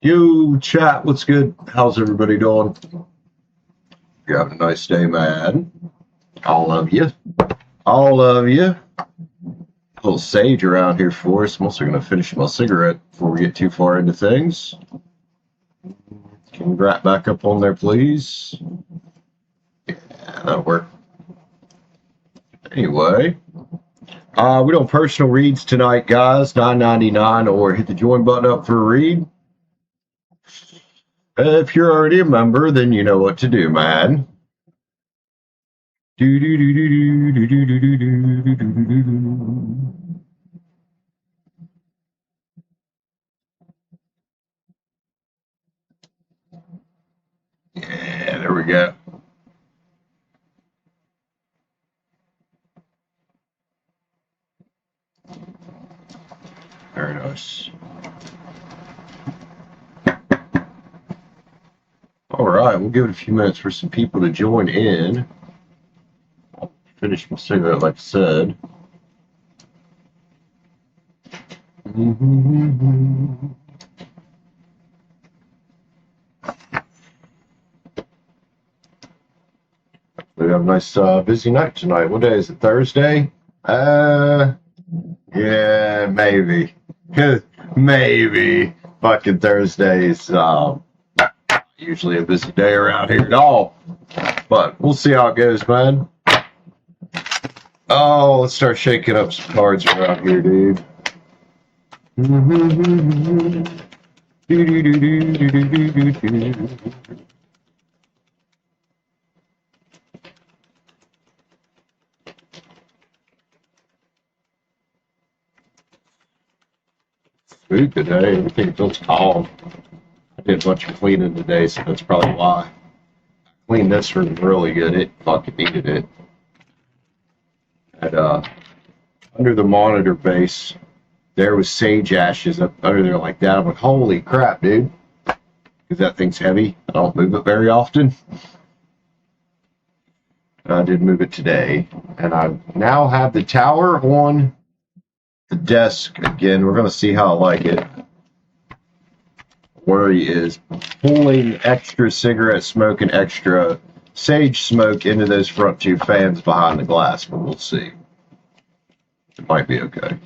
Yo, chat, what's good? How's everybody doing? You having a nice day, man. All of you. All of you. A little sage around here for us. I'm also going to finish my cigarette before we get too far into things. Can you wrap back up on there, please? Yeah, that'll work. Anyway, we don't personal reads tonight, guys. $9.99 or hit the join button up for a read. If you're already a member, then you know what to do, man. Do do do do do do do do do do do do do. Yeah, there we go. Very nice. All right, we'll give it a few minutes for some people to join in. I'll finish my cigarette, like I said. We have a nice busy night tonight. What day is it? Thursday? Yeah, maybe. Maybe. Fucking Thursdays. Usually a busy day around here at all. But we'll see how it goes, man. Oh, let's start shaking up some cards around here, dude. Food today. Everything feels calm. I did a bunch of cleaning today, so that's probably why. Cleaned this room really good. It fucking needed it. And under the monitor base, there was sage ashes up under there like that. I'm like, holy crap, dude. Because that thing's heavy. I don't move it very often. I did move it today. And I now have the tower on the desk again. We're going to see how I like it. Worry is pulling extra cigarette smoke and extra sage smoke into those front two fans behind the glass, but we'll see. It might be okay.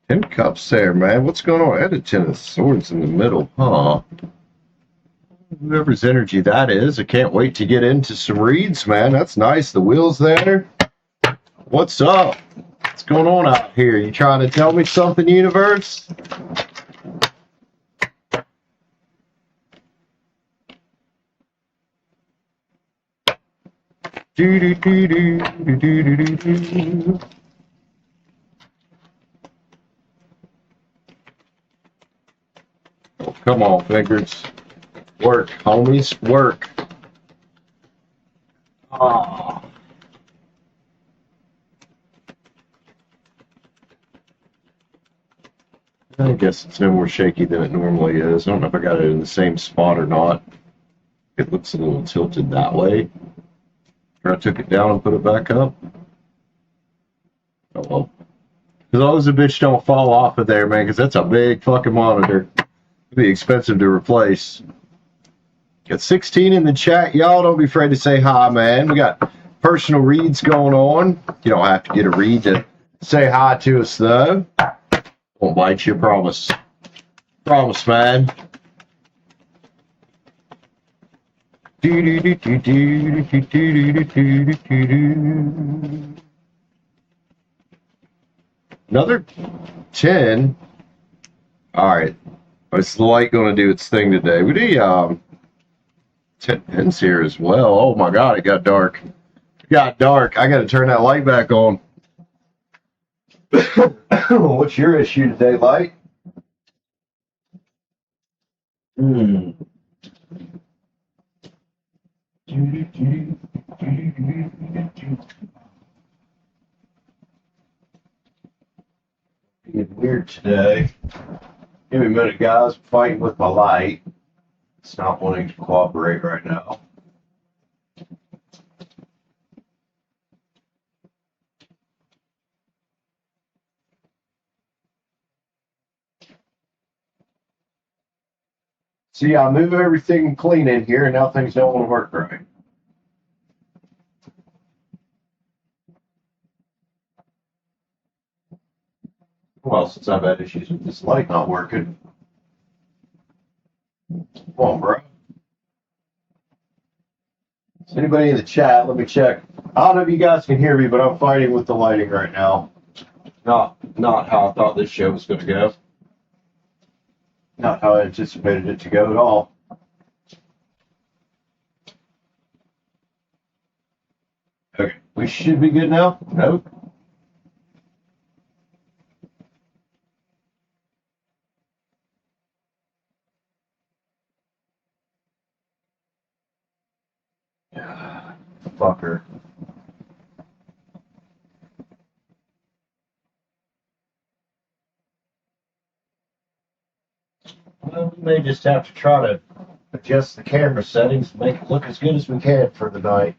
10 cups there, man. What's going on? I had a 10 of swords in the middle, huh? Whoever's energy that is, I can't wait to get into some reads, man. That's nice. The wheel's there. What's up? What's going on out here? You trying to tell me something, universe? Do do do do do do do do. Oh, come on, fingers. Work, homies, work. Oh. I guess it's no more shaky than it normally is. I don't know if I got it in the same spot or not. It looks a little tilted that way. Or I took it down and put it back up. Oh well. As long as the bitch don't fall off of there, man, because that's a big fucking monitor. It'd be expensive to replace. Got 16 in the chat. Y'all don't be afraid to say hi, man. We got personal reads going on. You don't have to get a read to say hi to us, though. Won't bite you, promise. Promise, man. Another 10. All right. What's the light going to do its thing today? We do 10 pins here as well. Oh my God, it got dark. It got dark. I got to turn that light back on. What's your issue today, light? Being weird today. Give me a minute, guys. I'm fighting with my light. It's not wanting to cooperate right now. See, I move everything clean in here, and now things don't want to work right. Well, since I've had issues with this light not working. Come on, bro. Is anybody in the chat? Let me check. I don't know if you guys can hear me, but I'm fighting with the lighting right now. Not how I thought this show was going to go. Not how I anticipated it to go at all. Okay, we should be good now. Nope. Fucker. Well, we may just have to try to adjust the camera settings to make it look as good as we can for the night.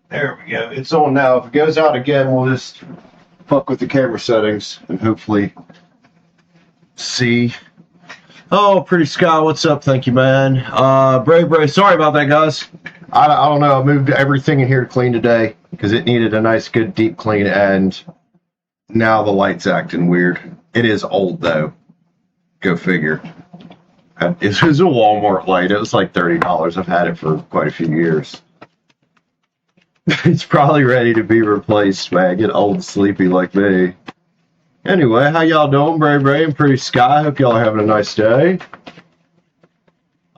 There we go. It's on now. If it goes out again, we'll just fuck with the camera settings and hopefully see. Oh, Pretty Sky, what's up? Thank you, man. Brave. Sorry about that, guys. I don't know. I moved everything in here clean today because it needed a nice, good, deep clean, and now the light's acting weird. It is old, though. Go figure. It was a Walmart light. It was like $30. I've had it for quite a few years. It's probably ready to be replaced, man. Get old and sleepy like me. Anyway, how y'all doing, Brave and Pretty Sky? Hope y'all are having a nice day.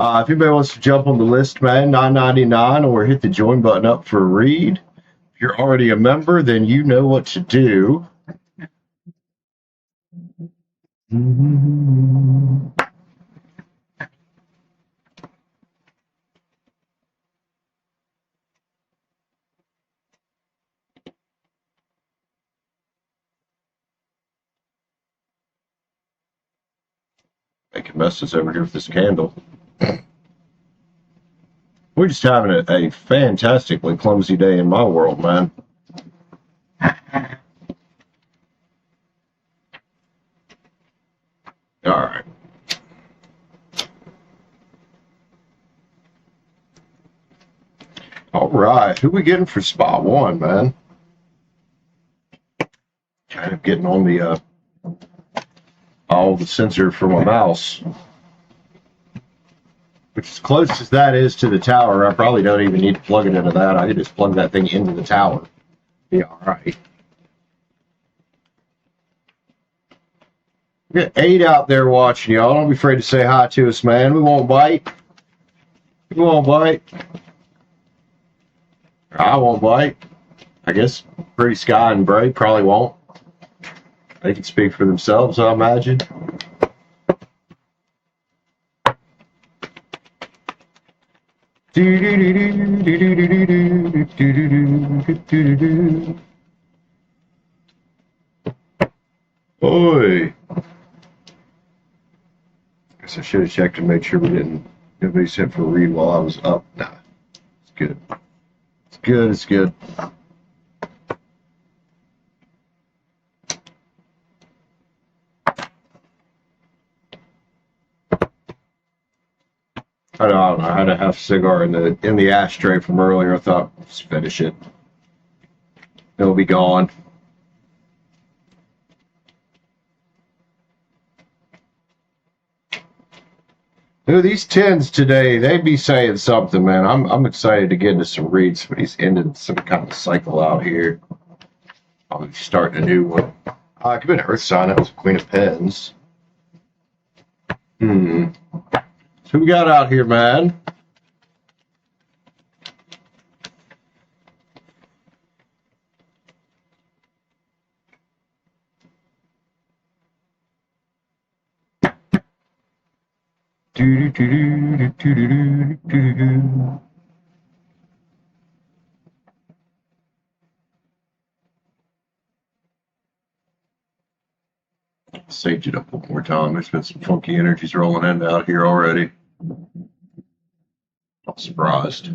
If anybody wants to jump on the list, man, $9.99, or hit the join button up for a read. If you're already a member, then you know what to do. Making messes over here with this candle. We're just having a fantastically clumsy day in my world, man. All right. All right. Who we getting for spot one, man? Kind of getting on the sensor for my mouse. Which, as close as that is to the tower, I probably don't even need to plug it into that. I can just plug that thing into the tower. Yeah, all right. We got 8 out there watching y'all. Don't be afraid to say hi to us, man. We won't bite. We won't bite. I won't bite. I guess Pretty Sky and Bray probably won't. They can speak for themselves, I imagine. Oi. Guess I should have checked and made sure nobody sent for a read while I was up. Nah, it's good. It's good, it's good. I don't know. I had a half cigar in the ashtray from earlier. I thought, just finish it. It'll be gone. Dude, these 10s today, they be saying something, man. I'm excited to get into some reads, but he's ended some kind of cycle out here. I'll be starting a new one. Could be an Earth sign. That was a Queen of Pens. So we got out here, man. Sage it up one more time. There's been some funky energies rolling in out here already. Not surprised.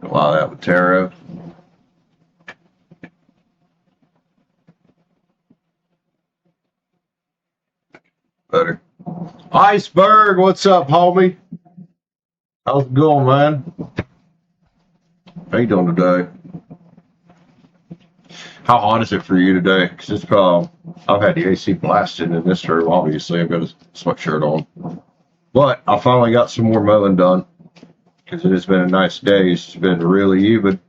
Allow that with tarot. better. Iceberg, what's up, homie? How's it going, man? How you doing today? How hot is it for you today? Because it's I've had the AC blasted in this room. Obviously, I've got a sweatshirt on. But I finally got some more mowing done because it has been a nice day. It's been really humid.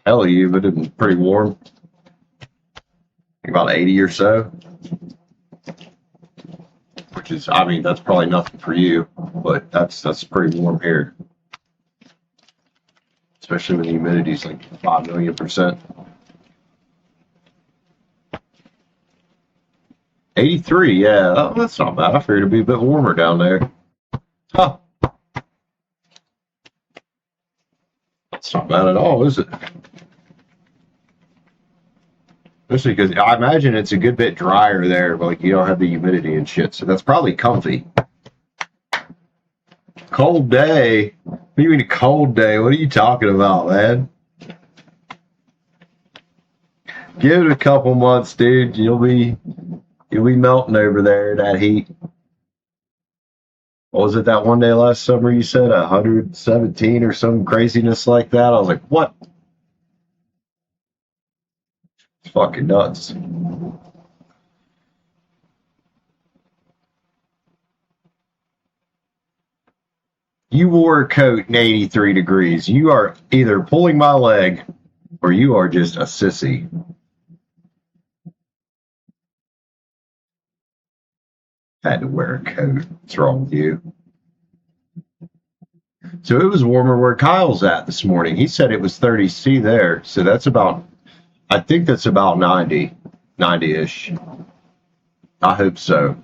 Hella humid and pretty warm. About 80 or so. Which is, I mean, that's probably nothing for you, but that's pretty warm here. Especially when the humidity is like 5 million%. 83, yeah, oh, that's not bad. I figured it'd be a bit warmer down there. Huh. That's not bad at all, is it? Especially because I imagine it's a good bit drier there, but like you don't have the humidity and shit, so that's probably comfy. Cold day? What do you mean a cold day? What are you talking about, man? Give it a couple months, dude. You'll be melting over there, that heat. What was it that one day last summer you said 117 or some craziness like that? I was like, what? It's fucking nuts. You wore a coat in 83 degrees. You are either pulling my leg or you are just a sissy. Had to wear a coat. What's wrong with you? So it was warmer where Kyle's at this morning. He said it was 30°C there. So that's about, I think that's about 90-ish. I hope so.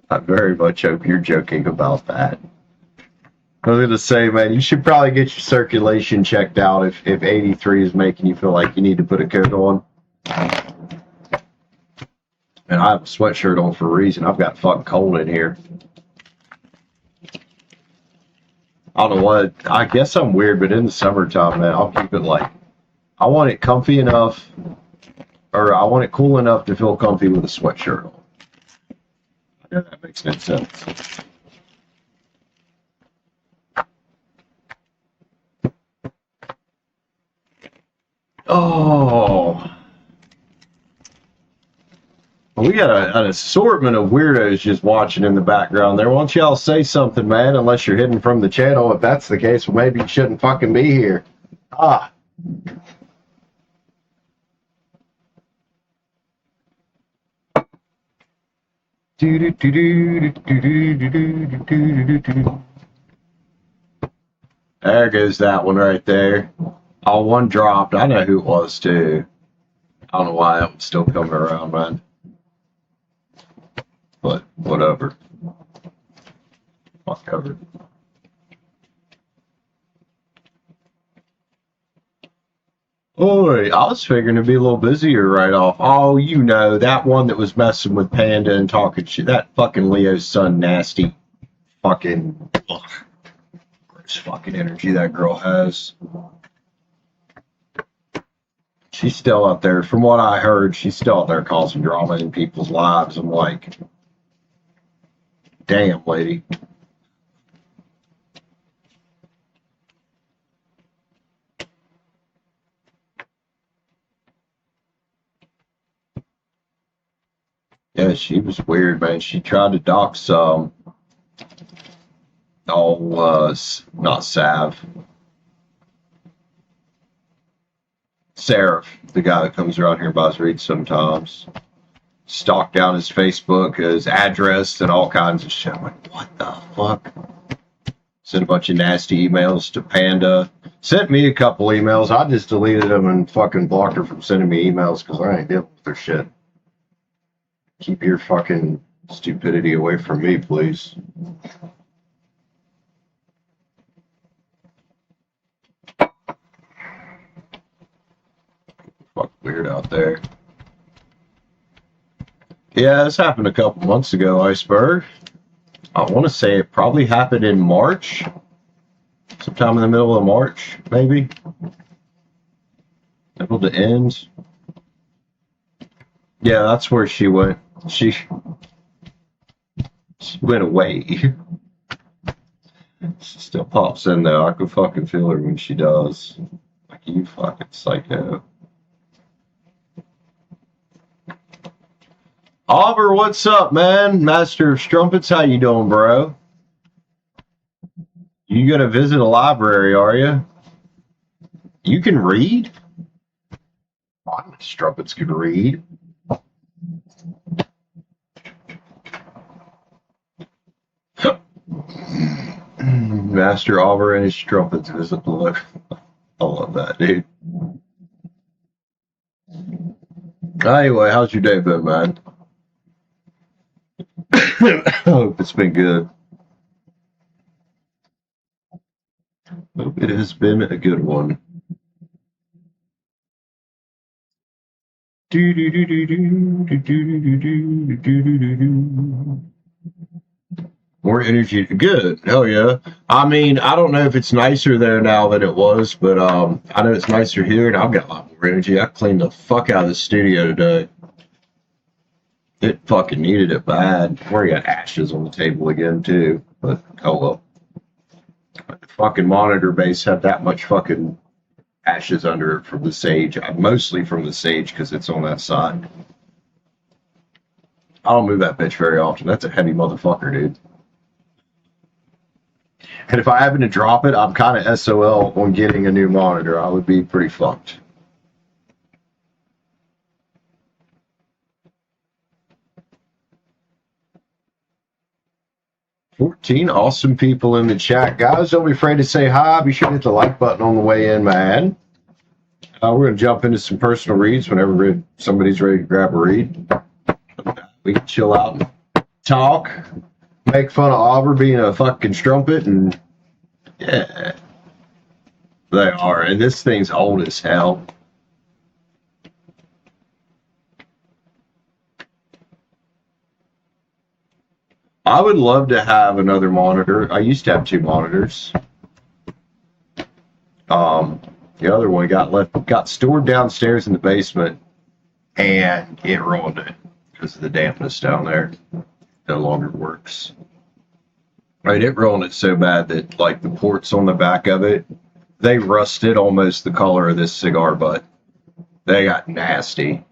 I very much hope you're joking about that. I was going to say, man, you should probably get your circulation checked out if 83 is making you feel like you need to put a coat on. And I have a sweatshirt on for a reason. I've got fucking cold in here. I don't know what. I guess I'm weird, but in the summertime, man, I'll keep it like, I want it comfy enough, or I want it cool enough to feel comfy with a sweatshirt on. Yeah, that makes no sense. Oh. We got an assortment of weirdos just watching in the background there. Why don't y'all say something, man, unless you're hidden from the channel. If that's the case, well, maybe you shouldn't fucking be here. Ah. There goes that one right there. Oh, one dropped. I know who it was, too. I don't know why that was still coming around, man. But whatever. Fuck covered. Oi, I was figuring to be a little busier right off. Oh, you know, that one that was messing with Panda and talking shit. That fucking Leo's son, nasty. Fucking, ugh. Gross fucking energy that girl has. She's still out there. From what I heard, she's still out there causing drama in people's lives. I'm like, damn, lady. Yeah, she was weird, man. She tried to dox not Sav. Seraph, the guy that comes around here and buys reads sometimes. Stalked down his Facebook, his address, and all kinds of shit. I'm like, what the fuck? Sent a bunch of nasty emails to Panda. Sent me a couple emails. I just deleted them and fucking blocked her from sending me emails because I ain't dealing with her shit. Keep your fucking stupidity away from me, please. Fuck weird out there. Yeah, this happened a couple months ago, Iceberg. I want to say it probably happened in March. Sometime in the middle of March, maybe. Middle to end. Yeah, that's where she went. She went away. She still pops in though. I can fucking feel her when she does. Like, you fucking psycho. Oliver, what's up, man? Master of Strumpets, how you doing, bro? You gonna visit a library, are you? You can read? Strumpets can read. Master Oliver and his Strumpets visit the library. I love that, dude. Anyway, how's your day been, man? I hope it's been good. Hope it has been a good one. More energy. Good. Hell yeah. I mean, I don't know if it's nicer there now than it was, but I know it's nicer here, and I've got a lot more energy. I cleaned the fuck out of the studio today. It fucking needed it bad. We got ashes on the table again, too. But, oh well. The fucking monitor base had that much fucking ashes under it from the sage. Mostly from the sage because it's on that side. I don't move that bitch very often. That's a heavy motherfucker, dude. And if I happen to drop it, I'm kind of SOL on getting a new monitor. I would be pretty fucked. $14 awesome people in the chat. Guys, don't be afraid to say hi. Be sure to hit the like button on the way in, man. We're going to jump into some personal reads whenever somebody's ready to grab a read. We can chill out and talk, make fun of Oliver being a fucking strumpet, and yeah, they are. And this thing's old as hell. I would love to have another monitor. I used to have 2 monitors. The other one got stored downstairs in the basement, and it ruined it because of the dampness down there. No longer works. Right, it ruined it so bad that like the ports on the back of it, they rusted almost the color of this cigar butt. They got nasty.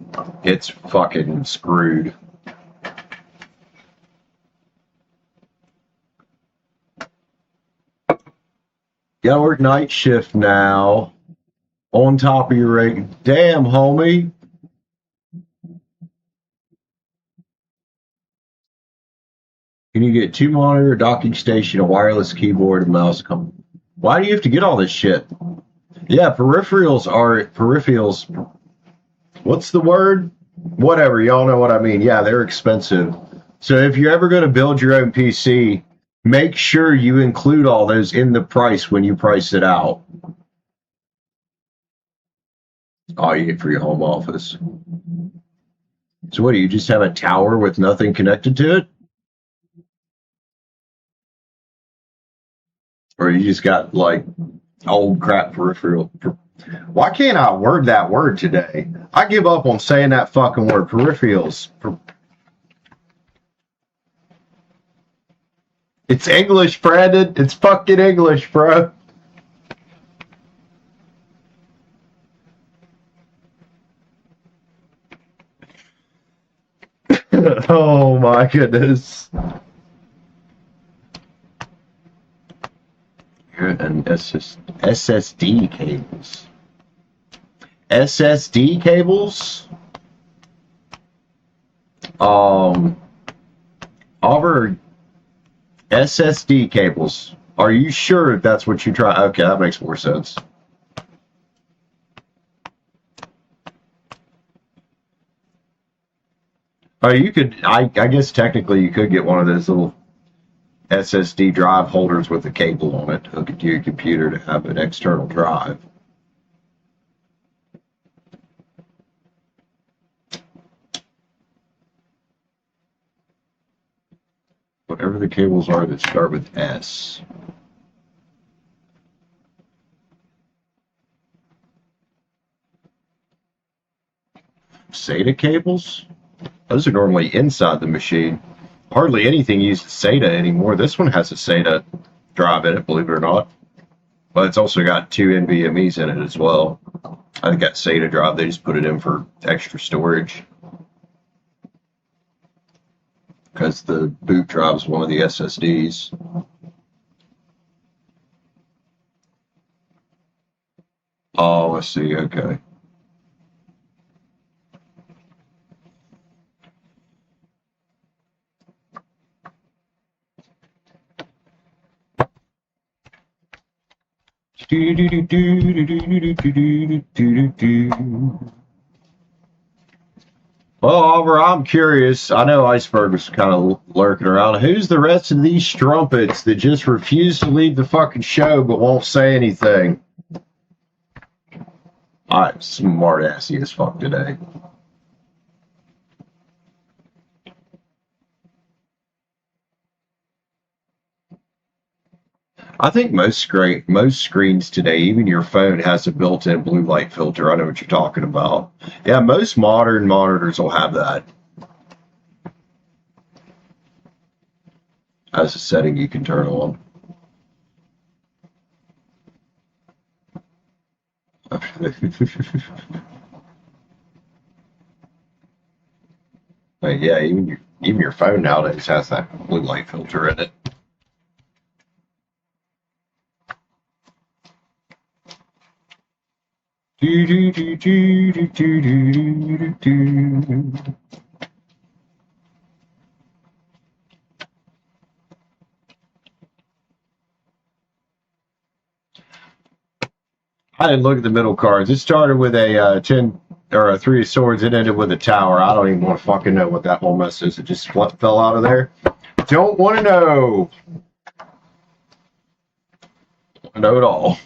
It's fucking screwed. Gotta work night shift now. On top of your rig. Damn, homie. Can you get 2 monitor, docking station, a wireless keyboard, and mouse? Why do you have to get all this shit? Yeah, peripherals. What's the word? Whatever, y'all know what I mean. Yeah, they're expensive. So if you're ever going to build your own PC, make sure you include all those in the price when you price it out. All you get for your home office. So what, do you just have a tower with nothing connected to it? Or you just got like old crap peripheral? Why can't I word that word today? I give up on saying that fucking word, peripherals. It's English, Brandon. It's fucking English, bro. Oh my goodness. And SSD cables. SSD cables? Over SSD cables. Are you sure that's what you try? Okay, that makes more sense. Oh, you could, I guess technically you could get one of those little SSD drive holders with a cable on it, hook it to your computer to have an external drive. Whatever the cables are that start with S. SATA cables? Those are normally inside the machine. Hardly anything uses SATA anymore. This one has a SATA drive in it, believe it or not. But it's also got 2 NVMe's in it as well. I think that SATA drive, they just put it in for extra storage. Because the boot drive is one of the SSDs. Oh, I see, okay. Well, Oliver, I'm curious. I know Iceberg was kind of lurking around. Who's the rest of these strumpets that just refuse to leave the fucking show but won't say anything? I'm smart assy as fuck today. I think most screens today, even your phone, has a built-in blue light filter. I know what you're talking about. Yeah, most modern monitors will have that as a setting you can turn on. But yeah, even your phone nowadays has that blue light filter in it. I didn't look at the middle cards. It started with a 10 or a 3 of swords. It ended with a tower. I don't even want to fucking know what that whole mess is. It just fell out of there. Don't want to know. I know it all.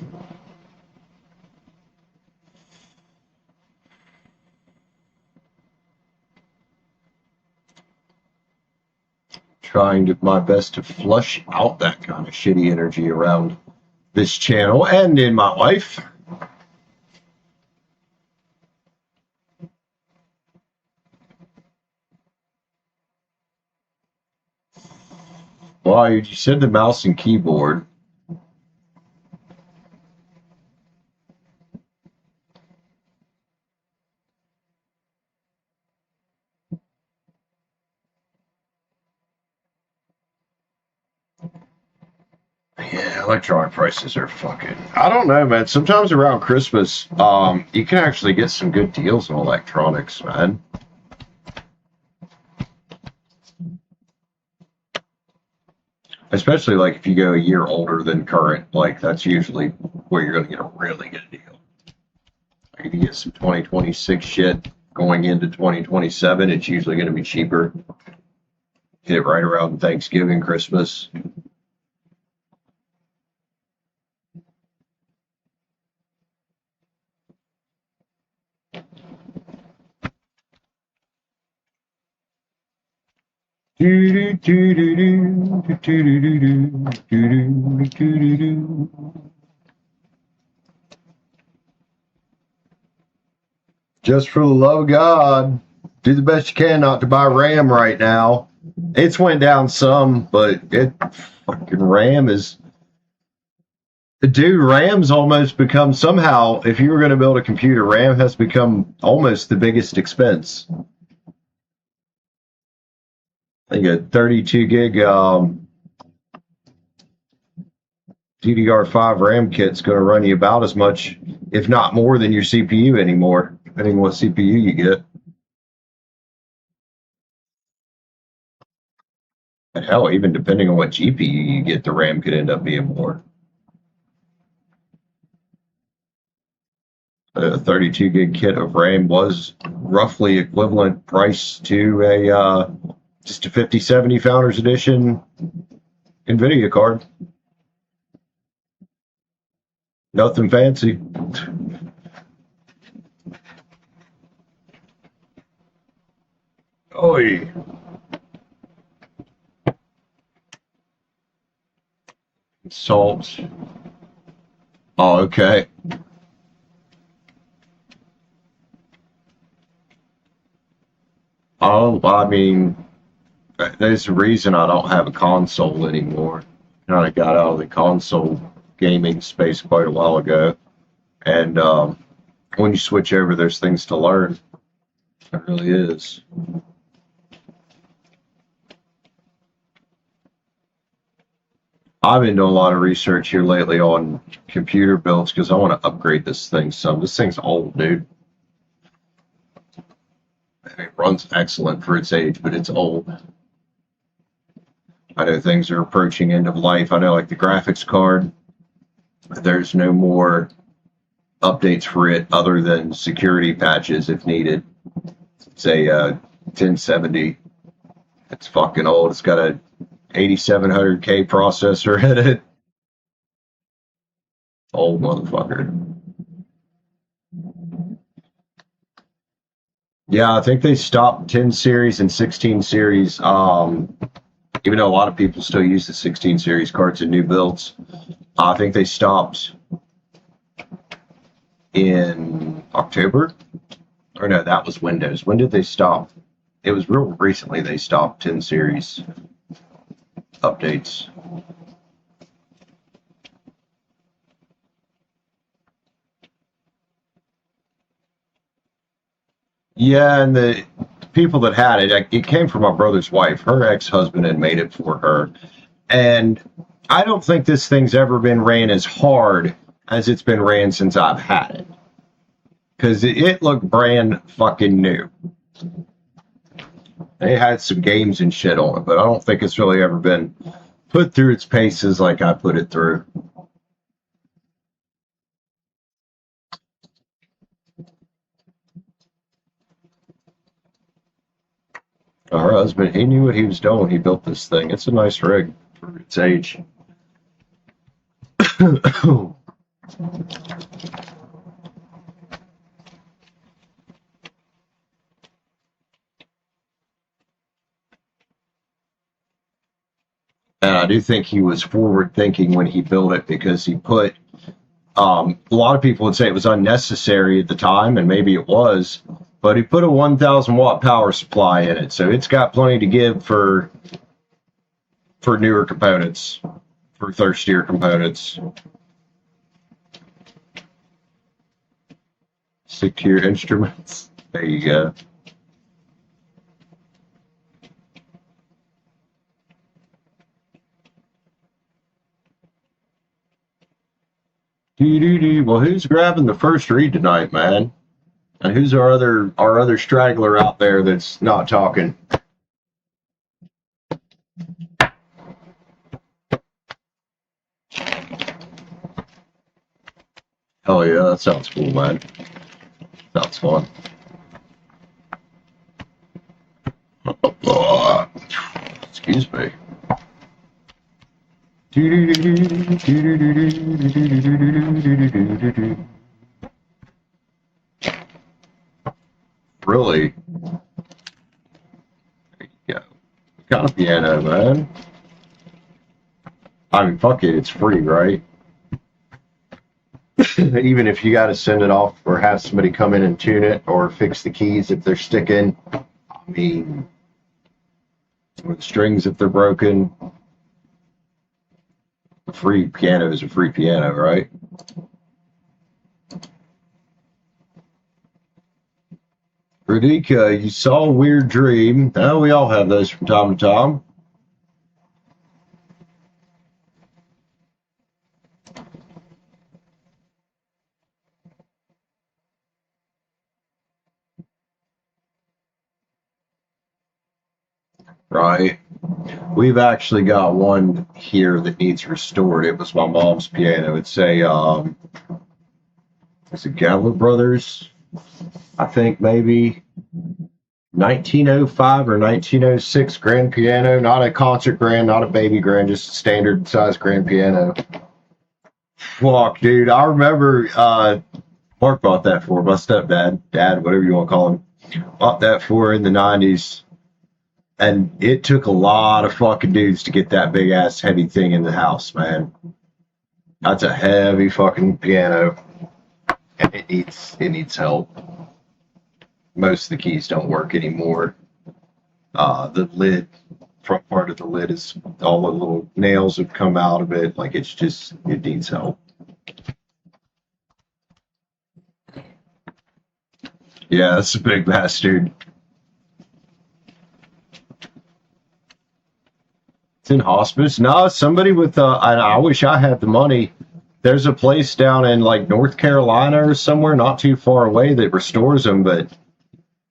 Trying my best to flush out that kind of shitty energy around this channel and in my life. Well, you said the mouse and keyboard. Yeah, electronic prices are fucking. I don't know, man. Sometimes around Christmas, you can actually get some good deals on electronics, man. Especially like if you go a year older than current, like that's usually where you're gonna get a really good deal. Like if you get some 2026 shit going into 2027, it's usually gonna be cheaper. Get it right around Thanksgiving, Christmas. Just for the love of God, do the best you can not to buy RAM right now. It's went down some, but it fucking RAM is. Dude, RAM's almost become somehow, if you were going to build a computer, RAM has become almost the biggest expense. I think a 32 gig DDR5 RAM kit's going to run you about as much, if not more, than your CPU anymore, depending on what CPU you get. And hell, even depending on what GPU you get, the RAM could end up being more. A 32 gig kit of RAM was roughly equivalent price to a just a 5070 Founders Edition NVIDIA card. Nothing fancy. Oi. Salt. Oh, okay. Oh, I mean, there's a reason I don't have a console anymore. Kind of got out of the console gaming space quite a while ago. And when you switch over, there's things to learn. It really is. I've been doing a lot of research here lately on computer builds because I want to upgrade this thing some. This thing's old, dude. It runs excellent for its age, but it's old. I know things are approaching end of life. I know, like the graphics card, there's no more updates for it other than security patches if needed. It's a 1070. It's fucking old. It's got a 8700K processor in it. Old motherfucker. Yeah, I think they stopped 10 series and 16 series. Even though a lot of people still use the 16 series cards in new builds, I think they stopped in October. Or no, that was Windows. When did they stop? It was real recently they stopped 10 series updates. Yeah, and the people that had it, it came from my brother's wife. Her ex-husband had made it for her. And I don't think this thing's ever been ran as hard as it's been ran since I've had it. Because it looked brand fucking new. They had some games and shit on it, but I don't think it's really ever been put through its paces like I put it through. Her husband, he knew what he was doing. He built this thing. It's a nice rig for its age. And I do think he was forward thinking when he built it because he put, a lot of people would say it was unnecessary at the time, and maybe it was, but he put a 1,000 watt power supply in it. So it's got plenty to give for newer components, for thirstier components. Stick to your instruments. There you go. Well, who's grabbing the first read tonight, man? And who's our other straggler out there that's not talking? Hell yeah, that sounds cool, man. Sounds fun. Excuse me. Really? There you go. Got a piano, man. I mean, fuck it, it's free, right? Even if you got to send it off or have somebody come in and tune it or fix the keys if they're sticking. I mean, or the strings if they're broken. A free piano is a free piano, right? Radika, you saw a weird dream. Oh, we all have those from time to time. Right. We've actually got one here that needs restored. It was my mom's piano. It's a Gallagher Brothers, I think maybe 1905 or 1906 grand piano, not a concert grand, not a baby grand, just a standard size grand piano. Fuck, dude. I remember Mark bought that for my stepdad, dad, whatever you want to call him. Bought that for in the 90s. And it took a lot of fucking dudes to get that big ass heavy thing in the house, man. That's a heavy fucking piano. And it needs help. Most of the keys don't work anymore. The lid, front part of the lid is all the little nails have come out of it. Like it's just, it needs help. Yeah, that's a big bastard. It's in hospice. No, somebody with, I wish I had the money. There's a place down in like North Carolina or somewhere not too far away that restores them, but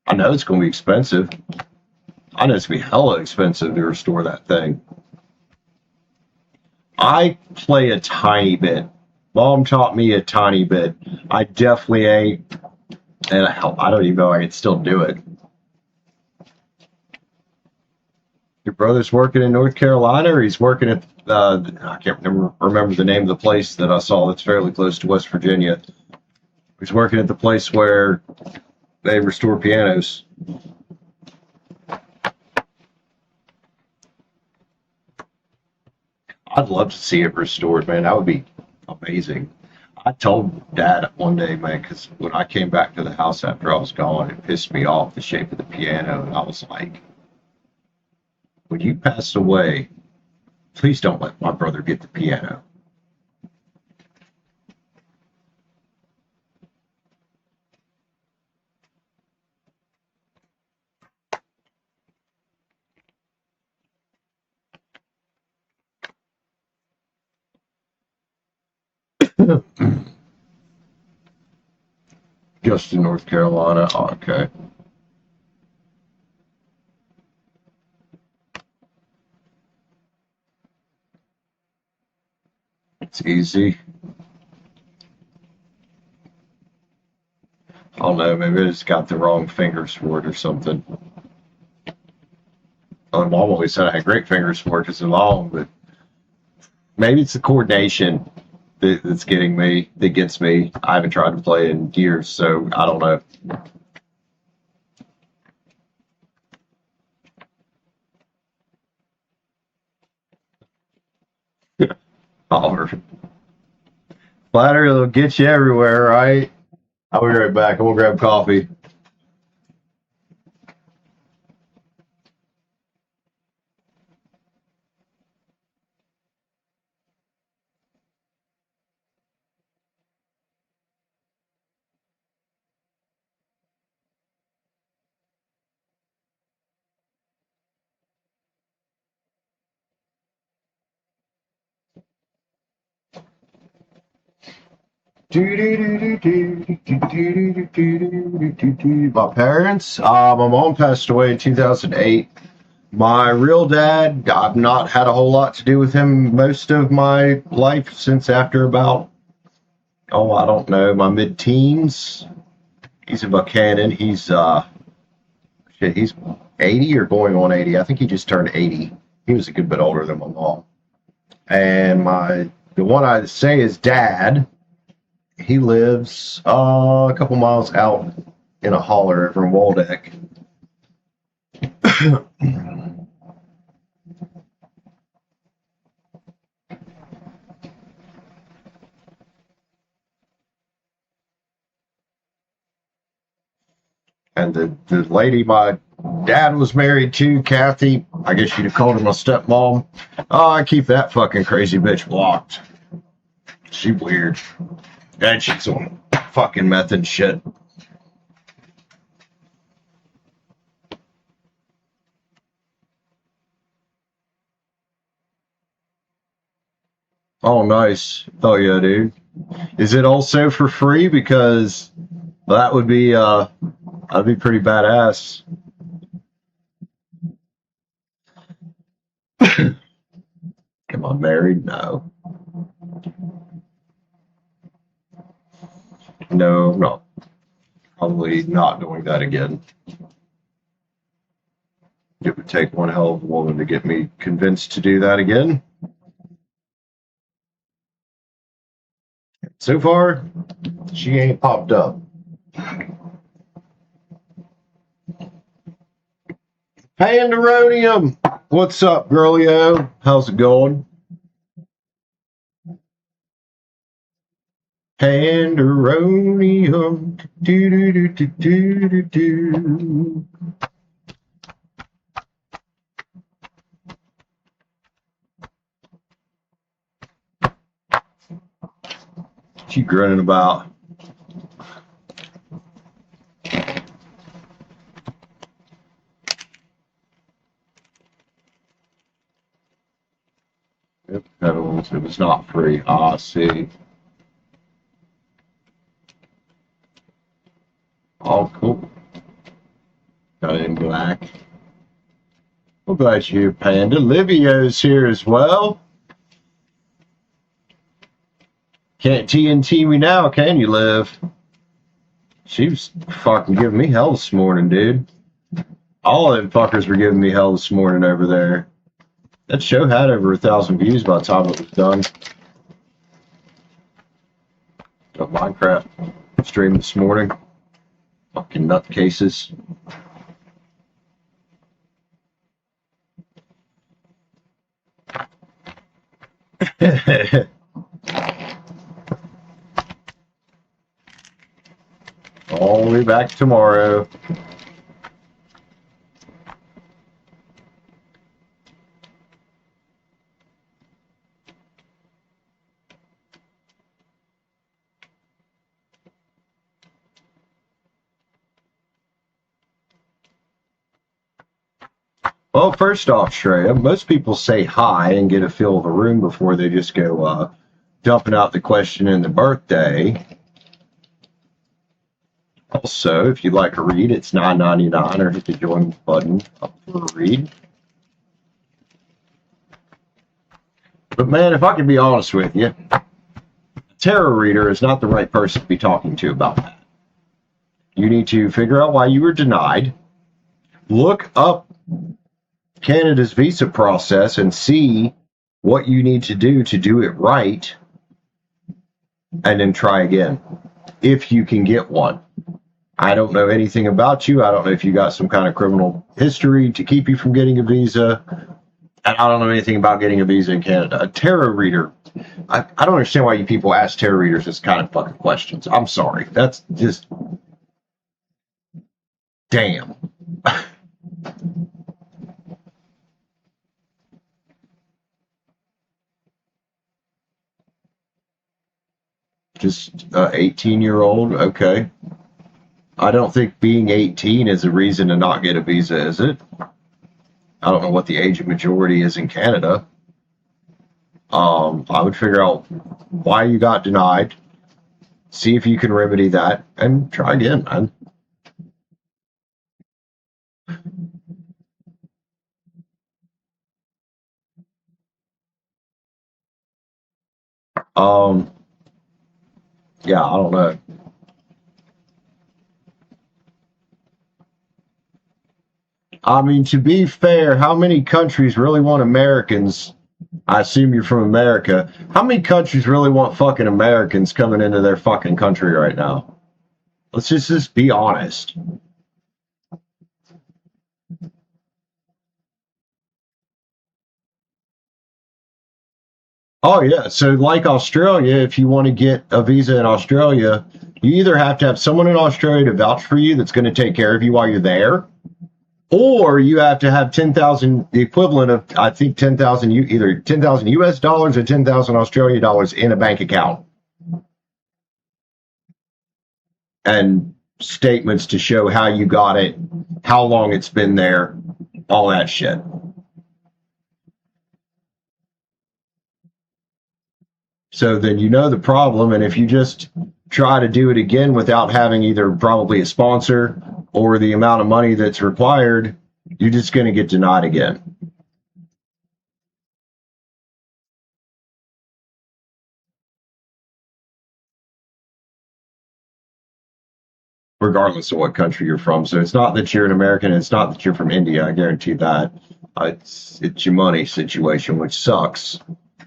I know it's going to be expensive. I know it's going to be hella expensive to restore that thing. I play a tiny bit. Mom taught me a tiny bit. I definitely ain't, and I don't even know I can still do it. Your brother's working in North Carolina, or he's working at, I can't remember the name of the place that I saw that's fairly close to West Virginia. He's working at the place where they restore pianos. I'd love to see it restored, man. That would be amazing. I told Dad one day, man, because when I came back to the house after I was gone, it pissed me off the shape of the piano, and I was like, when you pass away, please don't let my brother get the piano. Just in North Carolina? Oh, okay. It's easy. I don't know, maybe I just got the wrong fingers for it or something. My mom always said I had great fingers for it because they're long, but maybe it's the coordination that's getting me, that gets me. I haven't tried to play in years, so I don't know. Holler. Flattery will get you everywhere, right? I'll be right back. I'm gonna grab coffee. My parents, my mom passed away in 2008. My real dad, I've not had a whole lot to do with him most of my life since after about, oh, I don't know, my mid-teens. He's in Buchanan. He's 80 or going on 80. I think he just turned 80. He was a good bit older than my mom. And the one I say is dad. He lives a couple miles out in a holler from Waldeck. And the lady my dad was married to, Kathy, I guess you'd have called her my stepmom. Oh, I keep that fucking crazy bitch blocked. She weird. And she's on fucking meth and shit. Oh, nice. Oh, yeah, dude. Is it also for free? Because that would be, that'd be pretty badass. Am I married? No. No, no. Probably not doing that again. It would take one hell of a woman to get me convinced to do that again. So far, she ain't popped up. Pandemonium! What's up, girlio? How's it going? Pandemonium. Do, do, do, do, do, do, do. What you grinning about? It was not free. Ah, see. All cool. Got it in black. Well, glad you're here, Panda. Livio's here as well. Can't TNT me now, can you, Liv? She was fucking giving me hell this morning, dude. All of them fuckers were giving me hell this morning over there. That show had over 1,000 views by the time it was done. Got Minecraft stream this morning. Fucking nutcases. I'll be back tomorrow. Well, first off, Shreya, most people say hi and get a feel of the room before they just go dumping out the question and the birthday. Also, if you'd like to read, it's $9.99 or hit the join button up for a read. But man, if I can be honest with you, a tarot reader is not the right person to be talking to about that. You need to figure out why you were denied, look up Canada's visa process and see what you need to do it right, and then try again if you can get one. I don't know anything about you. I don't know if you got some kind of criminal history to keep you from getting a visa, and I don't know anything about getting a visa in Canada. A tarot reader, I don't understand why you people ask tarot readers this kind of fucking questions. I'm sorry. That's just damn. Just 18-year-old, okay. I don't think being 18 is a reason to not get a visa, is it? I don't know what the age of majority is in Canada. I would figure out why you got denied, see if you can remedy that, and try again, man. Yeah, I don't know. I mean, to be fair, how many countries really want Americans? I assume you're from America. How many countries really want fucking Americans coming into their fucking country right now? Let's just be honest. Oh yeah, so like Australia, if you want to get a visa in Australia, you either have to have someone in Australia to vouch for you that's going to take care of you while you're there, or you have to have 10,000, the equivalent of I think 10,000, either 10,000 US dollars or 10,000 Australia dollars in a bank account, and statements to show how you got it, how long it's been there, all that shit. So then you know the problem, and if you just try to do it again without having either probably a sponsor or the amount of money that's required, you're just going to get denied again. Regardless of what country you're from. So it's not that you're an American, it's not that you're from India, I guarantee that. It's your money situation, which sucks.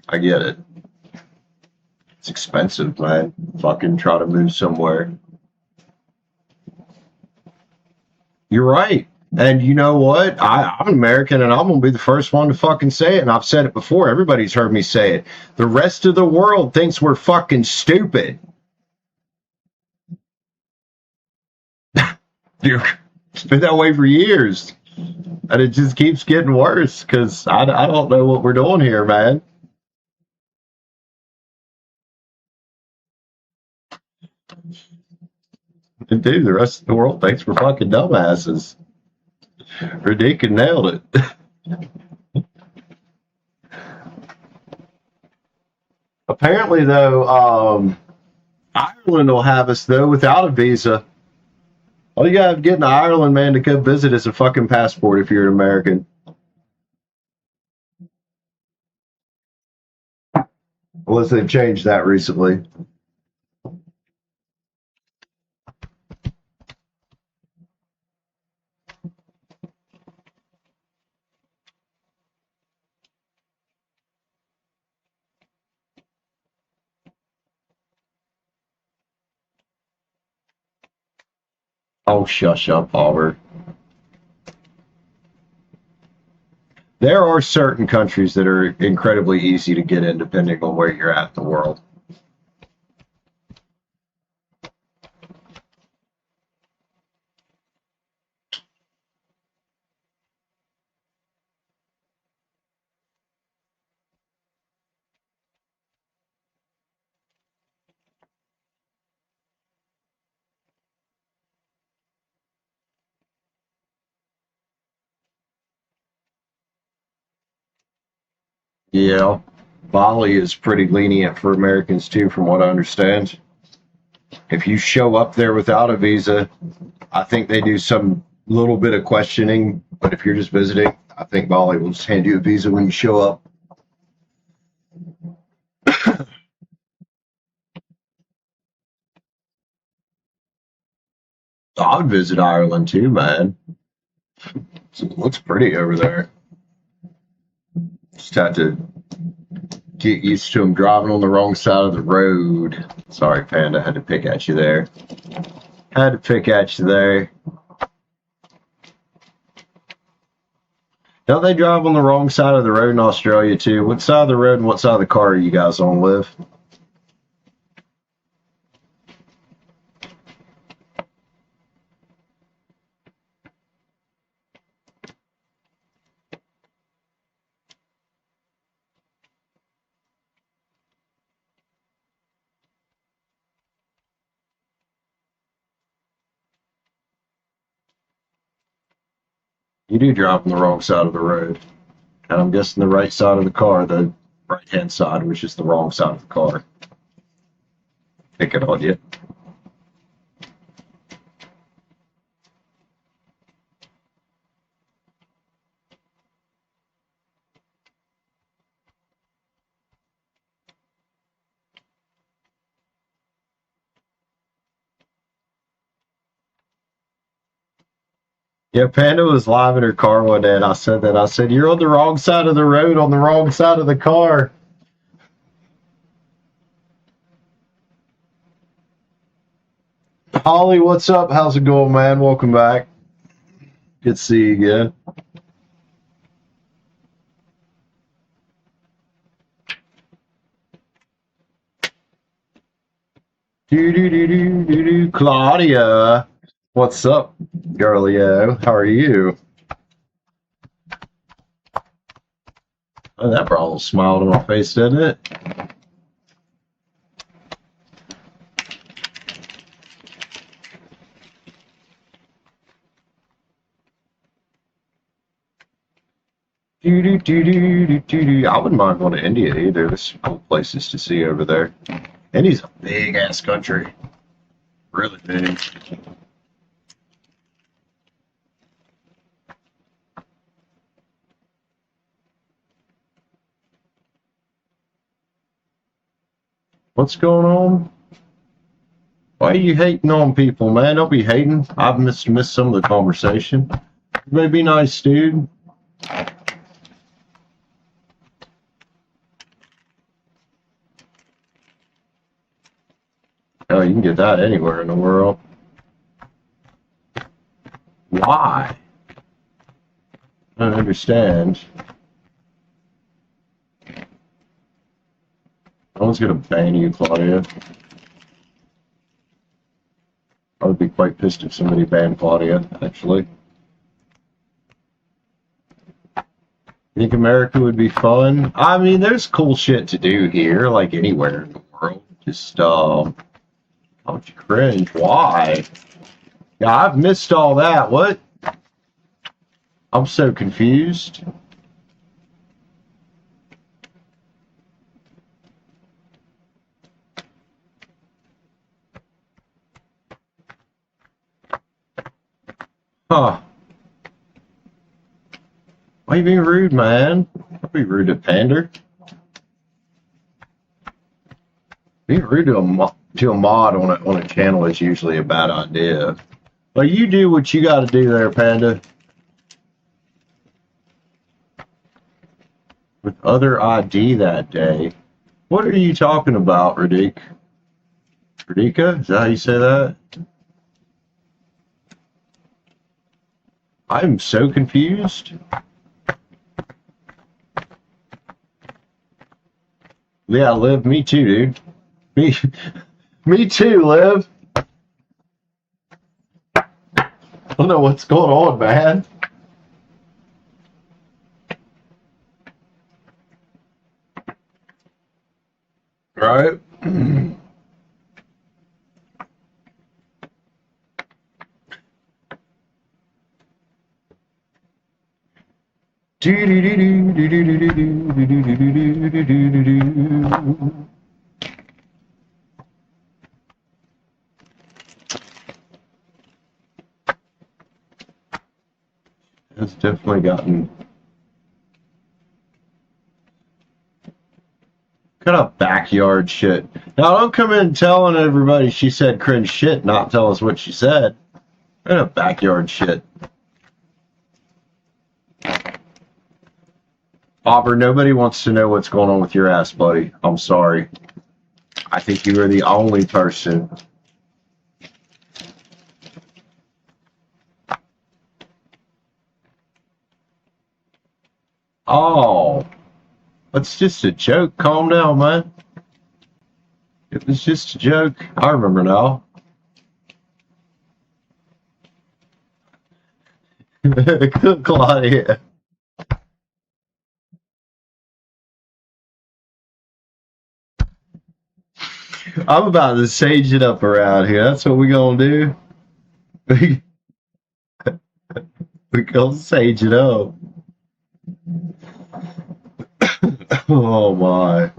I get it. It's expensive, man. Fucking try to move somewhere. You're right. And you know what? I'm an American, and I'm going to be the first one to fucking say it. And I've said it before. Everybody's heard me say it. The rest of the world thinks we're fucking stupid. Dude, it's been that way for years. And it just keeps getting worse because I don't know what we're doing here, man. And dude, the rest of the world thinks we're fucking dumbasses. Radika nailed it. Apparently, though, Ireland will have us, though, without a visa. All you gotta get in Ireland, man, to come visit is a fucking passport if you're an American. Unless they've changed that recently. Oh, shush up, Auburn. There are certain countries that are incredibly easy to get in depending on where you're at in the world. Yeah, Bali is pretty lenient for Americans too, from what I understand. If you show up there without a visa, I think they do some little bit of questioning, but if you're just visiting, I think Bali will just hand you a visa when you show up. I would visit Ireland too, man. It looks pretty over there. Just have to get used to them driving on the wrong side of the road. Sorry, Panda, had to pick at you there. Had to pick at you there. Don't they drive on the wrong side of the road in Australia too? What side of the road and what side of the car are you guys on, Liv? You do drive on the wrong side of the road. And I'm guessing the right side of the car, the right-hand side, was just the wrong side of the car. Pick it on you. Yeah, Panda was live in her car one day, and I said that. I said, "You're on the wrong side of the road, on the wrong side of the car." Holly, what's up? How's it going, man? Welcome back. Good to see you again. Claudia, what's up, girlio? How are you? Oh, that brought a little smile to my face, didn't it? I wouldn't mind going to India either. There's some cool places to see over there. India's a big ass country. Really big. What's going on? Why are you hating on people, man? Don't be hating. I've missed some of the conversation. Everybody be nice, dude. Oh, you can get that anywhere in the world. Why? I don't understand. No one's gonna ban you, Claudia. I would be quite pissed if somebody banned Claudia, actually. Think America would be fun? I mean, there's cool shit to do here, like anywhere in the world. Just, I Oh, cringe. Why? Yeah, I've missed all that. What? I'm so confused. Huh. Why are you being rude, man? Don't be rude to Pander. Being rude to a mod on a channel is usually a bad idea. But you do what you got to do there, Panda. With other ID that day. What are you talking about, Radik? Radika? Is that how you say that? I'm so confused. Yeah, Liv, me too, dude. Me too, Liv. I don't know what's going on, man. Right? It's definitely gotten kind of backyard shit. Now don't come in telling everybody she said cringe shit, not tell us what she said. Kind of backyard shit. Auburn, nobody wants to know what's going on with your ass, buddy. I'm sorry. I think you are the only person. Oh, it's just a joke. Calm down, man. It was just a joke. I remember now. Claudia. I'm about to sage it up around here. That's what we gonna do. We gonna sage it up. Oh my.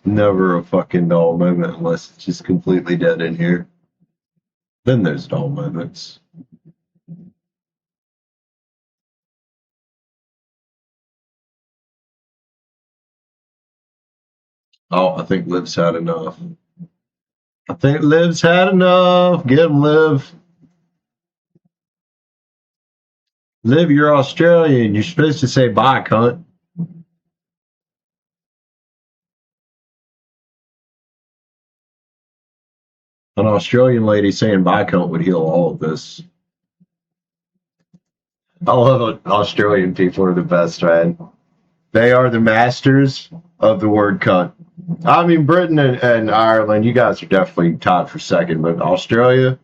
Never a fucking dull moment unless it's just completely dead in here. Then there's dull moments. Oh, I think Liv's had enough. I think Liv's had enough. Get him, Liv. Liv, you're Australian. You're supposed to say bye, cunt. An Australian lady saying bye, cunt would heal all of this. I love Australian people are the best, man. They are the masters of the word cunt. I mean, Britain and Ireland, you guys are definitely tied for second, but Australia,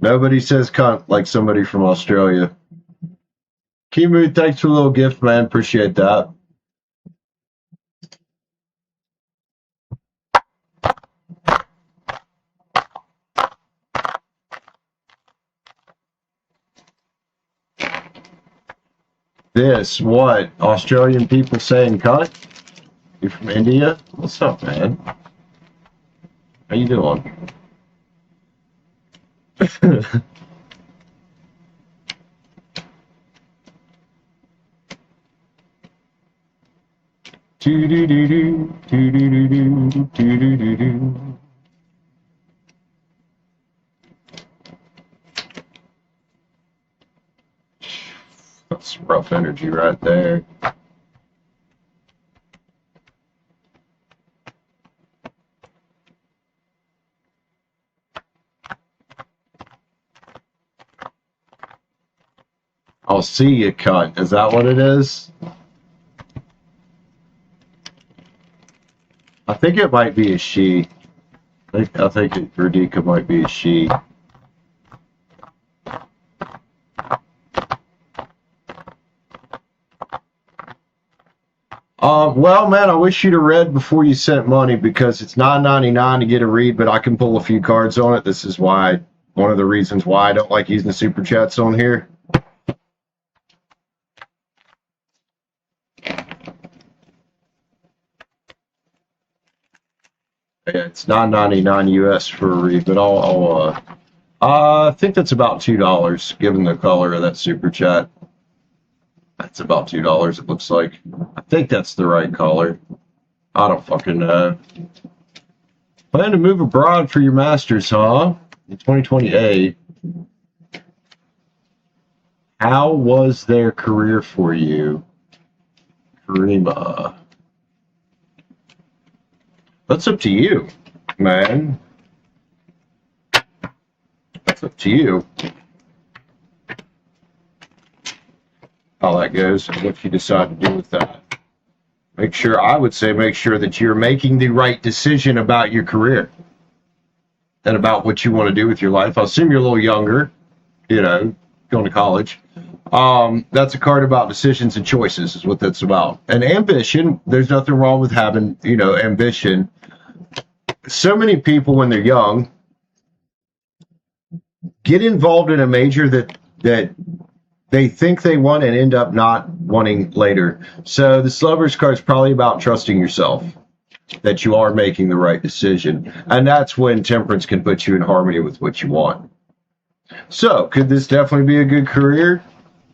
nobody says cunt like somebody from Australia. Kimu, thanks for the little gift, man. Appreciate that. This, what? Australian people saying cunt? You from India? What's up, man? How you doing? That's rough energy right there. I'll see you, cunt. Is that what it is? I think it might be a she. I think Radika might be a she. Well, man, I wish you'd have read before you sent money because it's $9.99 to get a read, but I can pull a few cards on it. This is why, one of the reasons why I don't like using the super chats on here. Yeah, it's $9.99 US for a read, but I think that's about $2, given the color of that super chat. That's about $2, it looks like. I think that's the right color. I don't fucking know. Plan to move abroad for your masters, huh? In 2028. How was their career for you? Karima. That's up to you, man. That's up to you. How that goes and what you decide to do with that. I would say make sure that you're making the right decision about your career and about what you want to do with your life. I assume you're a little younger, going to college. That's a card about decisions and choices is what that's about. And ambition, there's nothing wrong with having, ambition. So many people when they're young get involved in a major that they think they want and end up not wanting later. So the Lovers card is probably about trusting yourself, that you are making the right decision. And that's when Temperance can put you in harmony with what you want. So could this definitely be a good career?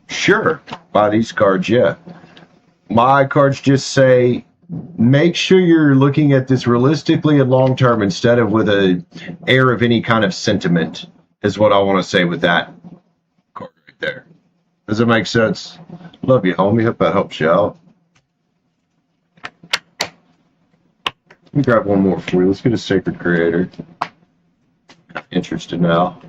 Sure. By these cards, yeah. My cards just say, make sure you're looking at this realistically and long term instead of with an air of any kind of sentiment, is what I want to say with that card right there. Does it make sense? Love you, homie. Hope that helps you out. Let me grab one more for you. Let's get a Sacred Creator. Interested now.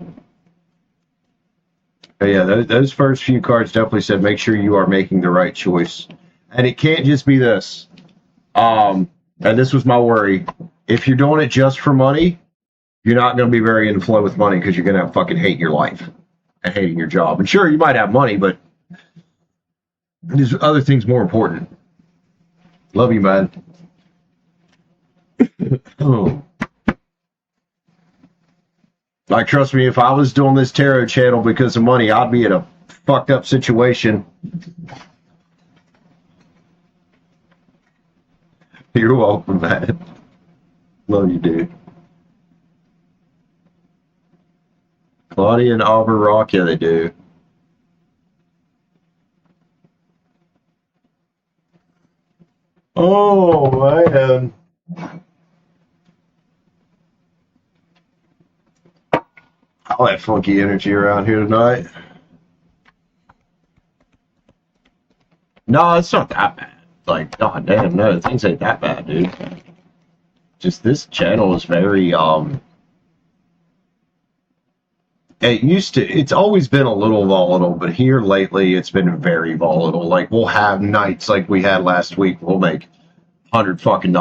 But yeah, those first few cards definitely said make sure you are making the right choice. And it can't just be this. And this was my worry. If you're doing it just for money, you're not going to be very in flow with money because you're going to fucking hate your life and hating your job. And sure, you might have money, but there's other things more important. Love you, man. Like, trust me, if I was doing this tarot channel because of money, I'd be in a fucked up situation. You're welcome, man. Love you, dude. Claudia and Auburn Rock, yeah, they do. Oh, man. All that funky energy around here tonight. No, it's not that bad. Like, god damn, no, things ain't that bad, dude. Just this channel is very, it's always been a little volatile, but here lately it's been very volatile. Like, we'll have nights like we had last week, we'll make $100 fucking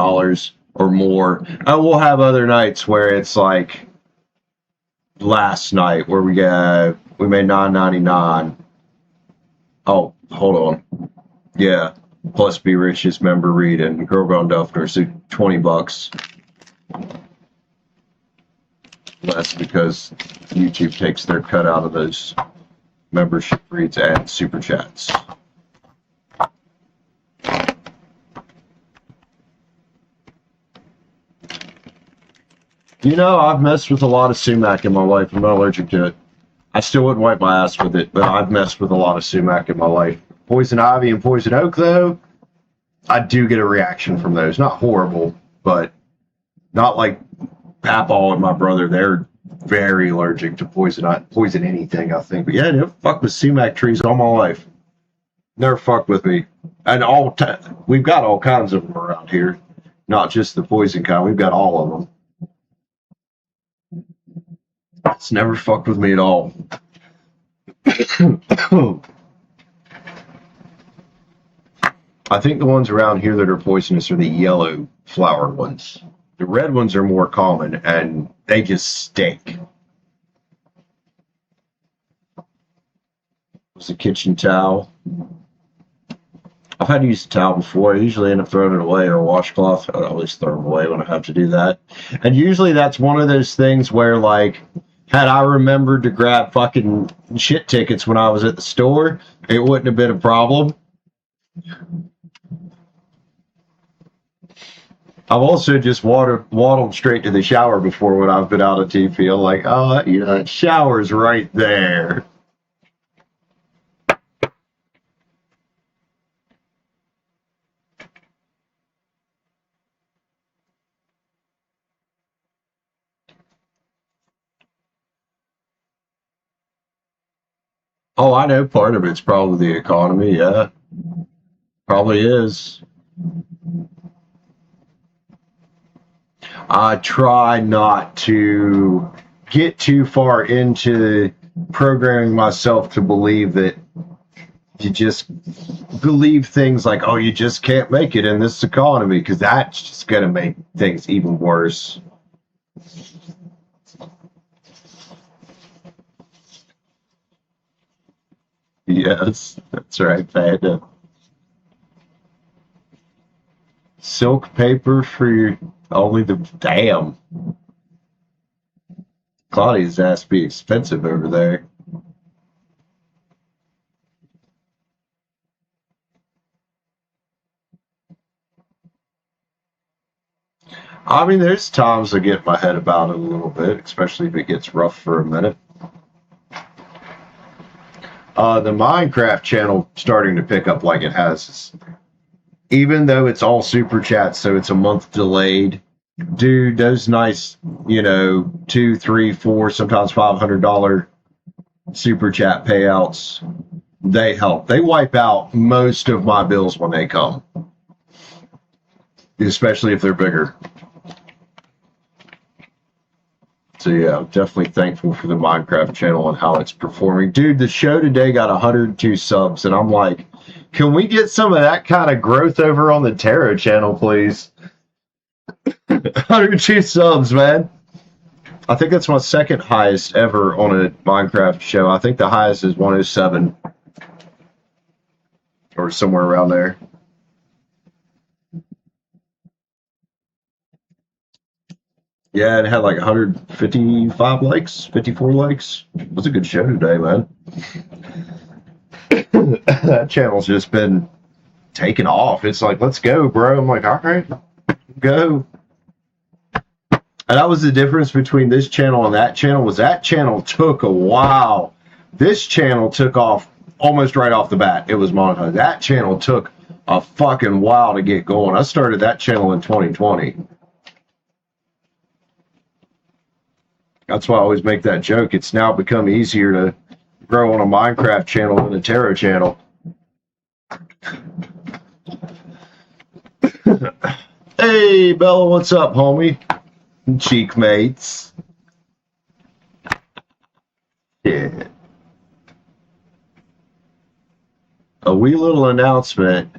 or more. And we'll have other nights where it's like last night where we made $9.99. Oh, hold on. Yeah. Plus Be Richest member read and Girl Gone Duffner, so $20. That's because YouTube takes their cut out of those membership reads and super chats. I've messed with a lot of sumac in my life. I'm not allergic to it. I still wouldn't wipe my ass with it, but I've messed with a lot of sumac in my life. Poison ivy and poison oak, though, I do get a reaction from those. Not horrible, but not like Papaw and my brother. They're very allergic to poison anything, I think. But yeah, never fucked with sumac trees all my life. Never fucked with me. And we've got all kinds of them around here. Not just the poison kind. We've got all of them. It's never fucked with me at all. I think the ones around here that are poisonous are the yellow flower ones. The red ones are more common, and they just stink. It's a kitchen towel. I've had to use a towel before. I usually end up throwing it away, or a washcloth. I always throw them away when I have to do that. And usually that's one of those things where, like, had I remembered to grab fucking shit tickets when I was at the store, it wouldn't have been a problem. I've also just waddled straight to the shower before when I've been out of TP. I'm like, oh, you know, that shower's right there. Oh, I know part of it's probably the economy. Yeah, probably is. I try not to get too far into programming myself to believe that you just believe things like, oh, you just can't make it in this economy, because that's just going to make things even worse. Yes, that's right, Panda. Silk paper for your, only the damn. Claudia's ass be expensive over there. I mean, there's times I get my head about it a little bit, especially if it gets rough for a minute. The Minecraft channel starting to pick up like it has. Even though it's all super chats, so it's a month delayed. Dude, those nice, you know, $2, $3, $4, sometimes $500 super chat payouts, they help. They wipe out most of my bills when they come, especially if they're bigger. So yeah, I'm definitely thankful for the Minecraft channel and how it's performing. Dude, the show today got 102 subs, and I'm like, can we get some of that kind of growth over on the Terra channel, please? 102 subs, man. I think that's my second highest ever on a Minecraft show. I think the highest is 107 or somewhere around there. Yeah, it had like 155 likes, 54 likes. It was a good show today, man. That channel's just been taking off. It's like, let's go, bro. I'm like, all right, go. And that was the difference between this channel and that channel, was that channel took a while. This channel took off almost right off the bat. It was monetized. That channel took a fucking while to get going. I started that channel in 2020. That's why I always make that joke. It's now become easier to grow on a Minecraft channel than a Terra channel. Hey, Bella, what's up, homie? Cheek mates. Yeah. A wee little announcement.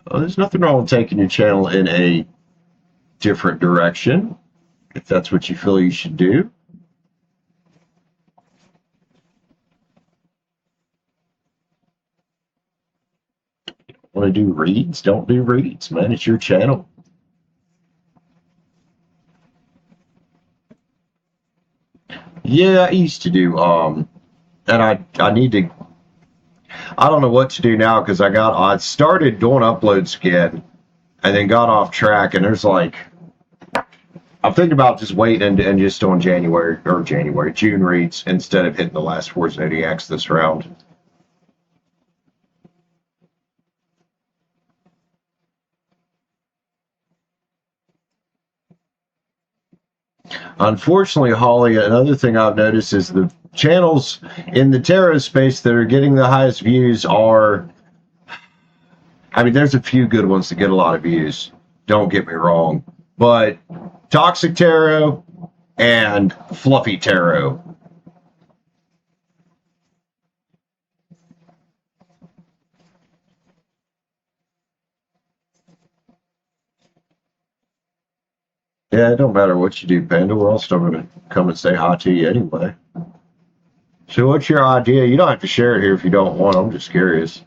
Oh, there's nothing wrong with taking your channel in a different direction, if that's what you feel you should do. Want to do reads? Don't do reads, man. It's your channel. Yeah, I used to do, and I need to, I don't know what to do now, because I started doing uploads again and then got off track, and there's like, I'm thinking about just waiting and just doing June reads instead of hitting the last four Zodiacs this round. Unfortunately, Holly, another thing I've noticed is the channels in the Terra space that are getting the highest views are, I mean, there's a few good ones that get a lot of views. Don't get me wrong. But Toxic Tarot and Fluffy Tarot. Yeah, it don't matter what you do, Panda. We're all still going to come and say hi to you anyway. So what's your idea? You don't have to share it here if you don't want. I'm just curious.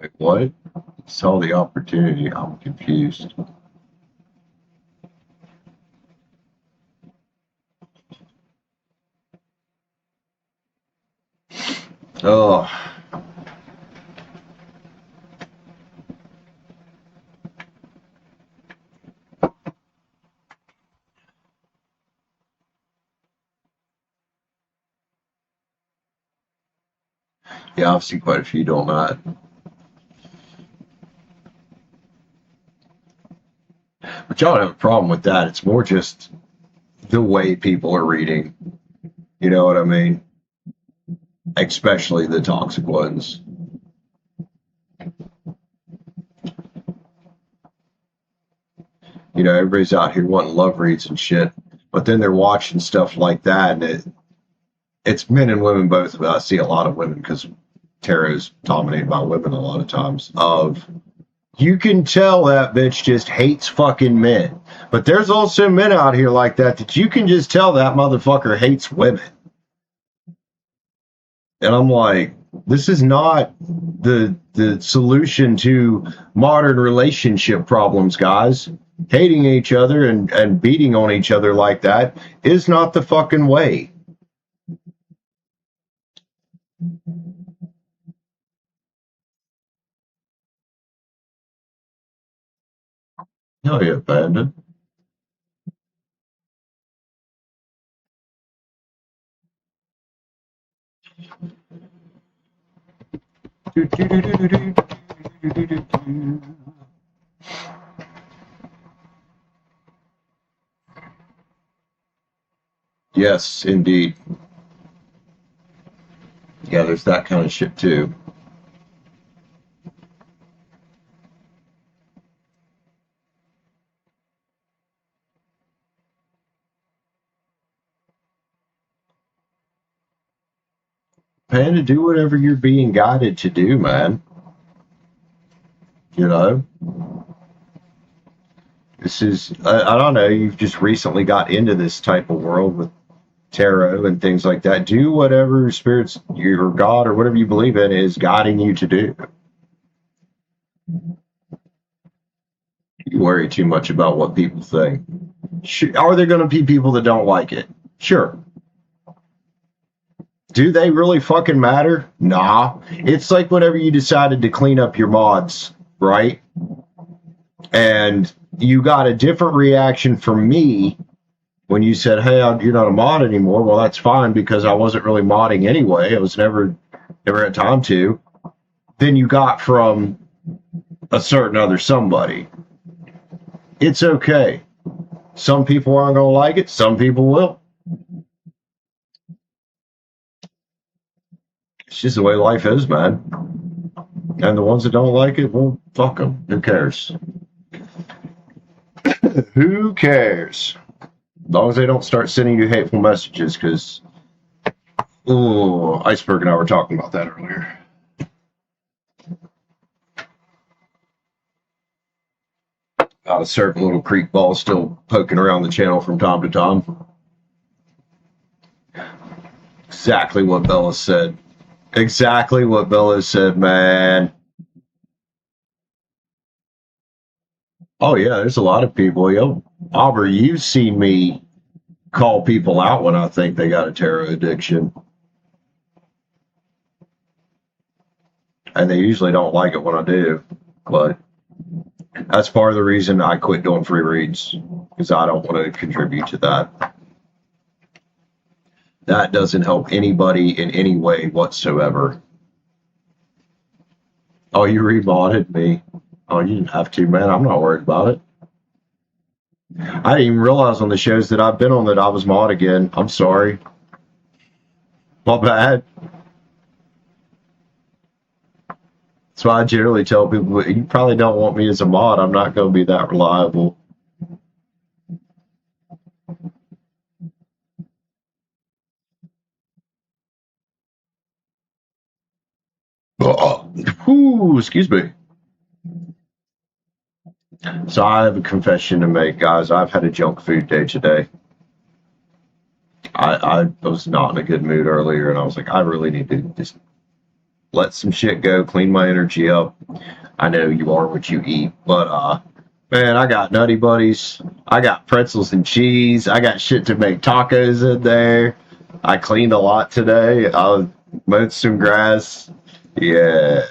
Wait, what? Saw the opportunity. I'm confused. Oh. Yeah, I've seen quite a few doing that. But y'all don't have a problem with that. It's more just the way people are reading. You know what I mean? Especially the toxic ones. You know, everybody's out here wanting love reads and shit, but then they're watching stuff like that, and it's men and women both. But I see a lot of women because tarot is dominated by women a lot of times. Of you can tell that bitch just hates fucking men, but there's also men out here like that you can just tell that motherfucker hates women. And I'm like, this is not the solution to modern relationship problems, guys. Hating each other and beating on each other like that is not the fucking way. Hell yeah, Panda. Yes, indeed. Yeah, there's that kind of shit too. Panda, do whatever you're being guided to do, man. You know? This is, I don't know, you've just recently got into this type of world with tarot and things like that. Do whatever spirits, your God, or whatever you believe in is guiding you to do. You worry too much about what people think. Are there going to be people that don't like it? Sure. Do they really fucking matter? Nah. It's like whenever you decided to clean up your mods, right? And you got a different reaction from me when you said, hey, you're not a mod anymore. Well, that's fine because I wasn't really modding anyway. I was never had time to. Then you got from a certain other somebody. It's okay. Some people aren't going to like it. Some people will. It's just the way life is, man. And the ones that don't like it, well, fuck them. Who cares? Who cares? As long as they don't start sending you hateful messages, because, oh, Iceberg and I were talking about that earlier. A certain little creek ball still poking around the channel from time to time. Exactly what Bella said. Exactly what Bella said, man. Oh yeah, there's a lot of people. Yo, Aubrey, you've seen me call people out when I think they got a tarot addiction. And they usually don't like it when I do. But that's part of the reason I quit doing free reads, because I don't want to contribute to that. That doesn't help anybody in any way whatsoever. Oh, you remodded me. Oh, you didn't have to, man. I'm not worried about it. I didn't even realize on the shows that I've been on that I was mod again. I'm sorry. My bad. That's why I generally tell people, you probably don't want me as a mod. I'm not going to be that reliable. Ooh, excuse me. So I have a confession to make, guys. I've had a junk food day today. I was not in a good mood earlier, and I was like, I really need to just let some shit go, clean my energy up. I know you are what you eat, but man, I got Nutty Buddies. I got pretzels and cheese. I got shit to make tacos in there. I cleaned a lot today. I mowed some grass. Yeah.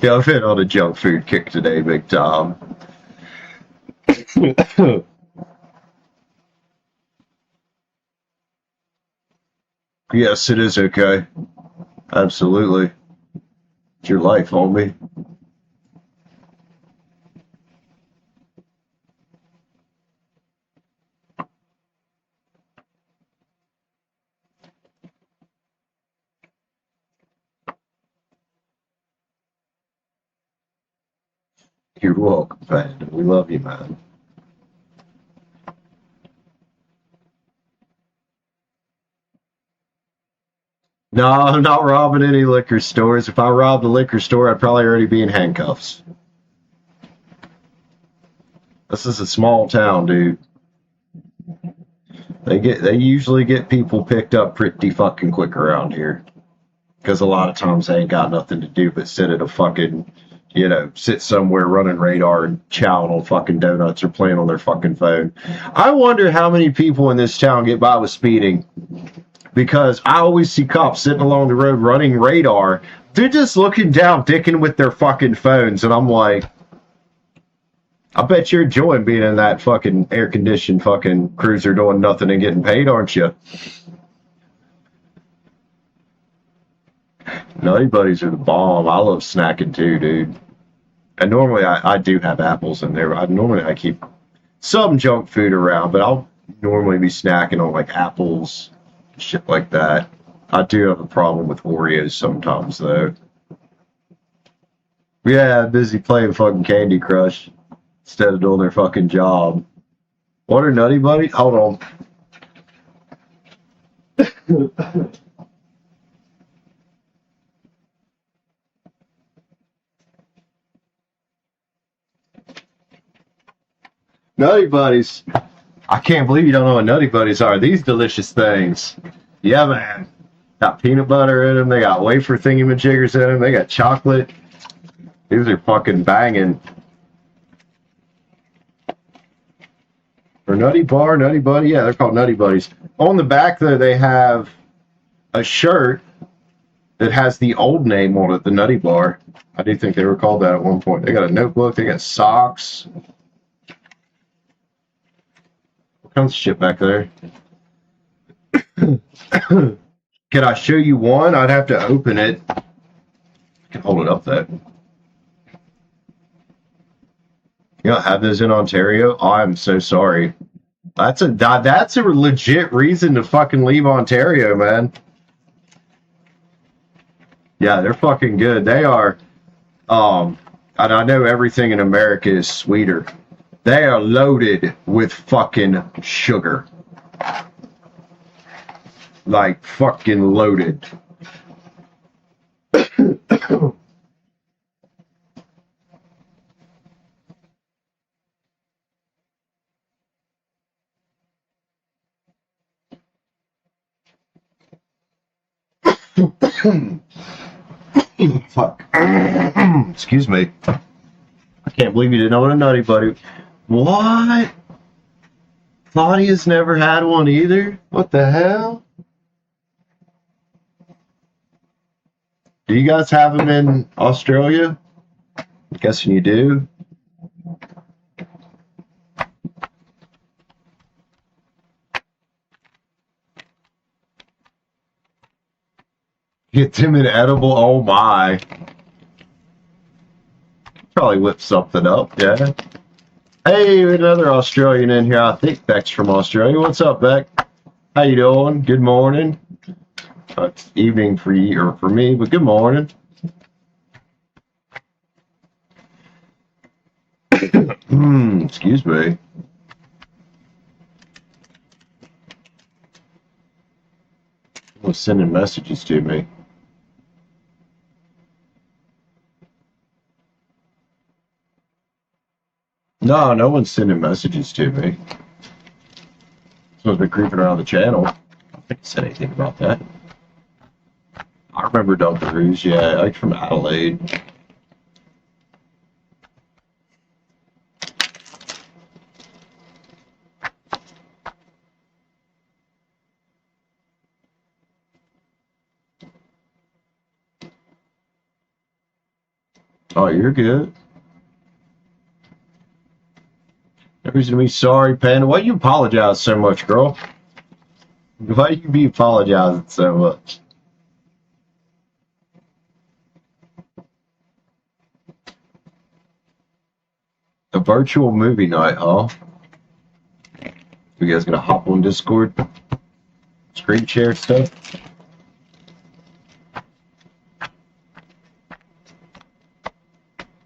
Yeah, I've been on a junk food kick today, big time. Yes, it is okay. Absolutely. It's your life, homie. You're welcome, man. We love you, man. No, I'm not robbing any liquor stores. If I robbed a liquor store, I'd probably already be in handcuffs. This is a small town, dude. They usually get people picked up pretty fucking quick around here. Because a lot of times they ain't got nothing to do but sit at a fucking, sit somewhere running radar and chowing on fucking donuts or playing on their fucking phone. I wonder how many people in this town get by with speeding. Because I always see cops sitting along the road running radar. They're just looking down, dicking with their fucking phones. And I'm like, I bet you're enjoying being in that fucking air-conditioned fucking cruiser doing nothing and getting paid, aren't you? Nutty Buddies are the bomb. I love snacking too, dude. And normally I do have apples in there. Normally I keep some junk food around, but I'll normally be snacking on like apples, shit like that. I do have a problem with Oreos sometimes, though. Yeah, busy playing fucking Candy Crush instead of doing their fucking job. What are Nutty Buddy? Hold on. Nutty Buddies. I can't believe you don't know what Nutty Buddies are. These delicious things. Yeah, man. Got peanut butter in them. They got wafer thingy-majiggers in them. They got chocolate. These are fucking banging. Or Nutty Bar, Nutty Buddy. Yeah, they're called Nutty Buddies. On the back, though, they have a shirt that has the old name on it, the Nutty Bar. I do think they were called that at one point. They got a notebook. They got socks. What kinds of shit back there? Can I show you one? I'd have to open it. I can hold it up, though. You don't have those in Ontario? Oh, I'm so sorry. That's a legit reason to fucking leave Ontario, man. Yeah, they're fucking good. They are. And I know everything in America is sweeter. They are loaded with fucking sugar. Like fucking loaded. Fuck. Excuse me. I can't believe you didn't know what a Nutty Buddy. What? Claudia's never had one either? What the hell? Do you guys have them in Australia? I'm guessing you do. Get them in edible. Oh my. Probably whip something up, yeah. Hey, another Australian in here. I think Beck's from Australia. What's up, Beck? How you doing? Good morning. It's evening for you or for me, but good morning. Excuse me. Someone's sending messages to me. No, no one's sending messages to me. Someone's been creeping around the channel. I don't think I said anything about that. I remember Dunkaroos, yeah, like from Adelaide. Oh, you're good. No reason to be sorry, Panda. Why you apologize so much, girl? Why you be apologizing so much? A virtual movie night, huh? You guys gonna hop on Discord? Screen share stuff?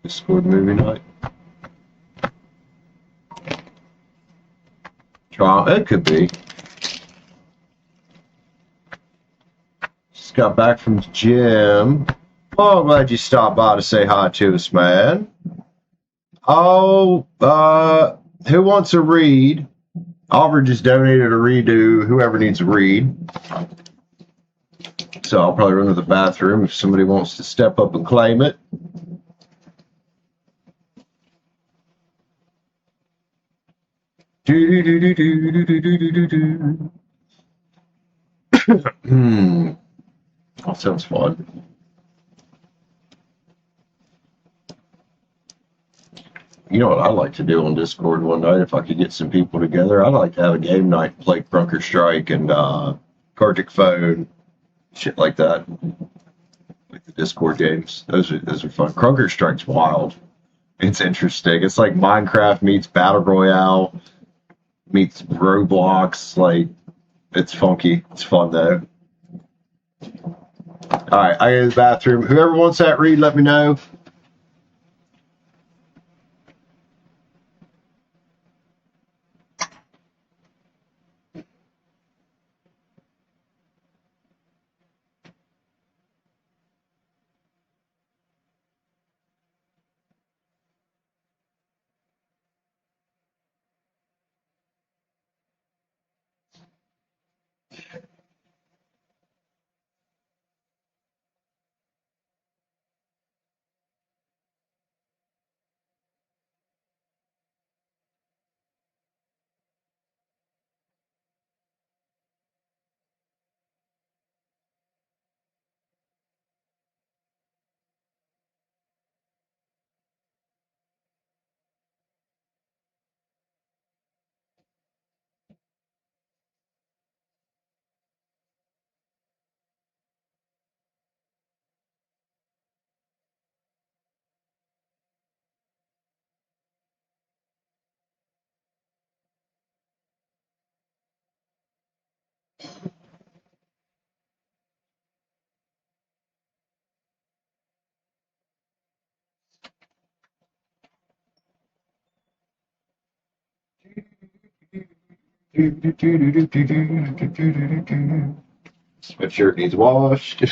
Discord movie night? Trial? It could be. Just got back from the gym. Oh, I'm glad you stopped by to say hi to us, man. Oh, who wants a read? Oliver just donated a read to whoever needs a read. So I'll probably run to the bathroom if somebody wants to step up and claim it. That sounds fun. You know what I'd like to do on Discord one night if I could get some people together? I'd like to have a game night, play Crunker Strike and Cardic Phone, shit like that. Like the Discord games. Those are fun. Crunker Strike's wild. It's interesting. It's like Minecraft meets Battle Royale meets Roblox. Like, it's funky. It's fun though. All right, I go to the bathroom. Whoever wants that read, let me know. Sweatshirt needs washed.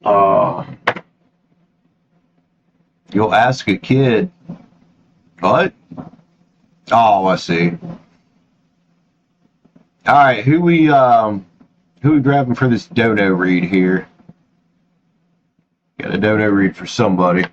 uh, you'll ask a kid. What? Oh, I see. All right, who we grabbing for this dono read here? Got a dono read for somebody.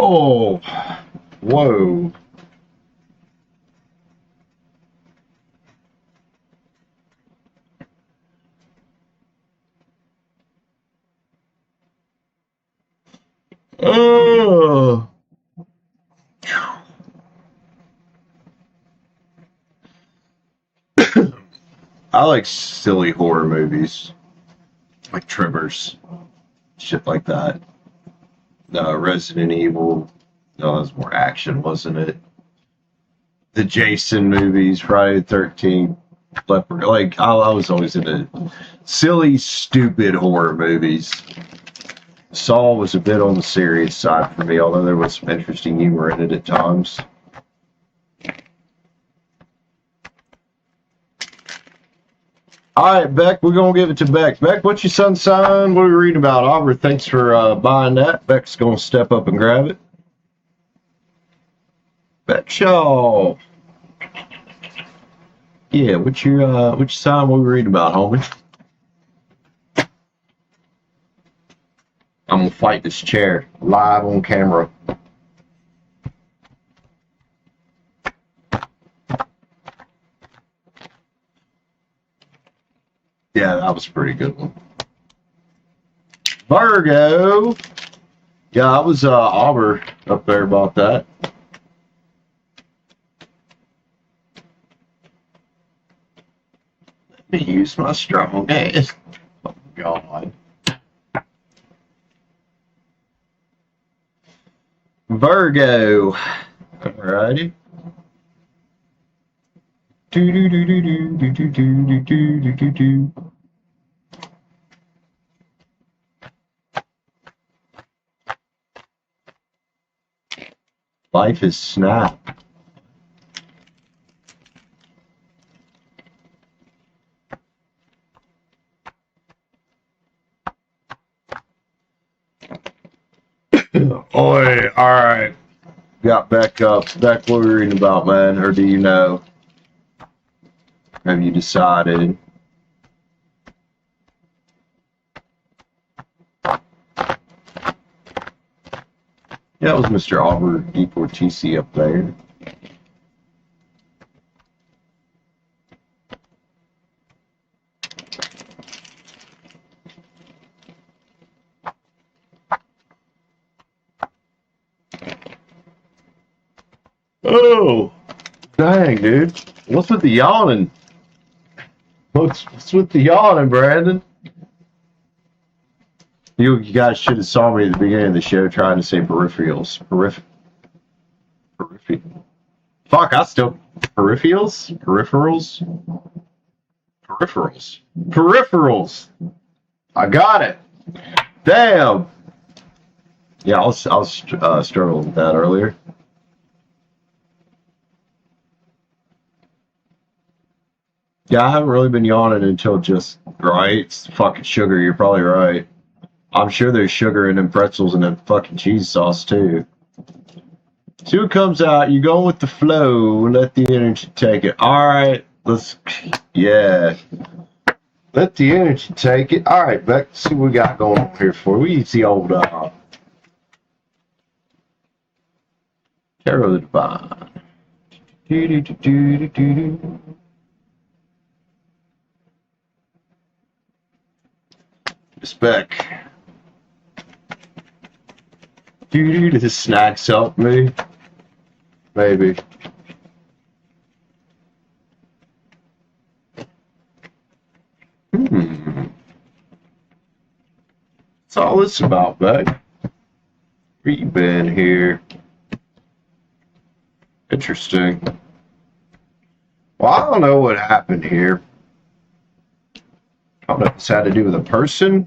Oh, whoa. Oh. I like silly horror movies, like Tremors, shit like that. Resident Evil, no, that was more action, wasn't it? The Jason movies, Friday the 13th, Leopard. Like, I was always into silly, stupid horror movies. Saw was a bit on the serious side for me, although there was some interesting humor in it at times. All right, Beck, we're going to give it to Beck. Beck, what's your son's sign? What are we reading about? Aubrey, thanks for buying that. Beck's going to step up and grab it. Beck Shaw. Yeah, what's your sign? What are we reading about, homie? I'm going to fight this chair live on camera. Yeah, that was a pretty good one. Virgo. Yeah, I was Auburn up there about that. Let me use my strong ass. Oh, God. Virgo. Alrighty. Do do do do do do do do do do do do. Life is snap. Oi, alright. Got back up. Back what we're reading about, man, or do you know? Have you decided? Yeah, it was Mr. Albert DePortisi up there. Oh, dang, dude. What's with the yawning? What's with the yawning, Brandon? You guys should have saw me at the beginning of the show trying to say peripherals. Fuck, I still... Peripherals? Peripherals. I got it. Damn. Yeah, I was struggling with that earlier. Yeah, I haven't really been yawning until just... Right? It's fucking sugar, you're probably right. I'm sure there's sugar in them pretzels and them fucking cheese sauce, too. See what comes out. You're going with the flow. Let the energy take it. All right. Let's... Yeah. Let the energy take it. All right, Beck. Let's see what we got going on here for. We need to see old... Tarot the Divine. Respect. Does the snacks help me? Maybe. What's all this about, Beck? Where you been here? Interesting. Well, I don't know what happened here. I don't know if this had to do with a person.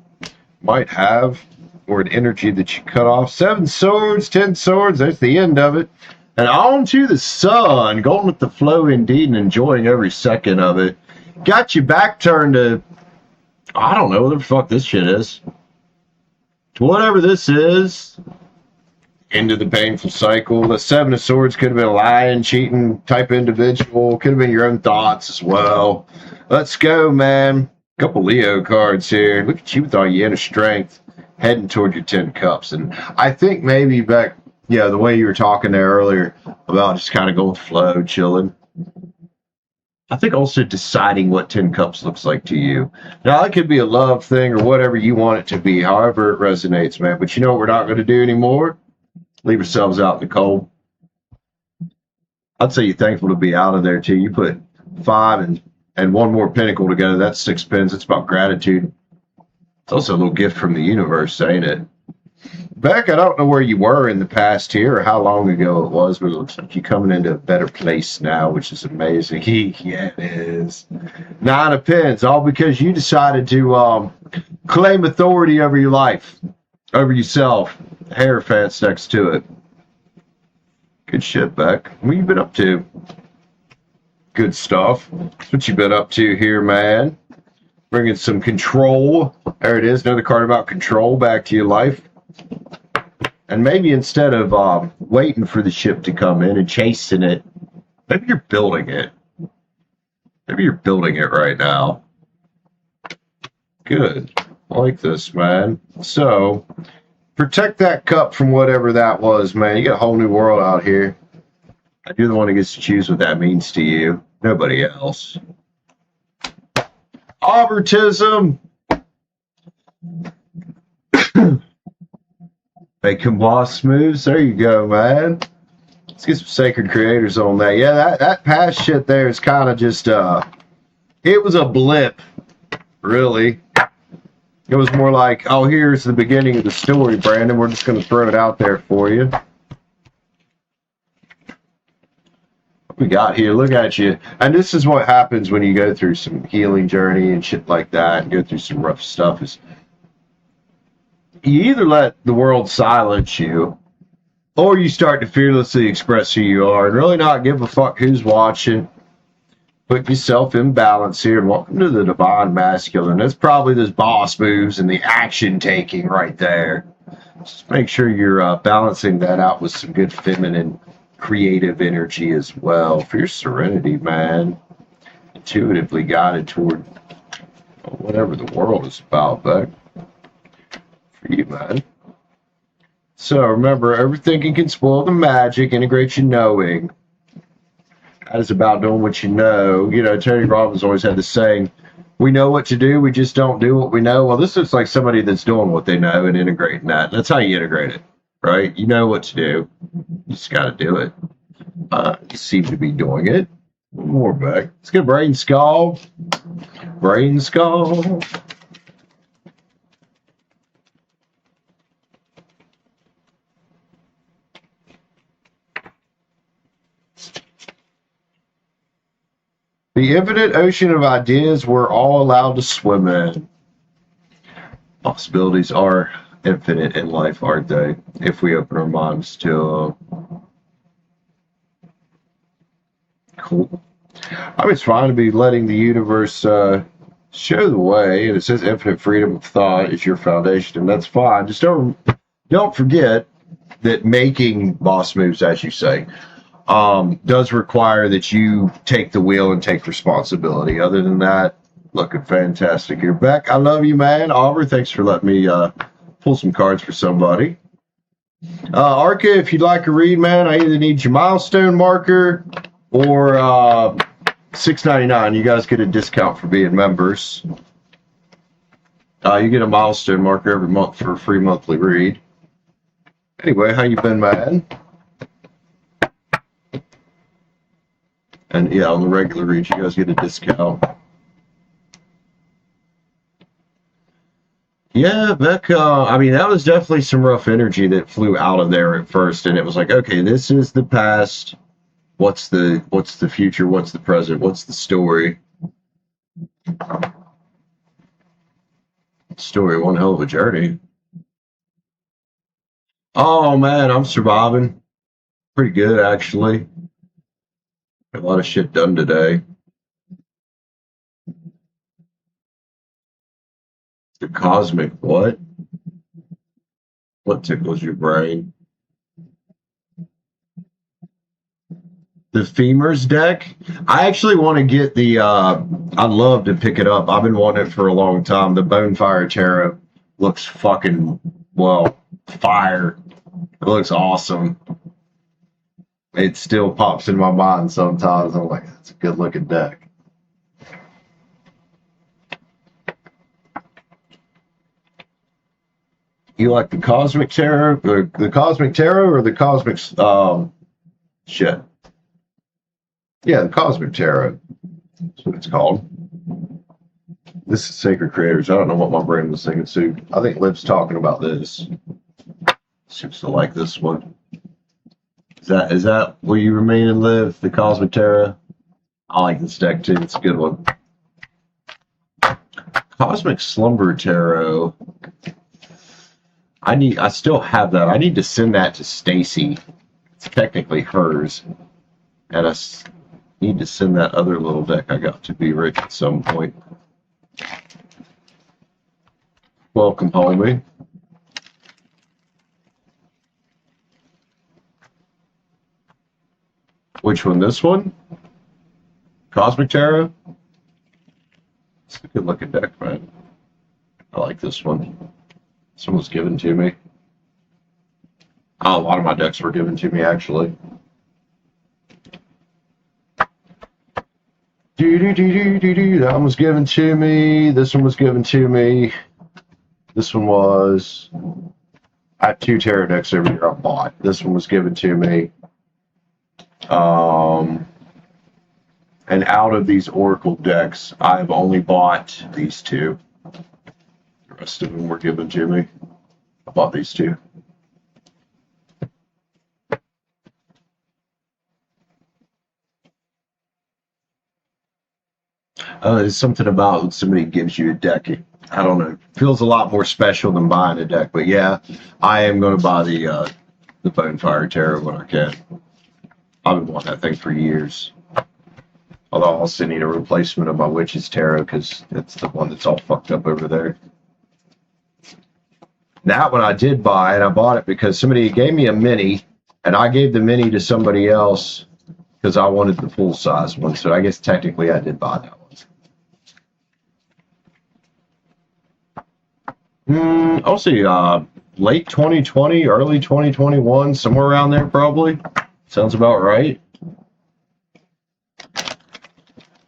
Might have. Or an energy that you cut off. 7 swords, 10 swords. That's the end of it. And on to the sun. Going with the flow indeed and enjoying every second of it. Got your back turned to... I don't know what the fuck this shit is. To whatever this is. Into the painful cycle. The 7 of swords could have been a lying, cheating type individual. Could have been your own thoughts as well. Let's go, man. Couple Leo cards here. Look at you with all your inner strength. Heading toward your 10 cups. And I think maybe back Yeah, the way you were talking there earlier about just kind of going with flow, chilling. I think also deciding what 10 cups looks like to you. Now, that could be a love thing or whatever you want it to be, however it resonates, man. But you know what we're not going to do anymore? Leave ourselves out in the cold. I'd say you're thankful to be out of there, too. You put 5 and one more pinnacle together. That's 6 pins. It's about gratitude. It's also a little gift from the universe, ain't it? Beck, I don't know where you were in the past here or how long ago it was, but it looks like you're coming into a better place now, which is amazing. Yeah, it is. 9 of Pens, all because you decided to claim authority over your life, over yourself. Hierophant's next to it. Good shit, Beck. What you been up to? Good stuff. That's what you been up to here, man. Bringing some control. There it is, another card about control back to your life. And maybe instead of waiting for the ship to come in and chasing it, maybe you're building it. Maybe you're building it right now. Good. I like this, man. So, protect that cup from whatever that was, man. You got a whole new world out here. You're the one who gets to choose what that means to you. Nobody else. Aubertism. Making boss moves. There you go, man. Let's get some sacred creators on that. Yeah, that past shit there is kind of just it was a blip, really. It was more like, oh, here's the beginning of the story, Brandon. We're just gonna throw it out there for you. What we got here? Look at you. And this is what happens when you go through some healing journey and shit like that and go through some rough stuff is you either let the world silence you, or you start to fearlessly express who you are and really not give a fuck who's watching. Put yourself in balance here, and welcome to the Divine Masculine. That's probably those boss moves and the action taking right there. Just make sure you're balancing that out with some good feminine creative energy as well. For your serenity, man. Intuitively guided toward whatever the world is about, but for you, man. So remember, overthinking can spoil the magic. Integrate your knowing. That is about doing what you know. You know, Tony Robbins always had the saying, we know what to do, we just don't do what we know. Well, this looks like somebody that's doing what they know and integrating that. That's how you integrate it, right? You know what to do. You just got to do it. You seem to be doing it. One more back. Let's get Brain Skull. Brain Skull. The infinite ocean of ideas we're all allowed to swim in. Possibilities are infinite in life, aren't they? If we open our minds to cool. I mean, it's fine to be letting the universe show the way, and it says infinite freedom of thought is your foundation, and that's fine. Just don't forget that making boss moves, as you say, does require that you take the wheel and take responsibility. Other than that, looking fantastic here. Beck, I love you, man. Aubrey, thanks for letting me pull some cards for somebody. Arca, if you'd like a read, man, I either need your milestone marker or $6.99. You guys get a discount for being members. You get a milestone marker every month for a free monthly read. Anyway, how you been, man? And yeah, on the regular read, you guys get a discount. Yeah, Beck, I mean, that was definitely some rough energy that flew out of there at first, and it was like, okay, this is the past. What's the future? What's the present? What's the story? Story, one hell of a journey. Oh man, I'm surviving. Pretty good, actually. A lot of shit done today. The cosmic what? What tickles your brain? The Femurs deck? I actually want to get the, I'd love to pick it up. I've been wanting it for a long time. The Bonefire Tarot looks fucking, well, fire. It looks awesome. It still pops in my mind sometimes. I'm like, that's a good looking deck. You like the Cosmic Tarot, or the Cosmic Tarot, or the Cosmic shit? Yeah, the Cosmic Tarot. That's what it's called. This is Sacred Creators. I don't know what my brain was thinking. So I think Liv's talking about this. Seems to like this one. Is that where you remain and live? The Cosmic Tarot. I like this deck too. It's a good one. Cosmic Slumber Tarot. I still have that. I need to send that to Stacy. It's technically hers, and I need to send that other little deck I got to Be Rich at some point. Welcome, homie. Which one? This one? Cosmic Tarot? It's a good looking deck, man. I like this one. This one was given to me. Oh, a lot of my decks were given to me, actually. That one was given to me. This one was given to me. This one was... I have 2 tarot decks every year I bought. This one was given to me. And out of these Oracle decks, I've only bought these 2. The rest of them were given to me. I bought these 2. There's something about when somebody gives you a deck. I don't know. It feels a lot more special than buying a deck. But yeah, I am going to buy the Bonefire Tarot when I can. I've been wanting that thing for years. Although I also need a replacement of my Witch's Tarot because it's the one that's all fucked up over there. That one I did buy, and I bought it because somebody gave me a mini, and I gave the mini to somebody else because I wanted the full-size one. So I guess technically I did buy that one. I'll see, late 2020, early 2021, somewhere around there probably. Sounds about right.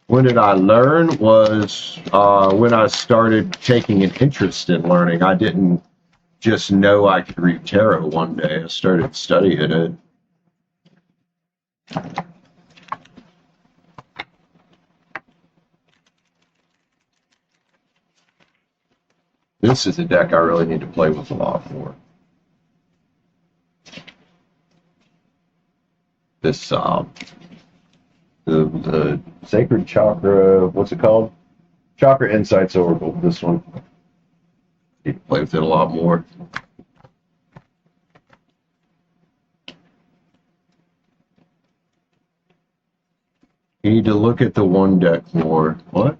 When did I learn was when I started taking an interest in learning. I didn't just know I could read tarot one day. I started studying it. This is a deck I really need to play with a lot more. This, the Sacred Chakra, what's it called? Chakra Insights Oracle, this one. Need to play with it a lot more. You need to look at the one deck more. What?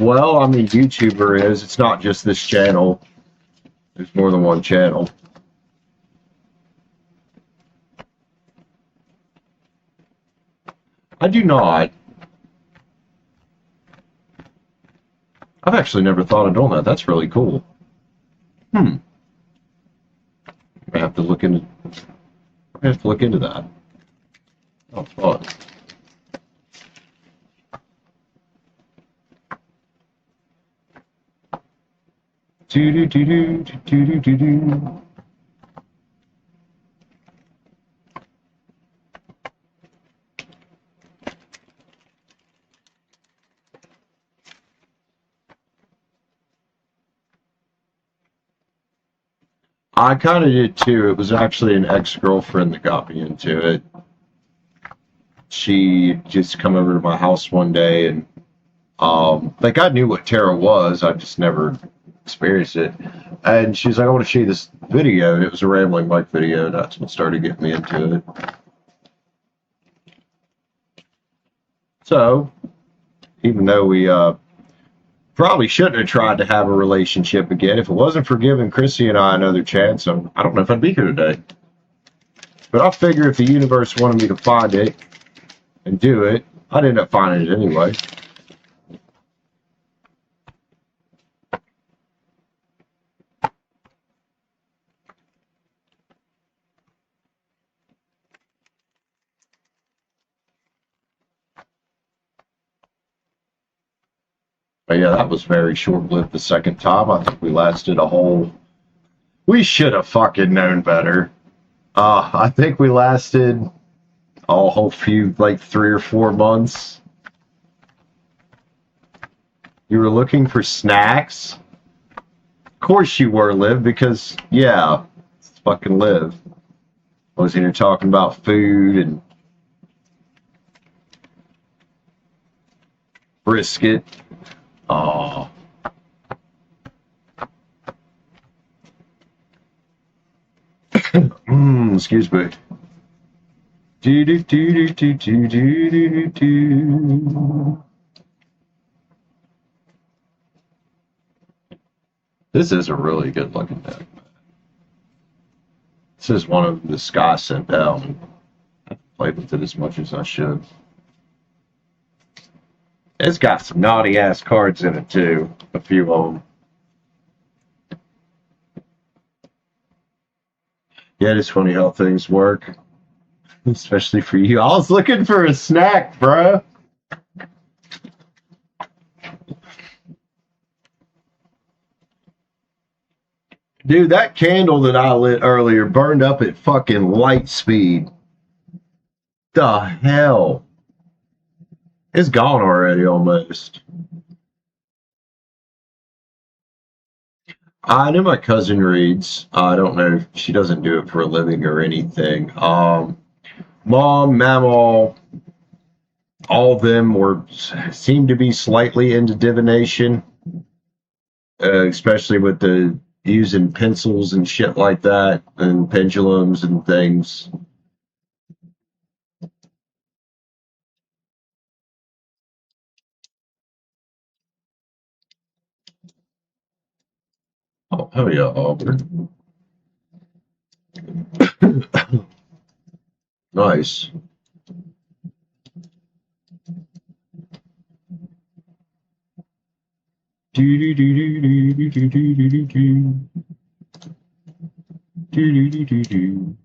Well, I mean, YouTuber is. It's not just this channel. There's more than one channel. I do not. I've actually never thought of doing that. That's really cool. I have to look into. I have to look into that. Oh, fun. Do. I kind of did too. It was actually an ex-girlfriend that got me into it. She just come over to my house one day and like I knew what tarot was, I just never experienced it. And she's like, I want to show you this video, and it was a Rambling Mike video, and that's what started getting me into it. So, even though we probably shouldn't have tried to have a relationship again, if it wasn't for giving Chrissy and I another chance, I don't know if I'd be here today. But I figure if the universe wanted me to find it and do it, I'd end up finding it anyway. But yeah, that was very short-lived the second time. I think we lasted a whole... We should have fucking known better. I think we lasted a whole few, like 3 or 4 months. You were looking for snacks? Of course you were, Liv, because, yeah, it's fucking Liv. I was here talking about food and brisket. Oh. Excuse me. Do do do do do do do do. This is a really good looking deck. This is one of the Sky sent down. I played with it as much as I should. It's got some naughty ass cards in it too. A few of them. Yeah, it's funny how things work. Especially for you. I was looking for a snack, bro. Dude, that candle that I lit earlier burned up at fucking light speed. The hell? It's gone already almost. I know my cousin reads. I don't know if she doesn't do it for a living or anything. Mom, Mama, all of them seem to be slightly into divination, especially with the using pencils and shit like that, and pendulums and things. Oh, hell yeah, Auburn. Nice. Do do do do do do do do do do do do do do.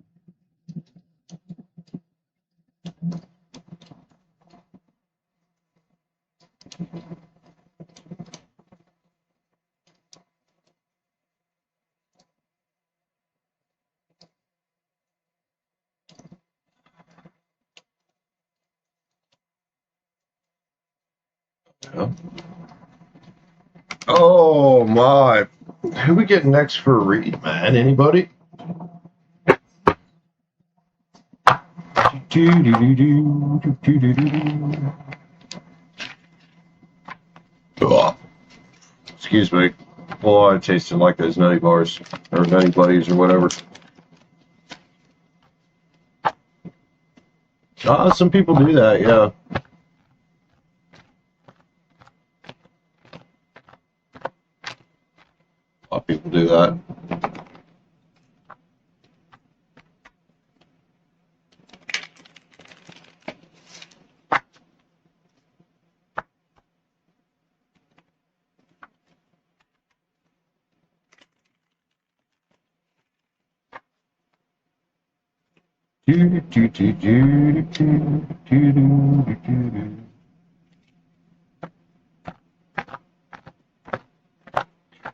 Yeah. Oh my! Who we getting next for a read, man? Anybody? Excuse me. Boy, it tasted like those nutty bars or nutty buddies or whatever. Some people do that, yeah. A lot of people do that.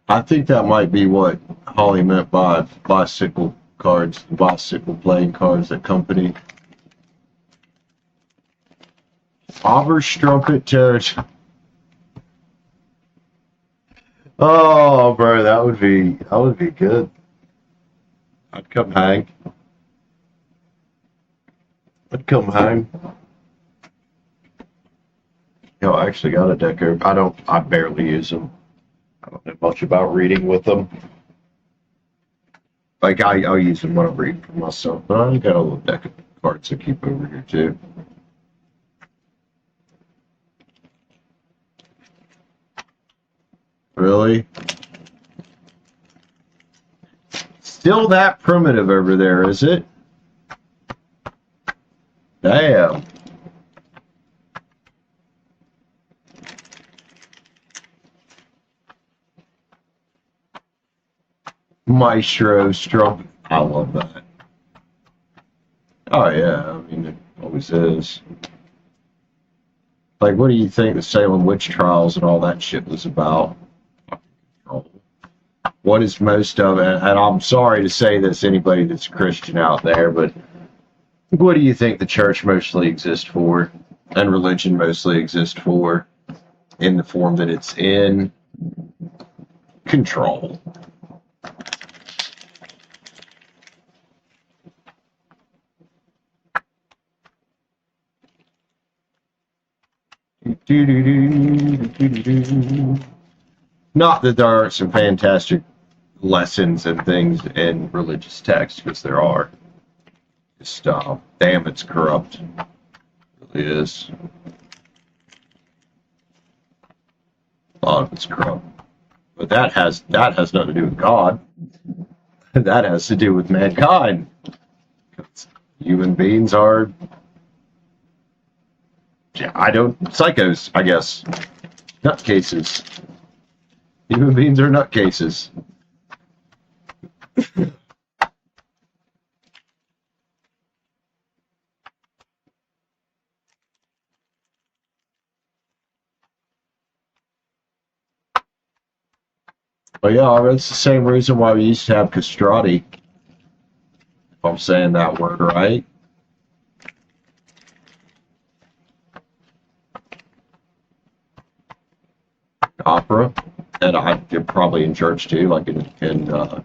I think that might be what Holly meant by bicycle cards, bicycle playing cards at company. Oberstrumpet territory. Oh, bro, that would be good. I'd come hang. Yo, I actually got a deck of, I barely use them. I don't know much about reading with them. Like, I'll use them when I'm reading for myself, but I got a little deck of cards to keep over here, too. Really? Still that primitive over there, is it? Damn. Maestro Strum. I love that. Oh, yeah. I mean, it always is. Like, what do you think the Salem witch trials and all that shit was about? What is most of it? And I'm sorry to say this, anybody that's Christian out there, but what do you think the church mostly exists for, and religion mostly exists for, in the form that it's in? Control. Not that there aren't some fantastic lessons and things in religious texts, because there are. Just damn, it's corrupt. It really is. A lot of it's corrupt. But that has nothing to do with God. That has to do with mankind. Human beings are, psychos, I guess. Nutcases. Human beings are nutcases. But yeah, that's the same reason why we used to have castrati. If I'm saying that word right. Opera. And I did probably in church too, like in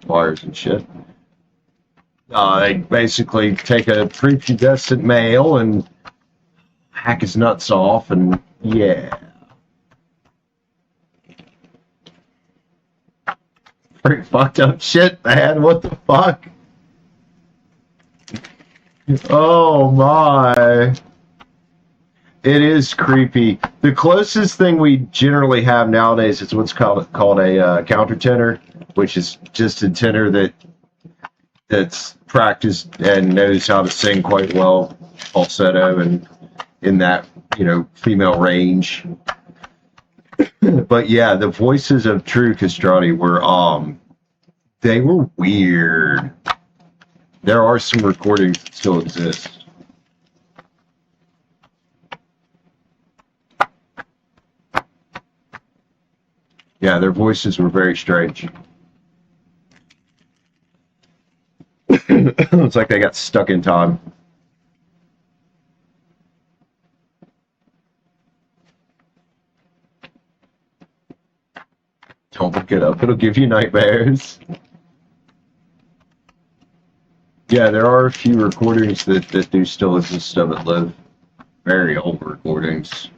choirs and shit. They basically take a prepubescent male and hack his nuts off, and yeah. Pretty fucked up shit, man. What the fuck? Oh my. It is creepy. The closest thing we generally have nowadays is what's called a countertenor, which is just a tenor that's practiced and knows how to sing quite well, falsetto, and in that, female range. But yeah, the voices of true castrati were they were weird. There are some recordings that still exist. Yeah, their voices were very strange. It's like they got stuck in time. Don't look it up. It'll give you nightmares. Yeah, there are a few recordings that do still exist of it live. Very old recordings.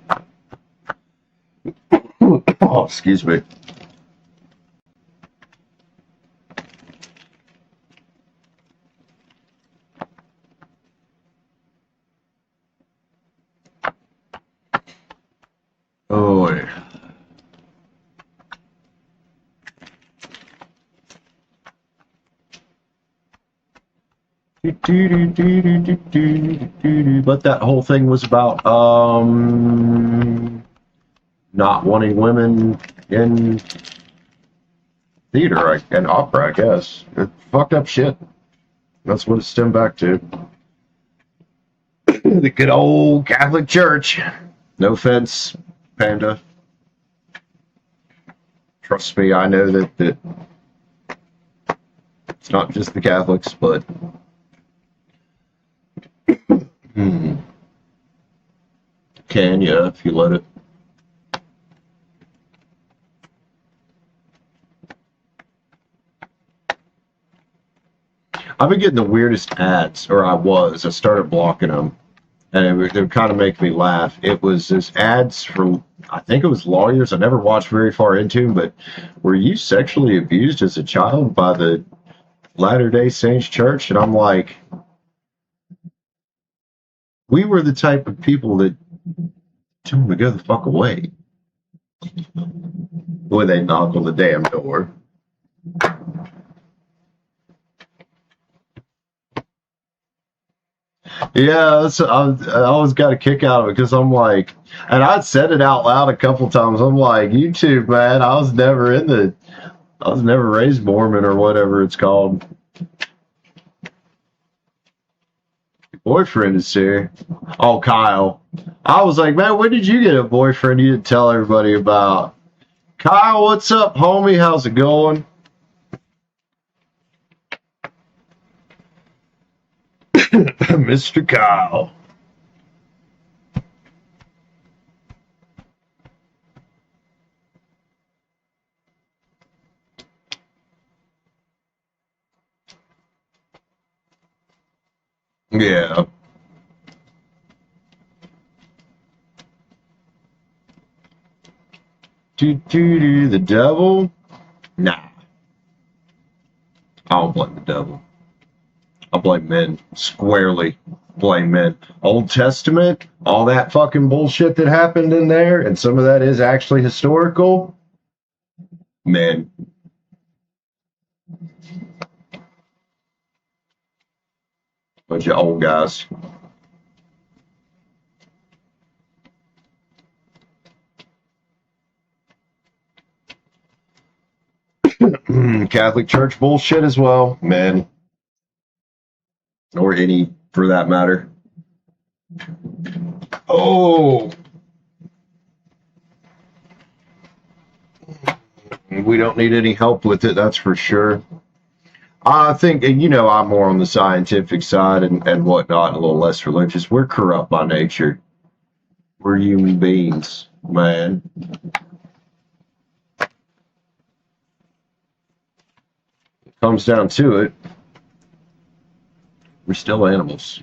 Oh, excuse me. Oh, yeah. But that whole thing was about not wanting women in theater and opera, I guess. It fucked up shit. That's what it stemmed back to. The good old Catholic Church. No offense, Panda. Trust me, I know that it's not just the Catholics, but can, yeah, if you let it. I've been getting the weirdest ads, or I started blocking them, and it would kind of make me laugh. It was this ads for, I think it was lawyers. I never watched very far into them, but were you sexually abused as a child by the Latter-day Saints Church? And I'm like, we were the type of people that told them to go the fuck away. Boy, they knock on the damn door. Yeah, I always got a kick out of it because I'm like, and I'd said it out loud a couple times. I'm like, YouTube, man, I was never raised Mormon or whatever it's called. Boyfriend is here. Oh, Kyle. I was like, man, when did you get a boyfriend you didn't tell everybody about? Kyle, what's up, homie? How's it going? Mr. Kyle. Yeah. The devil? Nah. I don't blame the devil. I blame men. Squarely blame men. Old Testament, all that fucking bullshit that happened in there, and some of that is actually historical. Men. Bunch of old guys. Catholic Church bullshit as well, men. Or any, for that matter. Oh! We don't need any help with it, that's for sure. I think, you know, I'm more on the scientific side and whatnot, and a little less religious. We're corrupt by nature. We're human beings, man. It comes down to it. We're still animals.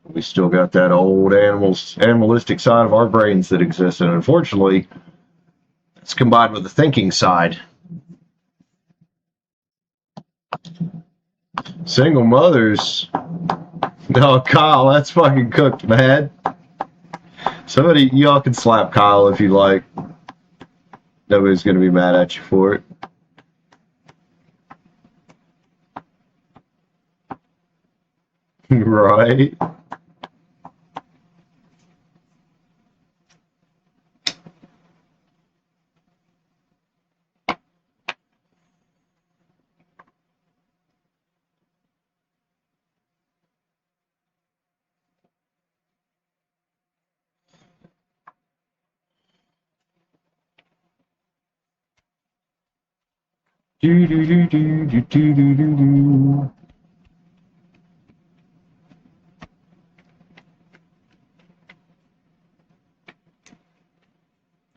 We still got that old animalistic side of our brains that exists, and unfortunately, it's combined with the thinking side. Single mothers. No, Kyle, that's fucking cooked, man. Somebody, y'all can slap Kyle if you like. Nobody's gonna be mad at you for it. Right? Do do do do do do do do do.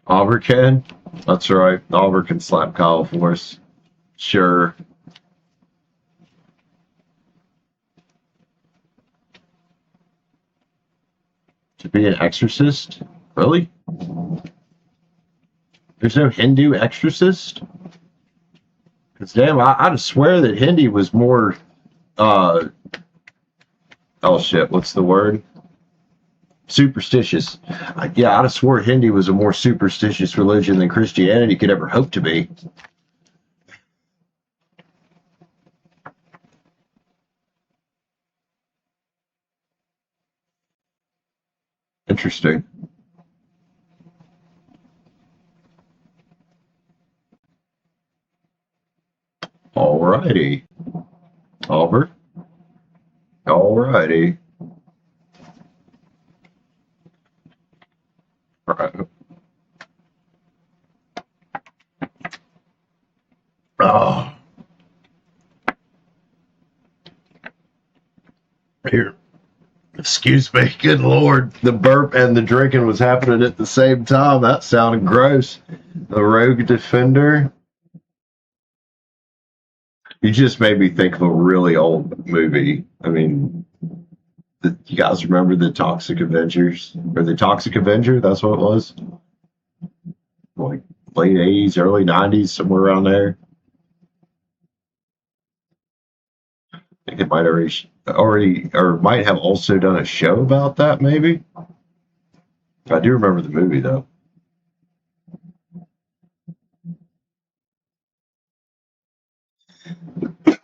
Auburn can? That's right. Auburn can slap Kyle for us. Sure. To be an exorcist? Really? There's no Hindu exorcist? Because damn, I'd swear that Hindi was more, oh shit, what's the word? Superstitious. Yeah, I'd have swore Hindi was a more superstitious religion than Christianity could ever hope to be. Interesting. Alrighty. Albert. Alrighty. Right. Oh. Here. Excuse me. Good Lord. The burp and the drinking was happening at the same time. That sounded gross. The Rogue Defender. You just made me think of a really old movie. I mean, you guys remember the Toxic Avengers? Or the Toxic Avenger? That's what it was? Like late 80s, early 90s, somewhere around there. I think it might already, or might have also done a show about that, maybe? I do remember the movie, though.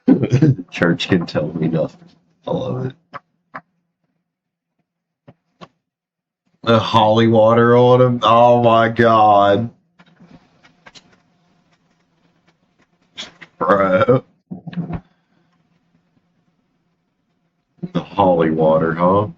The church can tell me nothing. I love it. The holy water on him. Oh my god. Bro. The Holly water, huh?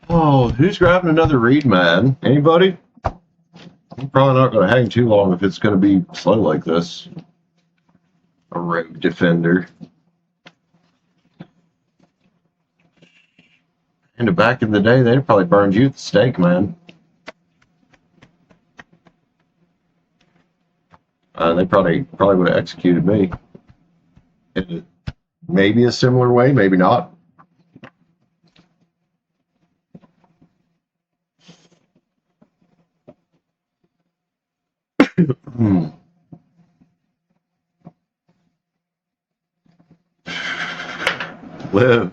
Oh, who's grabbing another read, man? Anybody? I'm probably not going to hang too long if it's going to be slow like this. A rogue defender. And back in the day, they'd probably burned you at the stake, man. They probably would have executed me. In maybe a similar way, maybe not. Live.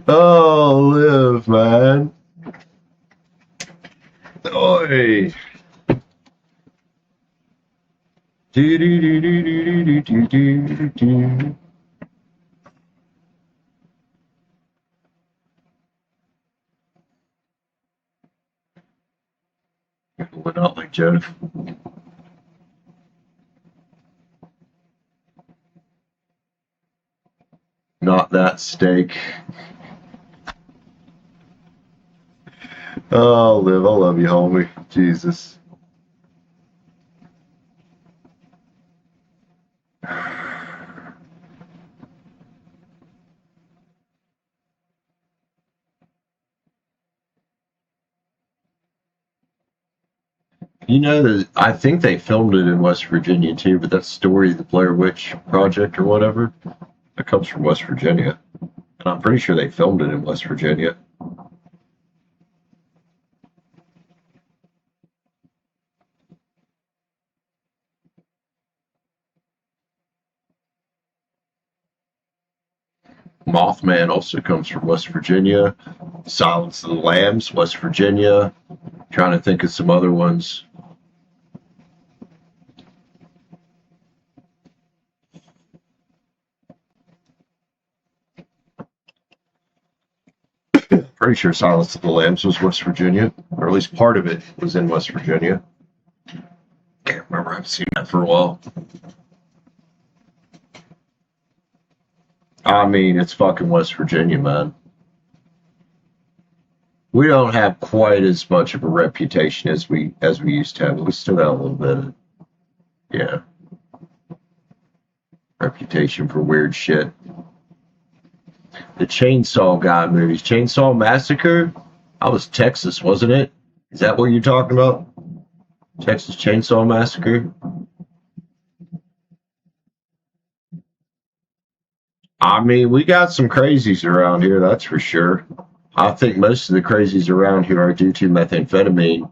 Oh, live, man. Oi. Do do do do do do do do do. Went out like Joe. Not that steak. Oh, Liv, I love you, homie. Jesus. You know that I think they filmed it in West Virginia too, but that story, the Blair Witch Project or whatever, that comes from West Virginia. And I'm pretty sure they filmed it in West Virginia. Mothman also comes from West Virginia. Silence of the Lambs, West Virginia. Trying to think of some other ones. Pretty sure Silence of the Lambs was West Virginia, or at least part of it was in West Virginia. Can't remember. I've seen that for a while. I mean, it's fucking West Virginia, man. We don't have quite as much of a reputation as we used to have. But we still got a little bit of, yeah, reputation for weird shit. The Chainsaw Guy movies, Chainsaw Massacre. That was Texas, wasn't it? Is that what you're talking about? Texas Chainsaw Massacre. I mean, we got some crazies around here, that's for sure. I think most of the crazies around here are due to methamphetamine.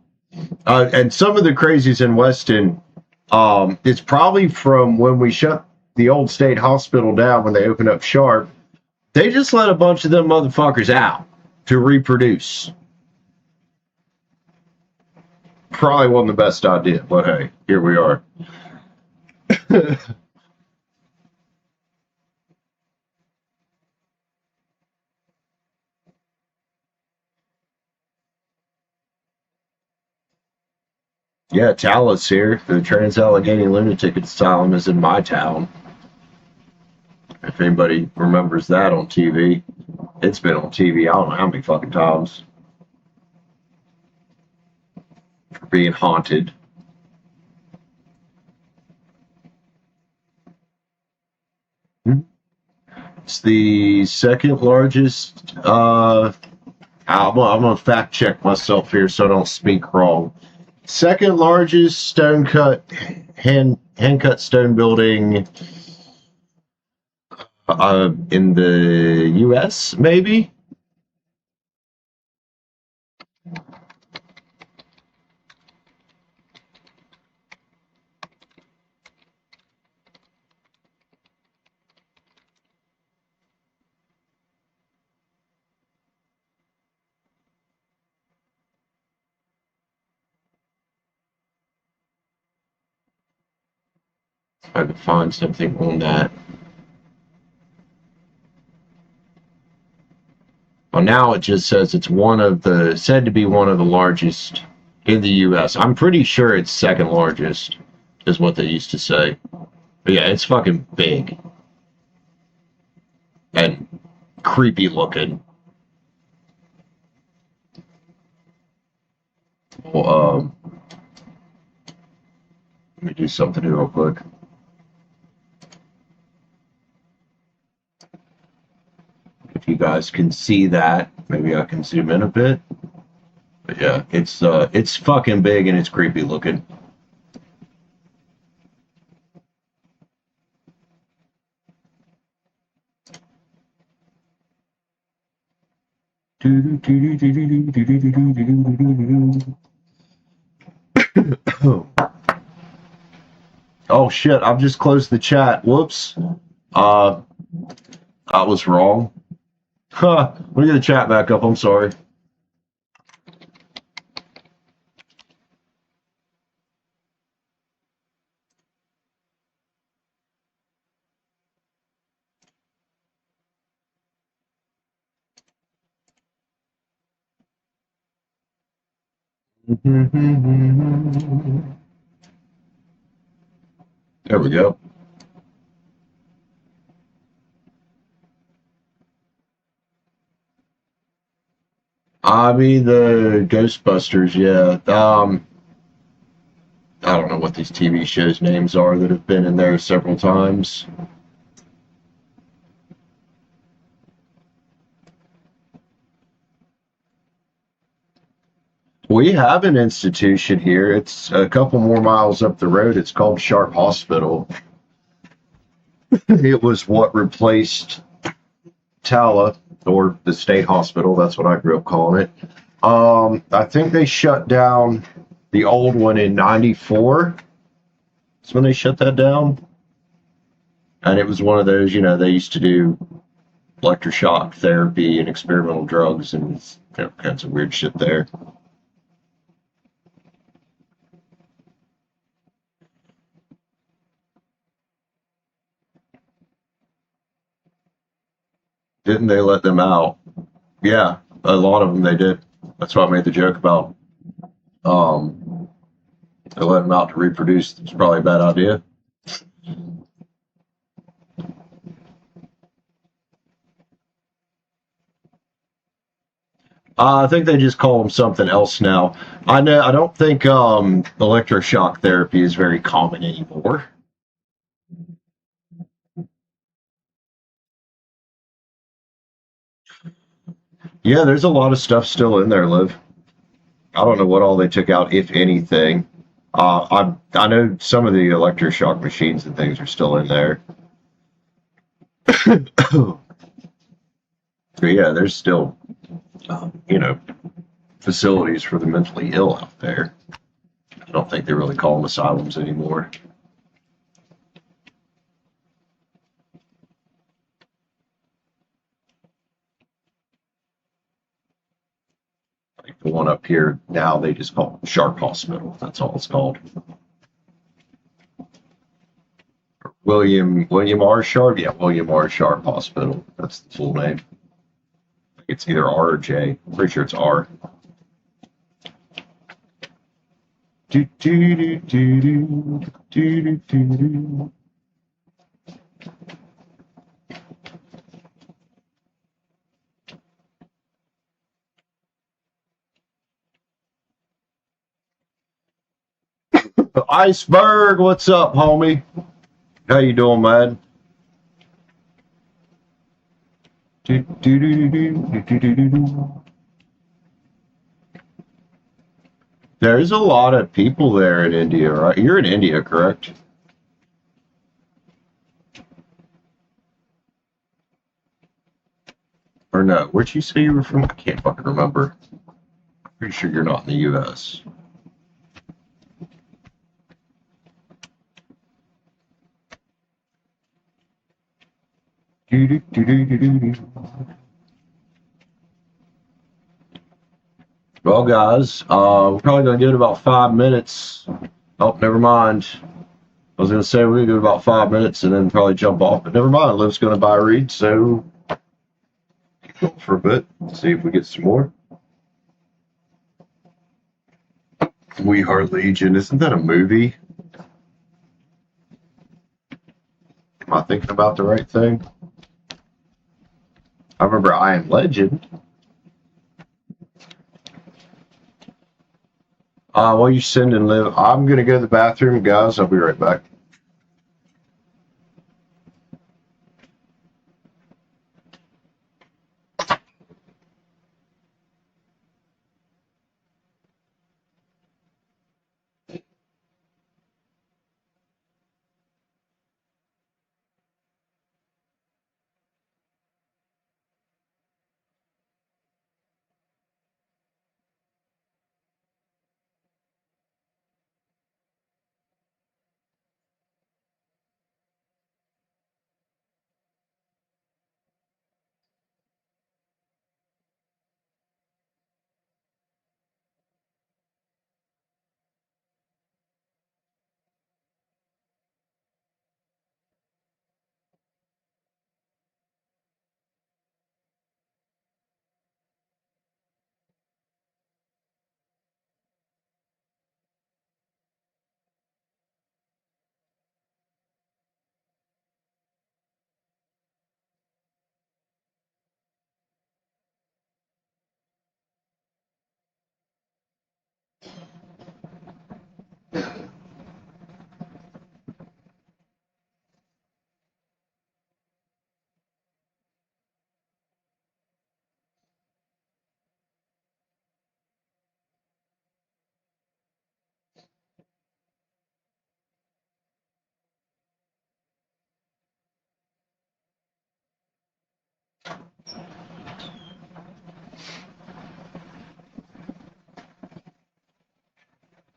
And some of the crazies in Weston, it's probably from when we shut the old state hospital down when they opened up Sharp. They just let a bunch of them motherfuckers out to reproduce. Probably wasn't the best idea, but hey, here we are. Yeah, Talus here. The Trans Allegheny Lunatic Asylum is in my town. If anybody remembers that on TV, it's been on TV I don't know how many fucking times for being haunted. It's the second largest. I'm gonna fact check myself here so I don't speak wrong. Second largest stone cut hand cut stone building in the U.S. Maybe. If I can find something on that. Well, now it just says it's said to be one of the largest in the U.S. I'm pretty sure it's second largest, is what they used to say. But yeah, it's fucking big. And creepy looking. Well, let me do something here real quick. If you guys can see that, maybe I can zoom in a bit. But yeah, it's fucking big and it's creepy looking. Oh shit, I've just closed the chat. Whoops. I was wrong. Huh. Let me get the chat back up. I'm sorry. There we go. I mean, the Ghostbusters, yeah. I don't know what these TV shows' names are that have been in there several times. We have an institution here. It's a couple more miles up the road. It's called Sharp Hospital. It was what replaced Tala, or the state hospital. That's what I grew up calling it. I think they shut down the old one in '94. That's when they shut that down. And it was one of those, they used to do electroshock therapy and experimental drugs and kinds of weird shit there. Didn't they let them out? Yeah, a lot of them they did. That's why I made the joke about they let them out to reproduce. It's probably a bad idea. I think they just call them something else now. I don't think electroshock therapy is very common anymore. Yeah, there's a lot of stuff still in there, Liv. I don't know what all they took out, if anything. I know some of the electroshock machines and things are still in there. But yeah, there's still, facilities for the mentally ill out there. I don't think they really call them asylums anymore. Like the one up here now, they just call it Sharp Hospital. That's all it's called. William R. Sharp? Yeah, William R. Sharp Hospital. That's the full name. It's either R or J. I'm pretty sure it's R. Do, do, do, do, do, do, do, do. Iceberg, what's up, homie? How you doing, man? Do, do, do, do, do, do, do, do, do. There's a lot of people there in India, right? You're in India, correct? Or no? Where'd you say you were from? I can't fucking remember. Pretty sure you're not in the U.S. Well, guys, we're probably going to give it about 5 minutes. Oh, never mind. I was going to say we do about 5 minutes and then probably jump off, but never mind. Liv's going to buy Reed, so keep going for a bit. See if we get some more. We Are Legion. Isn't that a movie? Am I thinking about the right thing? I remember I Am Legend. While you send and Liv, I'm going to go to the bathroom, guys. I'll be right back.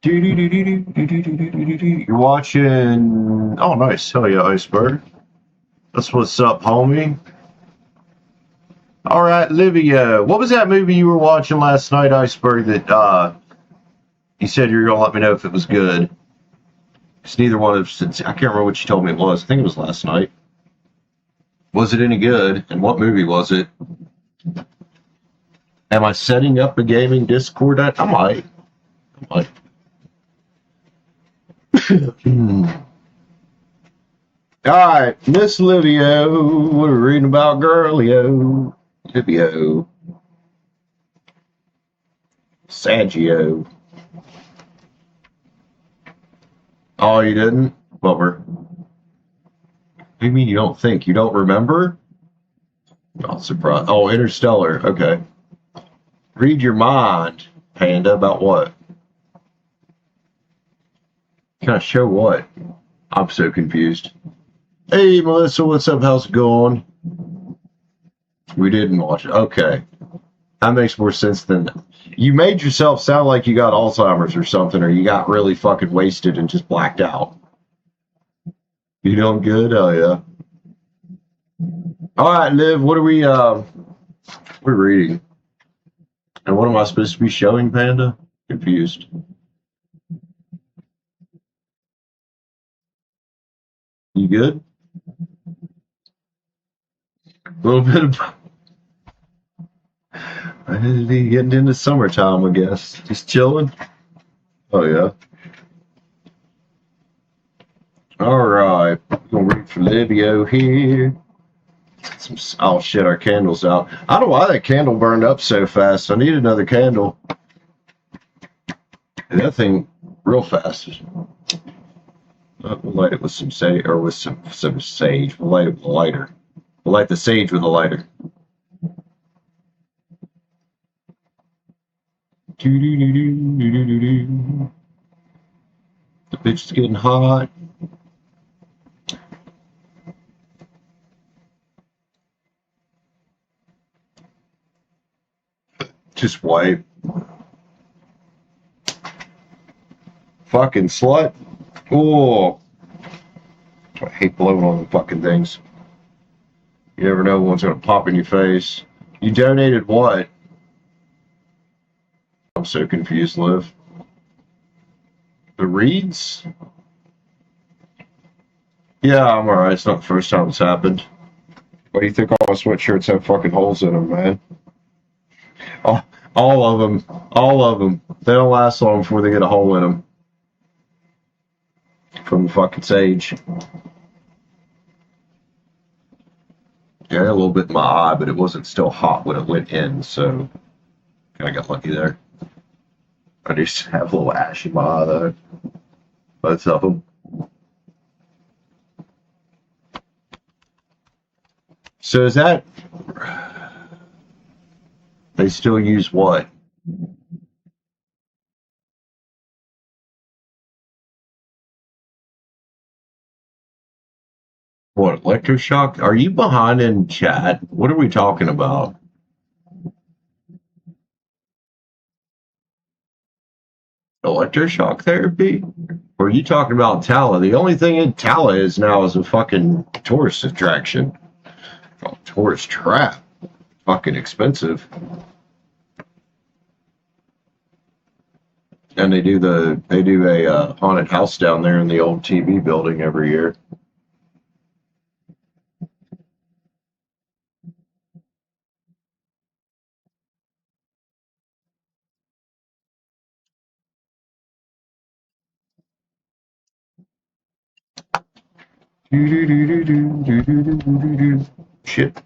You're watching. Oh, nice. Hell yeah, Iceberg. That's what's up, homie. All right, Livia. What was that movie you were watching last night, Iceberg, that you said you were going to let me know if it was good? It's neither one of I can't remember what you told me it was. I think it was last night. Was it any good? And what movie was it? Am I setting up a gaming Discord? I might. All right, Miss Livio, what are we reading about, girlio? Livio. Saggio. Oh, you didn't? Bummer. What do you mean you don't think? You don't remember? Not surprised. Oh, Interstellar. Okay. Read your mind, Panda. About what? Kind of show what? I'm so confused. Hey, Melissa, what's up? How's it going? We didn't watch it. Okay. That makes more sense than... You made yourself sound like you got Alzheimer's or something, or you got really fucking wasted and just blacked out. You doing good? Oh, yeah. All right, Liv, what are we reading? And what am I supposed to be showing, Panda? Confused. You good? A little bit of... Getting into summertime, I guess. Just chilling. Oh, yeah. All right. I'm going to read for Livio here. Oh, shit, our candle's out. I don't know why that candle burned up so fast. I need another candle. And that thing real fast. We'll light it with some sage, or with some sage. We'll light it with a lighter. We'll light the sage with a lighter. The bitch is getting hot. Just wipe. Fucking slut. Oh. I hate blowing on the fucking things. You never know what's going to pop in your face. You donated what? I'm so confused, Liv. The reeds? Yeah, I'm alright. It's not the first time it's happened. Why do you think all my sweatshirts have fucking holes in them, man? All, all of them. All of them. They don't last long before they get a hole in them from the fucking sage. Yeah, a little bit in my eye, but it wasn't still hot when it went in, so I got lucky there. I just have a little ash in my eye, though. Both of them. So is that... They still use what? What, electroshock? Are you behind in chat? What are we talking about? Electroshock therapy? Or are you talking about Tala? The only thing in Tala is now is a fucking tourist attraction. Oh, tourist trap. Fucking expensive. And they do a haunted house down there in the old TV building every year. Shit.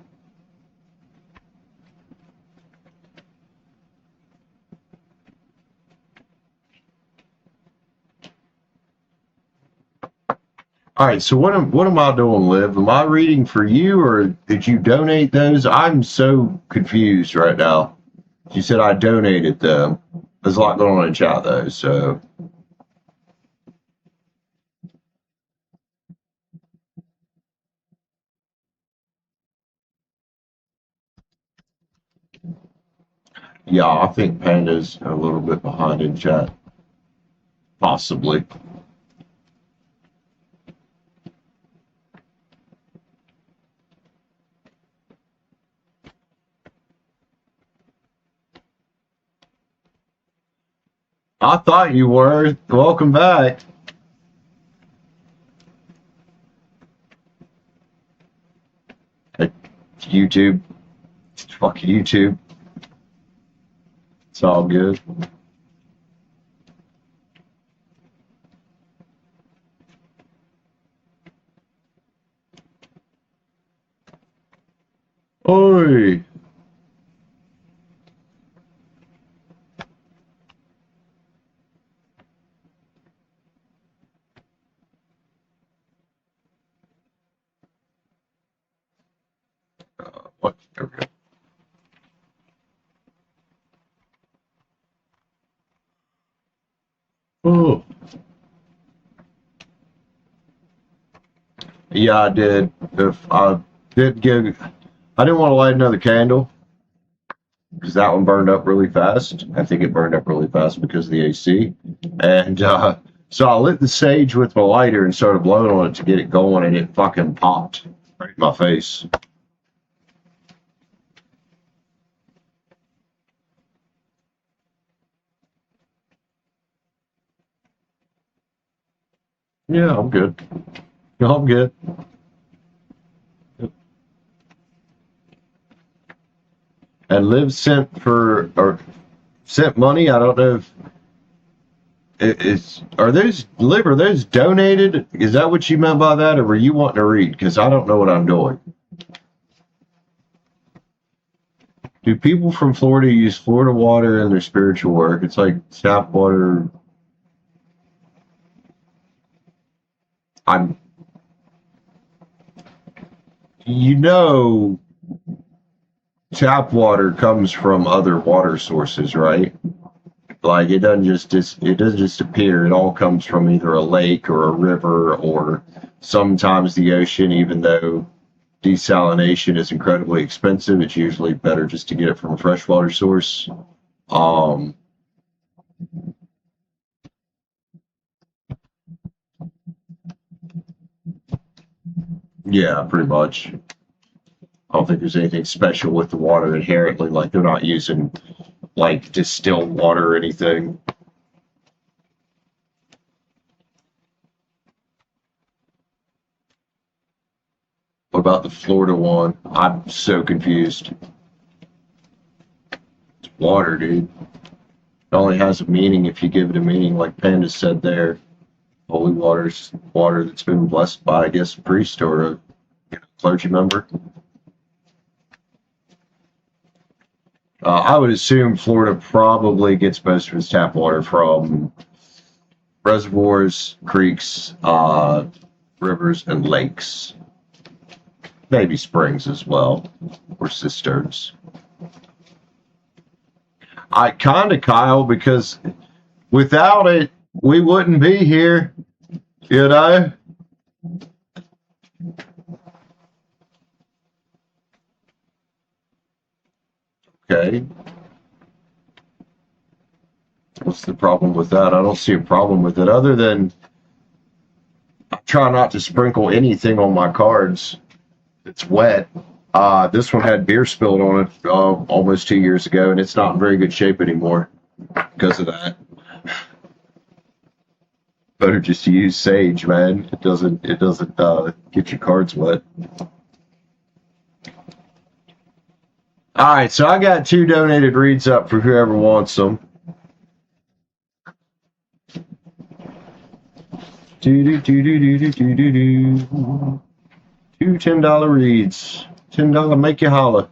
All right, so what am I doing, Liv? Am I reading for you, or did you donate those? I'm so confused right now. You said I donated them. There's a lot going on in chat though, so yeah, I think Panda's a little bit behind in chat, possibly. I thought you were. Welcome back. Hey, YouTube. Fucking YouTube. It's all good. Oi. What? There we go. Oh. Yeah, I did. If I did give, I didn't want to light another candle because that one burned up really fast. I think it burned up really fast because of the AC. And so I lit the sage with my lighter and started blowing on it to get it going, and it fucking popped right in my face. Yeah, I'm good. No, I'm good. And Liv sent for or sent money. I don't know if it's are those Liv, are those donated? Is that what you meant by that, or were you wanting to read? Because I don't know what I'm doing. Do people from Florida use Florida water in their spiritual work? It's like tap water. I'm, you know, tap water comes from other water sources, right? Like it doesn't just appear. It all comes from either a lake or a river or sometimes the ocean. Even though desalination is incredibly expensive, it's usually better just to get it from a freshwater source. Um, yeah, pretty much. I don't think there's anything special with the water inherently. Like they're not using like distilled water or anything. about the Florida one. I'm so confused. It's water, dude. It only has a meaning if you give it a meaning, like Panda said there. Holy water's water that's been blessed by, I guess, a priest or a clergy member. I would assume Florida probably gets most of its tap water from reservoirs, creeks, rivers, and lakes. Maybe springs as well, or cisterns. I kinda, Kyle, because without it, we wouldn't be here, you know? Okay. What's the problem with that? I don't see a problem with it other than I try not to sprinkle anything on my cards. It's wet. This one had beer spilled on it almost 2 years ago, and it's not in very good shape anymore because of that. Better just use sage, man. It doesn't get your cards wet. All right, so I got 2 donated reads up for whoever wants them. Two $10 reads. $10 make you holla.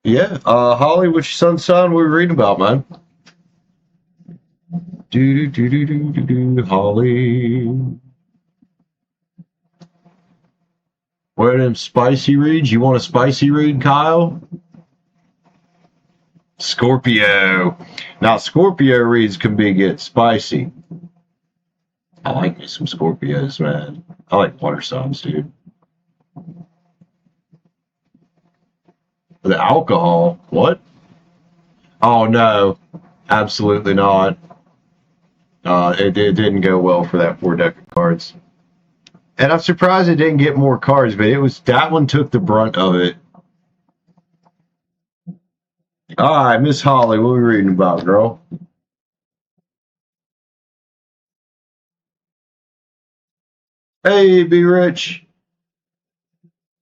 Yeah, Holly, which sun we reading about, man? Holly. What are them spicy reads? You want a spicy read, Kyle? Scorpio. Now, Scorpio reads can get spicy. I like me some Scorpios, man. I like water signs, dude. The alcohol? What? Oh, no. Absolutely not. It didn't go well for that 4 deck of cards. And I'm surprised it didn't get more cards, but that one took the brunt of it. All right, Miss Holly, what are we reading about, girl? Hey, Be Rich.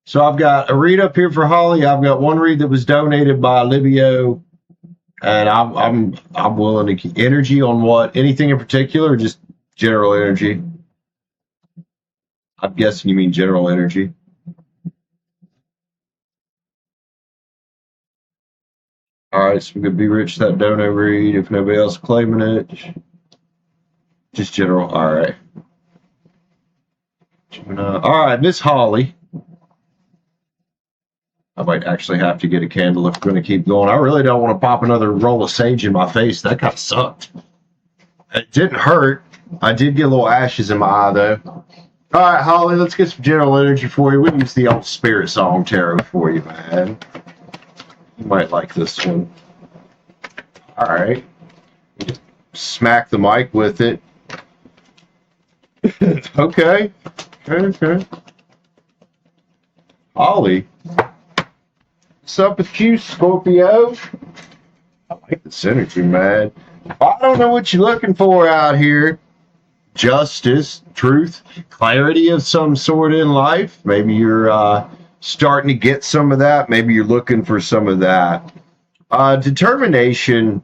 So I've got a read up here for Holly. I've got one read that was donated by Libio, and I'm willing to keep energy on what? Anything in particular, or just general energy? I'm guessing you mean general energy. All right, so we could Be Rich that donate read if nobody else claiming it. Just general. All right. All right, Miss Holly. I might actually have to get a candle if we're going to keep going. I really don't want to pop another roll of sage in my face. That kind of sucked. It didn't hurt. I did get a little ashes in my eye, though. All right, Holly, let's get some general energy for you. We use the old Spirit Song Tarot for you, man. You might like this one. All right. Smack the mic with it. Okay. Okay. Holly. What's up with you, Scorpio? I like this energy, man. I don't know what you're looking for out here. Justice, truth, clarity of some sort in life. Maybe you're starting to get some of that. Maybe you're looking for some of that. Determination,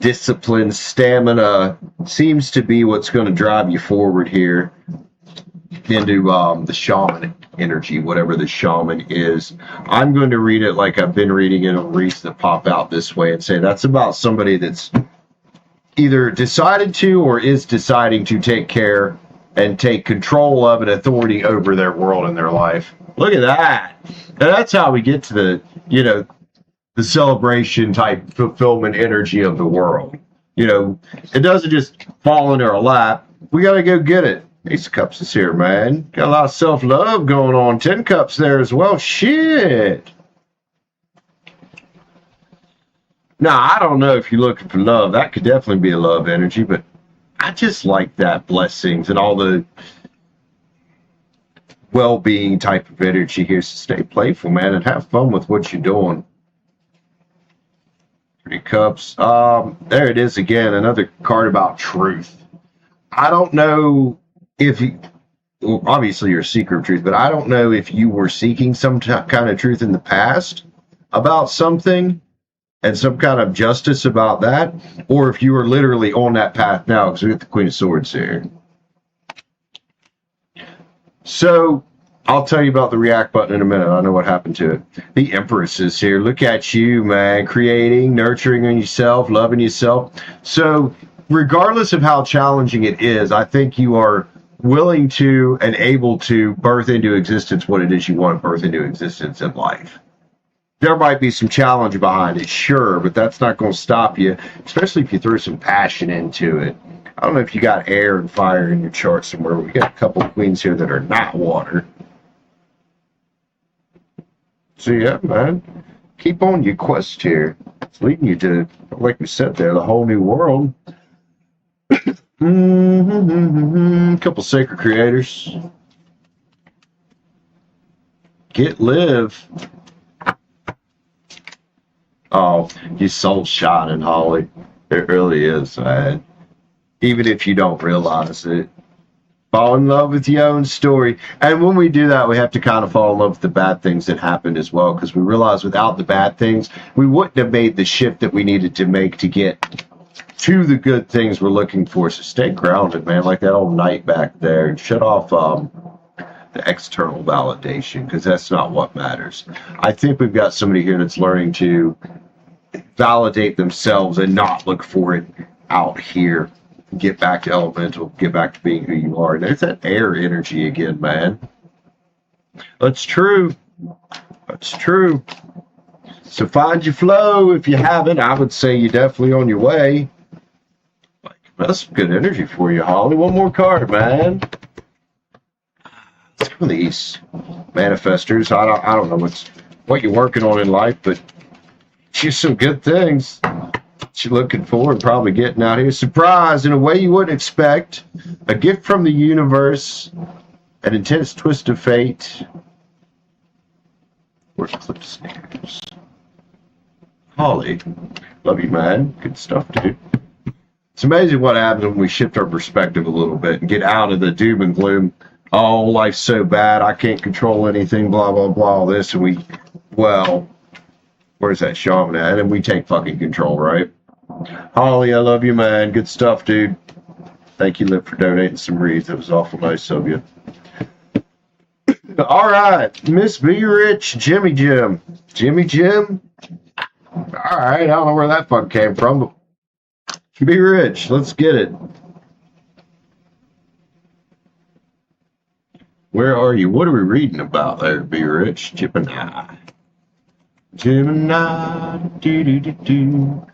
discipline, stamina seems to be what's going to drive you forward here into the shaman energy, whatever the shaman is. I'm going to read it like I've been reading it on reads that pop out this way and say that's about somebody that's either decided to or is deciding to take care and take control of and authority over their world and their life. Look at that. And that's how we get to the, the celebration type fulfillment energy of the world. It doesn't just fall into our lap. We got to go get it. Ace of Cups is here, man. Got a lot of self-love going on. 10 Cups there as well. Shit. Now, I don't know if you're looking for love. That could definitely be a love energy, but I just like that blessings and all the well-being type of energy here. So stay playful, man, and have fun with what you're doing. Three Cups. There it is again. Another card about truth. I don't know if you, well, obviously you're a seeker of truth, but I don't know if you were seeking some kind of truth in the past about something and some kind of justice about that, or if you are literally on that path now, because we get the Queen of Swords here. So I'll tell you about the react button in a minute. I know what happened to it. The Empress is here. Look at you, man. Creating, nurturing in yourself, loving yourself. So regardless of how challenging it is, I think you are willing to and able to birth into existence what it is you want to birth into existence in life. There might be some challenge behind it, sure, but that's not going to stop you, especially if you throw some passion into it. I don't know if you got air and fire in your chart somewhere. We got a couple of queens here that are not water. So yeah, man, keep on your quest here. It's leading you to, like we said there, the whole new world. Couple sacred creators. Get live. Oh, your soul's shining, Holly. It really is, man. Even if you don't realize it. Fall in love with your own story. And when we do that, we have to kind of fall in love with the bad things that happened as well, because we realize without the bad things, we wouldn't have made the shift that we needed to make to get to the good things we're looking for. So stay grounded, man, like that old knight back there, and shut off the external validation, because that's not what matters. I think we've got somebody here that's learning to validate themselves and not look for it out here. Get back to elemental, get back to being who you are. And there's that air energy again, man. That's true. That's true. So find your flow. If you haven't, I would say you're definitely on your way. Like, that's good energy for you, Holly. One more card, man. Let's go with these manifestors. I don't know what you're working on in life, but just some good things you're looking for and probably getting out here. Surprise in a way you wouldn't expect. A gift from the universe. An intense twist of fate. Where's Clip Sneakers? Holly. Love you, man. Good stuff, dude. It's amazing what happens when we shift our perspective a little bit and get out of the doom and gloom. Oh, life's so bad. I can't control anything. Blah, blah, blah. All this. And well, where's that shaman at? And we take fucking control, right? Holly, I love you, man. Good stuff, dude. Thank you, Lip, for donating some reads. That was awful nice of you. All right, Miss Be Rich, Jimmy Jim. Jimmy Jim? All right, I don't know where that fuck came from, but Be Rich, let's get it. Where are you? What are we reading about there, Be Rich? Gemini. Gemini, do-do-do-do.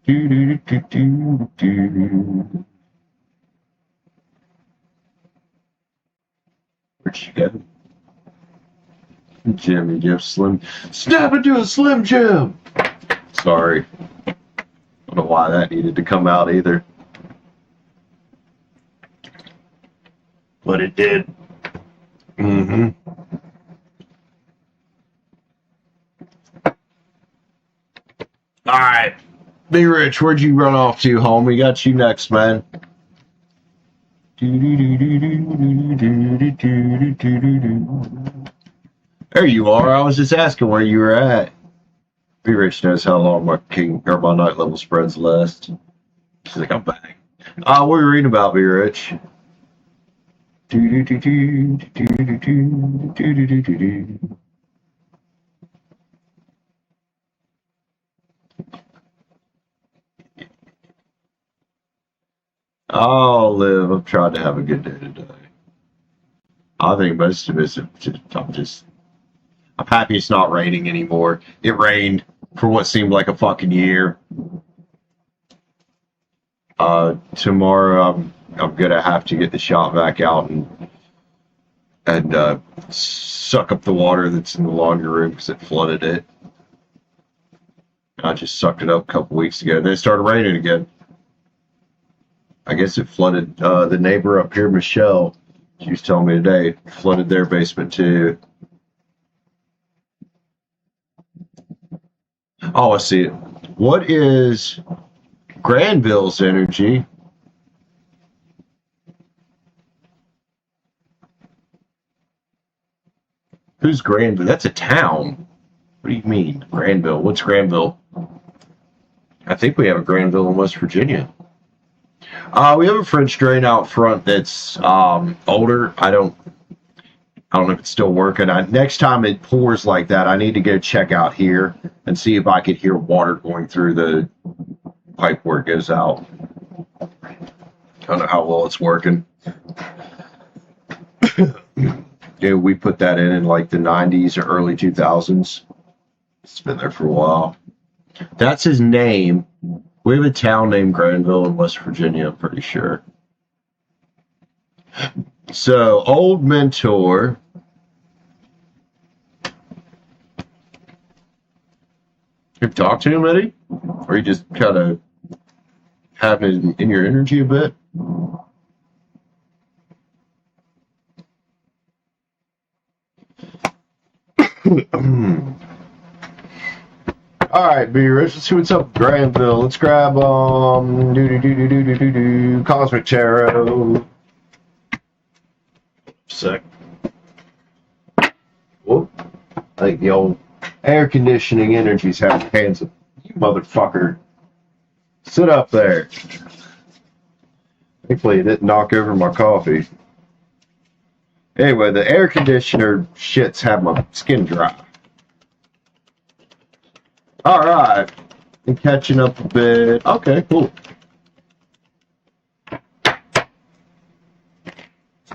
Do-do-do-do-do-do. Where'd she go? Jimmy Jim Slim. Snap into a Slim Jim! Sorry. I don't know why that needed to come out either. But it did. Mm-hmm. All right. Be Rich, where'd you run off to, home? We got you next, man. There you are. I was just asking where you were at. Be Rich knows how long my night level spreads last. She's like, I'm back. What are you reading about, Be Rich? I'll live. I've tried to have a good day today. I think most of it is I'm happy it's not raining anymore. It rained for what seemed like a fucking year. Tomorrow I'm gonna have to get the shop vac out and suck up the water that's in the laundry room because it flooded it. I just sucked it up a couple weeks ago. Then it started raining again. I guess it flooded the neighbor up here, Michelle. She was telling me today, flooded their basement too. Oh, I see it. What is Granville's energy? Who's Granville? That's a town. What do you mean, Granville? What's Granville? I think we have a Granville in West Virginia. We have a French drain out front that's older. I don't know if it's still working. Next time it pours like that, I need to go check out here and see if I could hear water going through the pipe where it goes out. I don't know how well it's working. Yeah, we put that in like the 90s or early 2000s. It's been there for a while. That's his name. We have a town named Granville in West Virginia, I'm pretty sure. So, old mentor. You talk to him, Eddie? Or you just kind of have it in your energy a bit? All right, B-Rich, let's see what's up with Granville. Let's grab Cosmic Tarot. Sec. Whoop. I think the old air conditioning energies have hands of you motherfucker. Sit up there. Thankfully, it didn't knock over my coffee. Anyway, the air conditioner shits have my skin dry. All right. And catching up a bit. Okay, cool. It's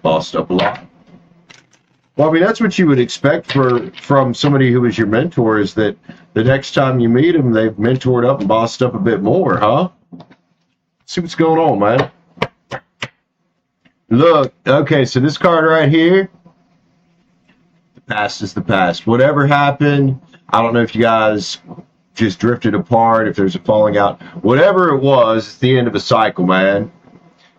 bossed up a lot. Well, I mean, that's what you would expect from somebody who is your mentor, is that the next time you meet them, they've mentored up and bossed up a bit more, huh? See what's going on, man. Look, okay, so this card right here, the past is the past. Whatever happened, I don't know if you guys just drifted apart, if there's a falling out. Whatever it was, it's the end of a cycle, man.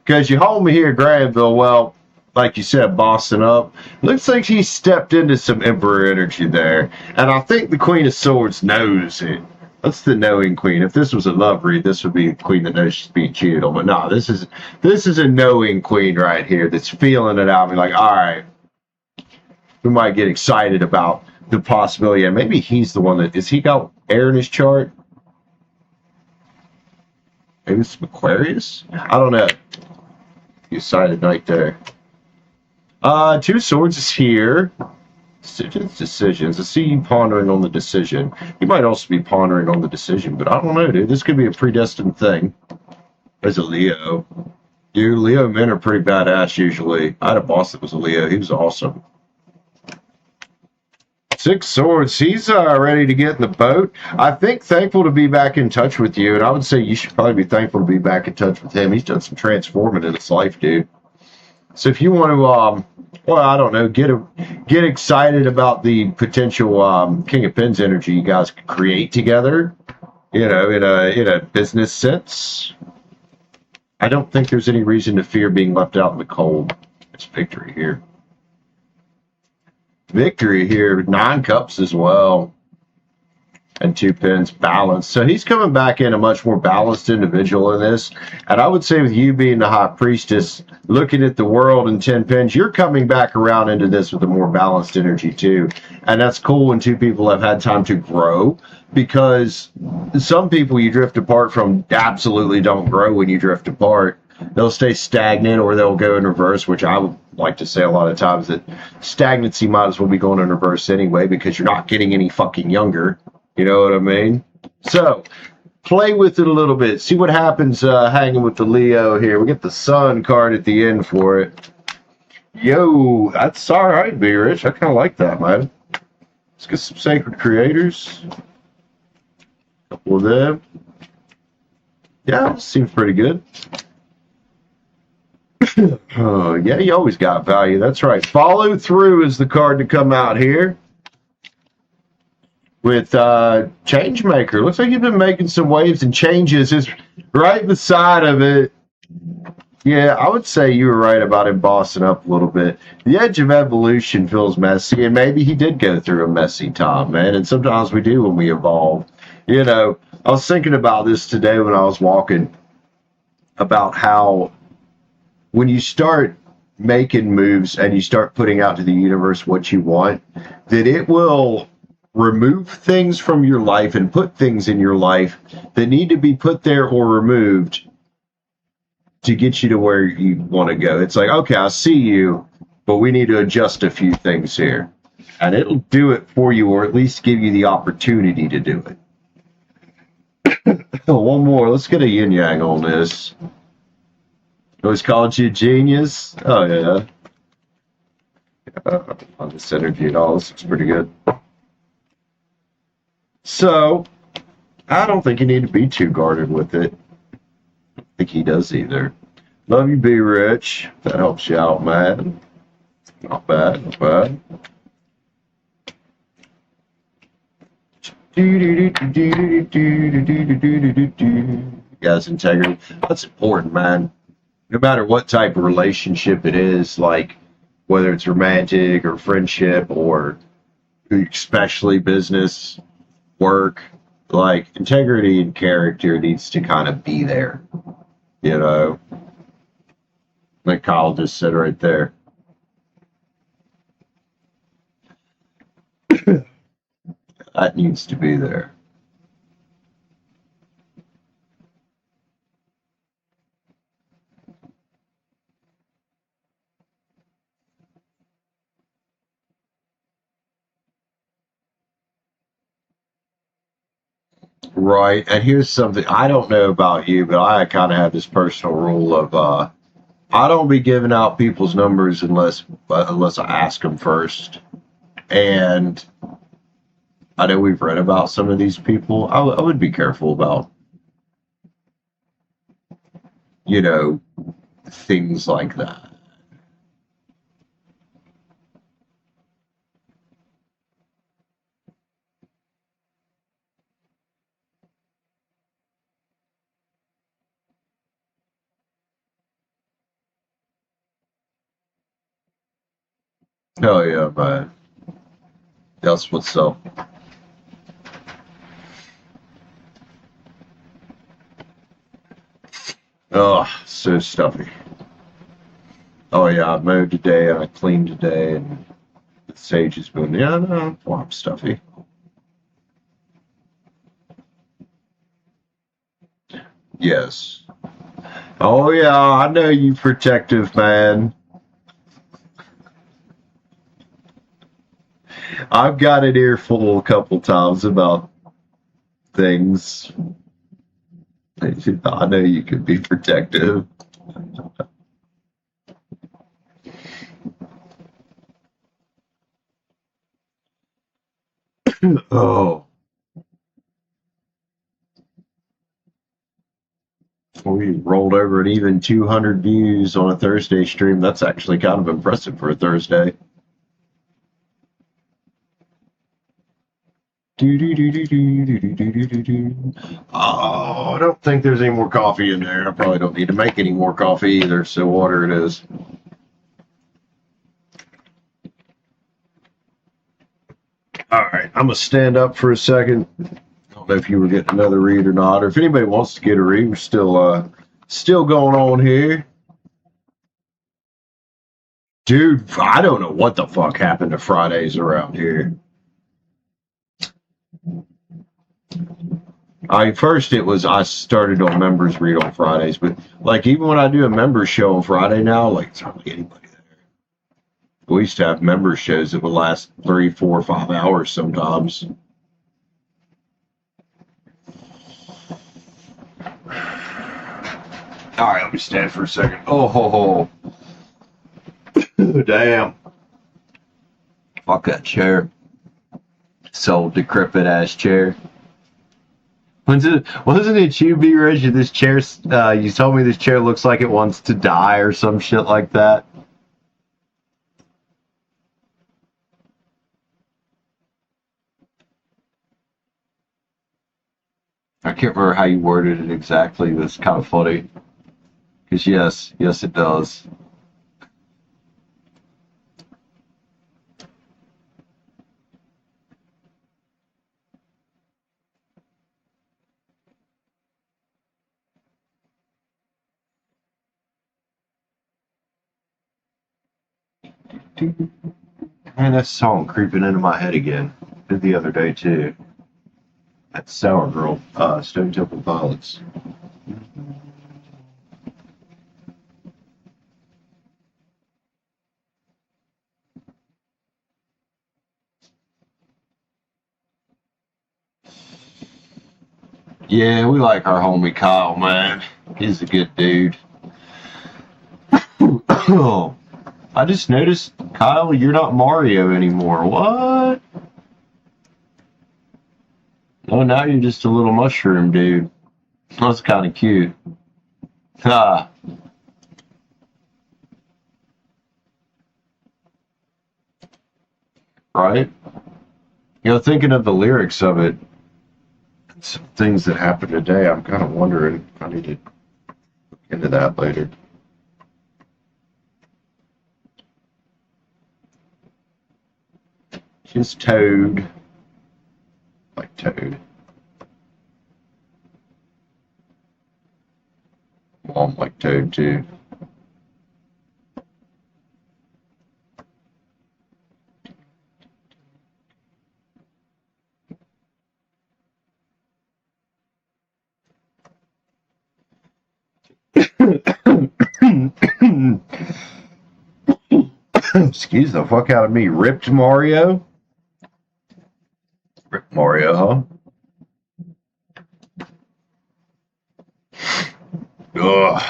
Because you hold me here, Granville, well, like you said, bossing up. Looks like he stepped into some Emperor energy there. And I think the Queen of Swords knows it. That's the knowing queen. If this was a love read, this would be a queen that knows she's being cheated on. But no, this is a knowing queen right here that's feeling it out. Be like, all right, we might get excited about the possibility. And maybe he's the one that is he got air in his chart? Maybe it's Aquarius? I don't know. You decided right there. Two Swords is here. Decisions. I see you pondering on the decision. You might also be pondering on the decision, but I don't know, dude. This could be a predestined thing. As a Leo. Dude, Leo men are pretty badass usually. I had a boss that was a Leo. He was awesome. Six Swords. He's ready to get in the boat. I think thankful to be back in touch with you, and I would say you should probably be thankful to be back in touch with him. He's done some transforming in his life, dude. So if you want to, well, I don't know, get excited about the potential King of Pens energy you guys could create together, you know, in a business sense. I don't think there's any reason to fear being left out in the cold. It's victory here. Victory here. 9 cups as well. And 2 pens, balance. So he's coming back in a much more balanced individual in this. And I would say with you being the High Priestess, looking at the world in 10 pens, you're coming back around into this with a more balanced energy too. And that's cool when 2 people have had time to grow, because some people you drift apart from absolutely don't grow when you drift apart. They'll stay stagnant or they'll go in reverse, which I would like to say a lot of times that stagnancy might as well be going in reverse anyway, because you're not getting any fucking younger. You know what I mean? So, play with it a little bit. See what happens hanging with the Leo here. We get the Sun card at the end for it. Yo, that's all right, B-Rich. I kind of like that, man. Let's get some Sacred Creators. A couple of them. Yeah, seems pretty good. Yeah, you always got value. That's right. Follow Through is the card to come out here. With Changemaker. Looks like you've been making some waves and changes. Is right beside of it. Yeah, I would say you were right about him bossing up a little bit. The Edge of Evolution feels messy, and maybe he did go through a messy time, man. And sometimes we do when we evolve. You know, I was thinking about this today when I was walking about how when you start making moves and you start putting out to the universe what you want, that it will remove things from your life and put things in your life that need to be put there or removed to get you to where you want to go. It's like, okay, I see you, but we need to adjust a few things here. And it'll do it for you, or at least give you the opportunity to do it. Oh, one more. Let's get a yin yang on this. Always called you a genius. Oh, yeah. On this energy and all, this looks pretty good. So, I don't think you need to be too guarded with it. I think he does either. Love you, be rich. That helps you out, man. Not bad, not bad. Yes, integrity. That's important, man. No matter what type of relationship it is, like whether it's romantic or friendship or especially business, work, like integrity and character needs to kind of be there, you know? Like Kyle just said right there. That needs to be there. Right. And here's something I don't know about you, but I kind of have this personal rule of I don't be giving out people's numbers unless I ask them first. And I know we've read about some of these people. I would be careful about, you know, things like that. Oh yeah, man. That's what's up. Oh, so stuffy. Oh yeah, I mowed today and I cleaned today and the sage has been no, well, I'm stuffy. Yes. Oh yeah, I know you protective man. I've got an earful a couple times about things. I know you could be protective. Oh, we rolled over an even 200 views on a Thursday stream. That's actually kind of impressive for a Thursday. Oh, I don't think there's any more coffee in there. I probably don't need to make any more coffee either, so water it is. All right, I'm gonna stand up for a second. I don't know if you were getting another read or not, or if anybody wants to get a read. We're still going on here. Dude, I don't know what the fuck happened to Fridays around here. First it was I started on members read on Fridays, but like even when I do a members show on Friday now, like it's hardly anybody there. We used to have members shows that would last 3, 4, 5 hours sometimes. All right, let me stand for a second. Oh, ho, ho. Damn. Fuck that chair. So decrepit ass chair. Wasn't it you, B. Rich? This chair, you told me this chair looks like it wants to die or some shit like that. I can't remember how you worded it exactly. That's kind of funny. Because yes, it does. Man, that song creeping into my head again. Did the other day too. That Sour Girl, Stone Temple Pilots. Yeah, we like our homie Kyle, man. He's a good dude. I just noticed, Kyle, you're not Mario anymore. What? No, now you're just a little mushroom dude. That's kind of cute. Ah, right? You know, thinking of the lyrics of it, some things that happened today, I'm kind of wondering. I need to look into that later. Just Toad. Like Toad. Mom like Toad too. Excuse the fuck out of me. Ripped Mario? Ripped Mario, huh? Ugh.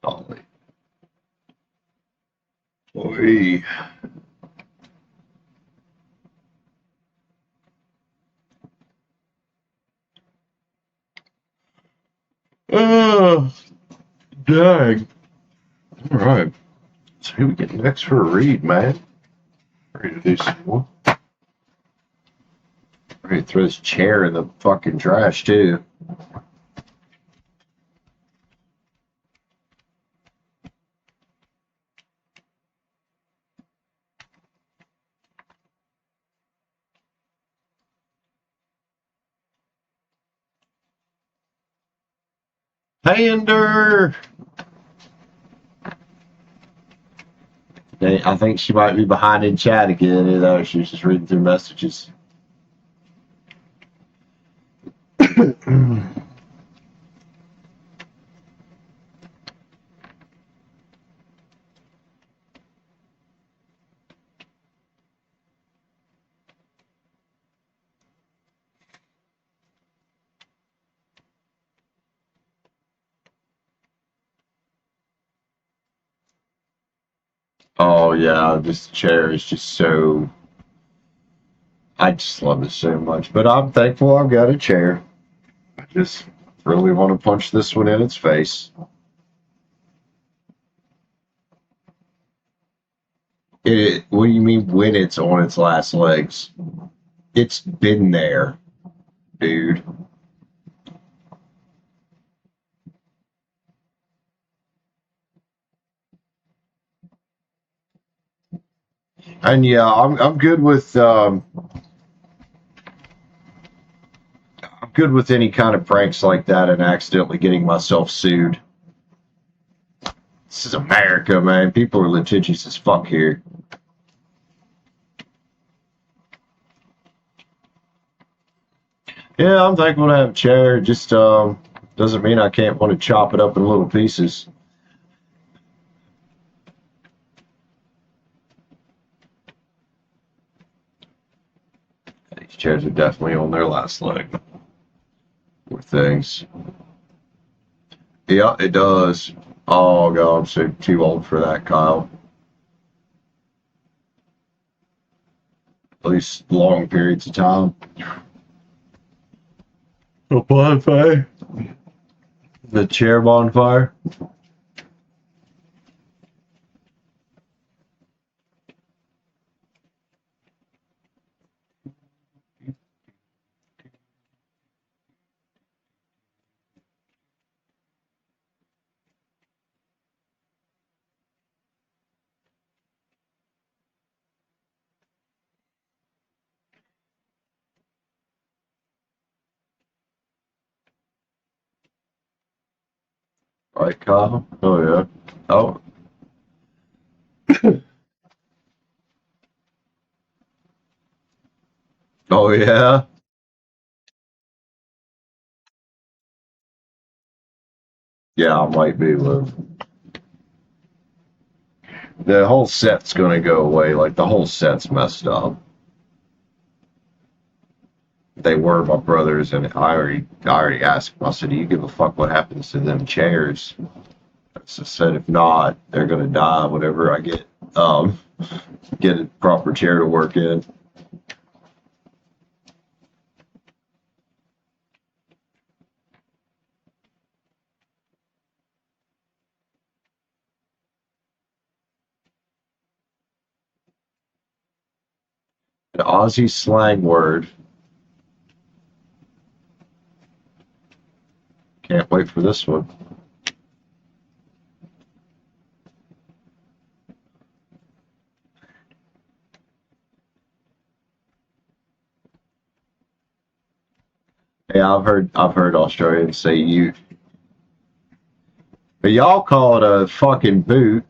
Golly. Boy. Oh, dang. All right. So who we get next for a read, man? Ready to do some more? Ready to throw this chair in the fucking trash, too. Pander! I think she might be behind in chat again. You know, she's just reading through messages. Oh, yeah, this chair is just so. I just love it so much. But I'm thankful I've got a chair. I just really want to punch this one in its face. What do you mean when it's on its last legs? It's been there, dude. And yeah, I'm good with I'm good with any kind of pranks like that and accidentally getting myself sued. This is America, man. People are litigious as fuck here. Yeah, I'm thankful to have a chair. Just doesn't mean I can't want to chop it up in little pieces. These chairs are definitely on their last leg. Poor things. Yeah, it does. Oh god, I'm so too old for that, Kyle. At least long periods of time. A bonfire. The chair bonfire. Right, Kyle? Oh, yeah. Oh, oh, yeah. Yeah, I might be with. The whole set's gonna go away. Like, the whole set's messed up. They were my brothers, and I already asked them. I said, "Do you give a fuck what happens to them chairs?" So I said, "If not, they're gonna die. Whatever I um, get a proper chair to work in." An Aussie slang word. Can't wait for this one. Yeah, I've heard Australians say "ute," but y'all call it a fucking boot.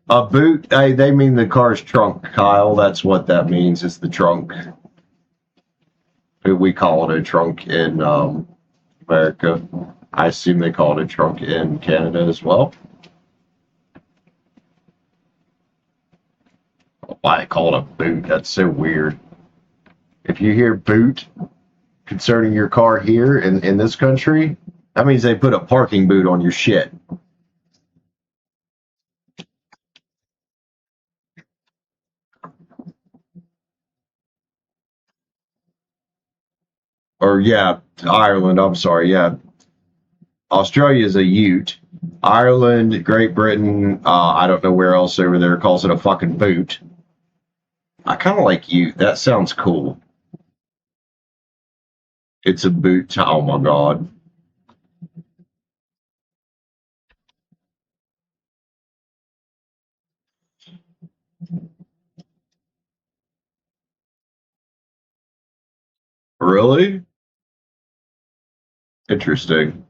A boot. They mean the car's trunk, Kyle. That's what that means. Is the trunk. We call it a trunk in America. I assume they call it a trunk in Canada as well. Why they call it a boot? That's so weird. If you hear boot concerning your car here in this country, that means they put a parking boot on your shit. Or yeah, Ireland. I'm sorry. Yeah, Australia is a ute. Ireland, Great Britain, I don't know where else over there calls it a fucking boot. I kind of like ute. That sounds cool. It's a boot. Oh my god. Really? Interesting.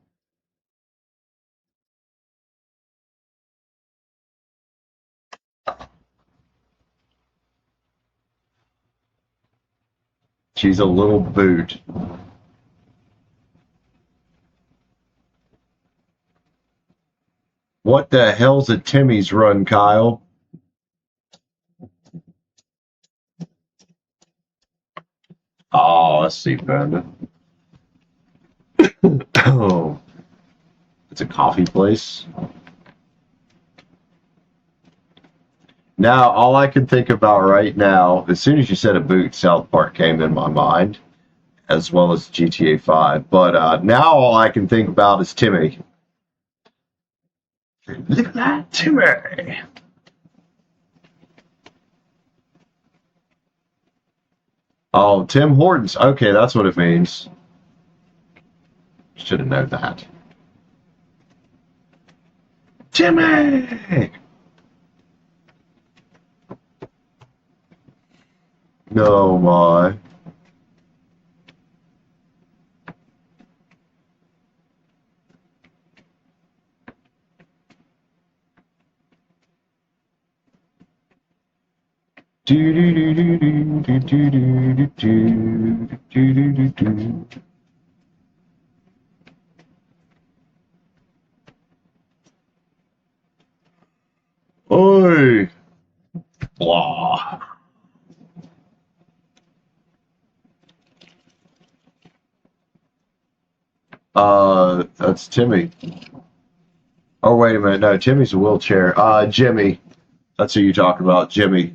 She's a little boot. What the hell's a Timmy's run, Kyle? Oh, I see, Panda. Oh, it's a coffee place. Now, all I can think about right now, as soon as you said a boot, South Park came in my mind, as well as GTA 5. But now all I can think about is Timmy. Look at that, Timmy. Oh, Tim Hortons. Okay, that's what it means. Should have known that. Timmy! No, my. Do do do do do do do do do do do do. Oi! Blah. That's Timmy. Oh, wait a minute. No, Timmy's a wheelchair. Jimmy. That's who you talk about, Jimmy.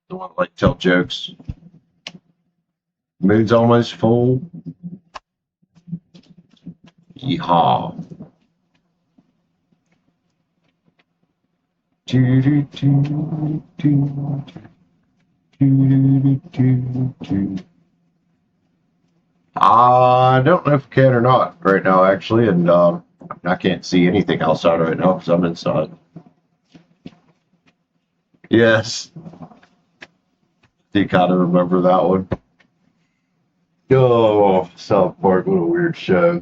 The one that like tell jokes. Moon's almost full. Yeehaw. Do do do do do do do do. I don't know if I can or not right now, actually, and I can't see anything outside right now because I'm inside. Yes, do you kind of remember that one? Oh, South Park, what a weird show.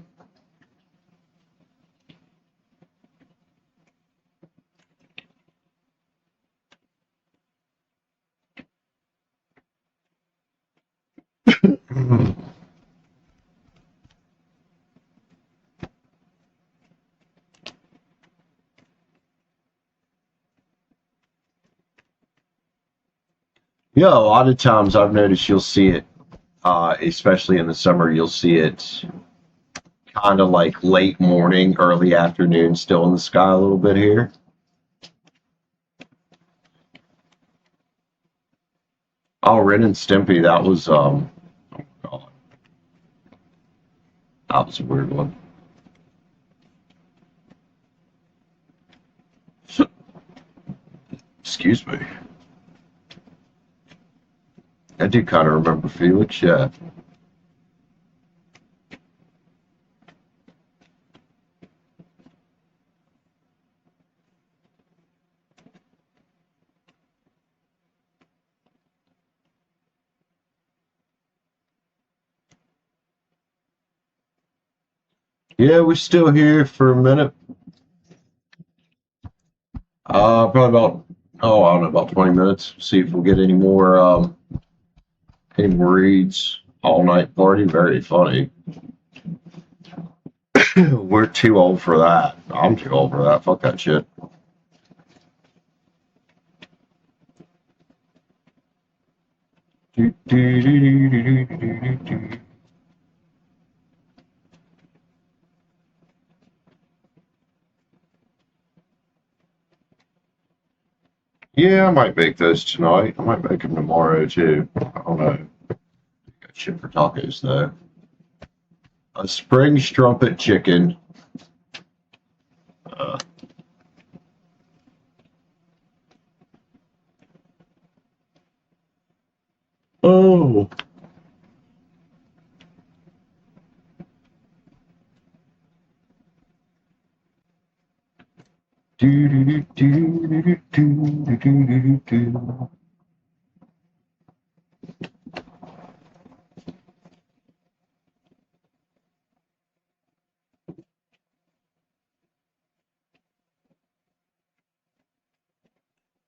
Yeah, a lot of times I've noticed you'll see it, especially in the summer, you'll see it kind of like late morning, early afternoon, still in the sky a little bit here. Oh, Ren and Stimpy, that was oh God, that was a weird one. Excuse me. I do kind of remember Felix, yeah. Yeah, we're still here for a minute. Probably about, oh, I don't know, about 20 minutes. See if we'll get any more reads. All night party, very funny. We're too old for that. I'm too old for that. Fuck that shit. Do, do, do, do, do, do, do, do. Yeah, I might make those tonight. I might make them tomorrow too. I don't know. Got shit for tacos though. A spring strumpet chicken. Uh, oh. Do, do, do, do, do, do, do, do, do, do.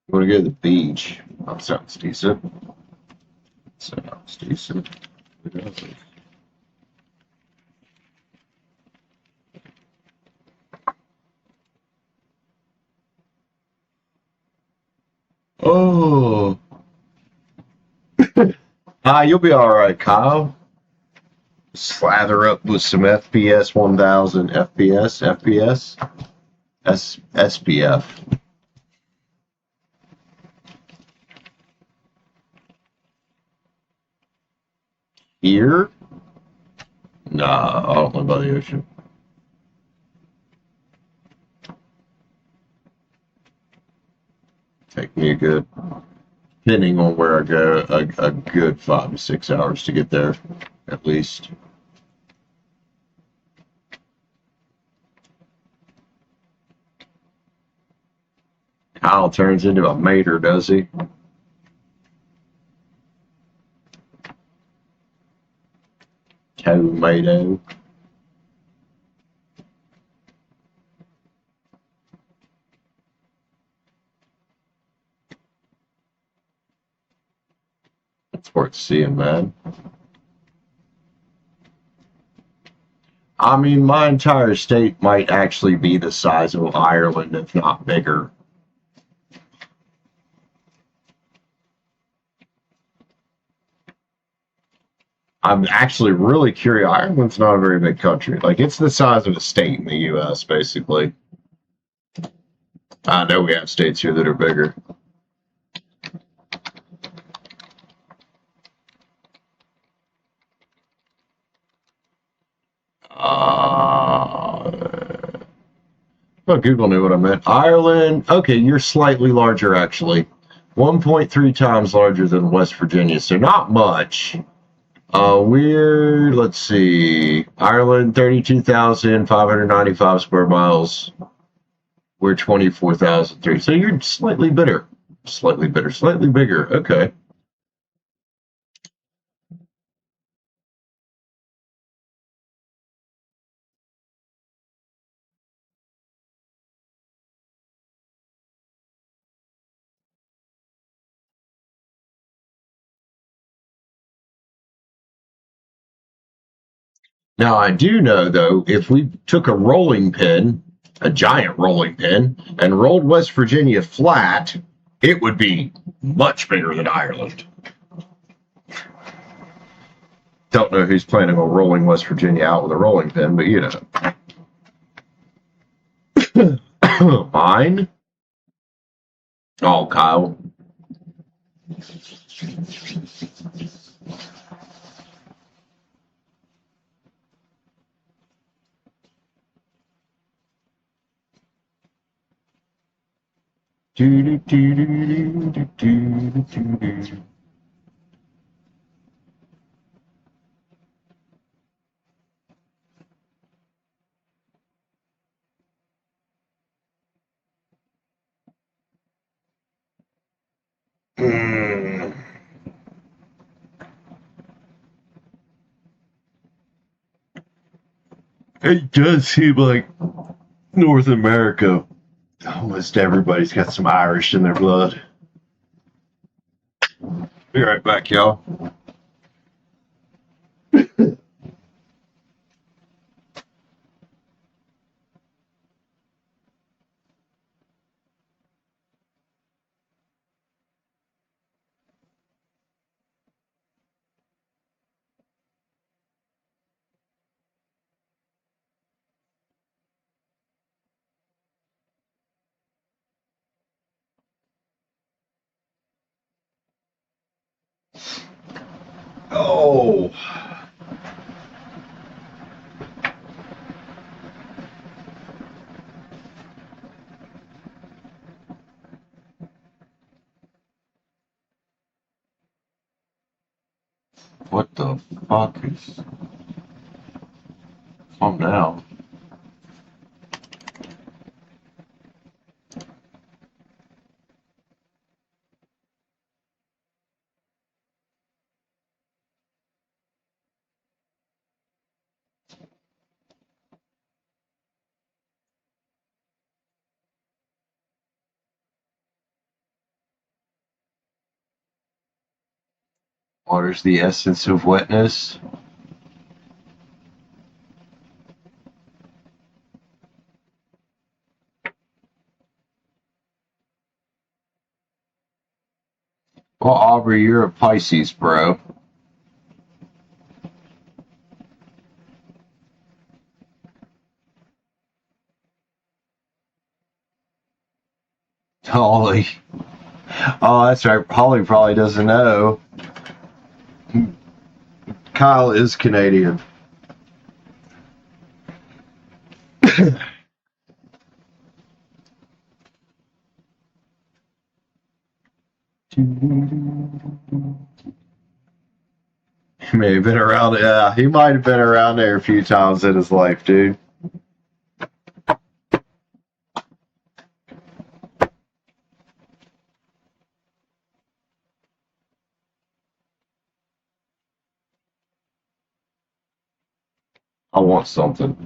You want to go to the beach? That sounds decent. Sounds decent. Oh. You'll be all right, Kyle. Slather up with some FPS 1000 FPS, SPF. Here? Nah, I don't live by the ocean. Take me a good, depending on where I go, a good 5 to 6 hours to get there, at least. Kyle turns into a mater, does he? Tomato. It's worth seeing, man. I mean, my entire state might actually be the size of Ireland, if not bigger. I'm actually really curious. Ireland's not a very big country. Like, it's the size of a state in the U.S., basically. I know we have states here that are bigger. Well, Google knew what I meant. Ireland, okay, you're slightly larger, actually. 1.3 times larger than West Virginia, so not much. Let's see, Ireland, 32,595 square miles. We're 24,003. So you're slightly bigger. Slightly bigger. Slightly bigger. Okay. Now, I do know, though, if we took a rolling pin, a giant rolling pin, and rolled West Virginia flat, it would be much bigger than Ireland. Don't know who's planning on rolling West Virginia out with a rolling pin, but you know. Mine? Oh, Kyle. It does seem like North America, almost everybody's got some Irish in their blood. Be right back, y'all. Oh. What the fuck is... Calm down. Water's the essence of wetness. Well, Aubrey, you're a Pisces, bro. Holly. Oh, that's right. Holly probably doesn't know. Kyle is Canadian. He may have been around. Yeah, he might have been around there a few times in his life, dude. I want something.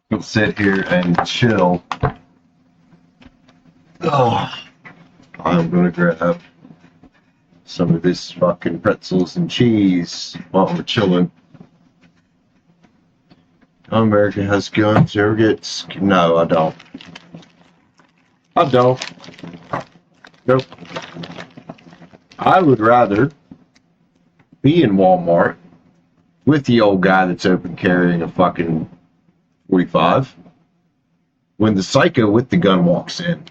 We'll sit here and chill. Oh, I'm gonna grab some of this fucking pretzels and cheese while we're chilling. America has guns. Ever gets? No, I don't. I don't. Nope. I would rather be in Walmart with the old guy that's open carrying a fucking 45 when the psycho with the gun walks in.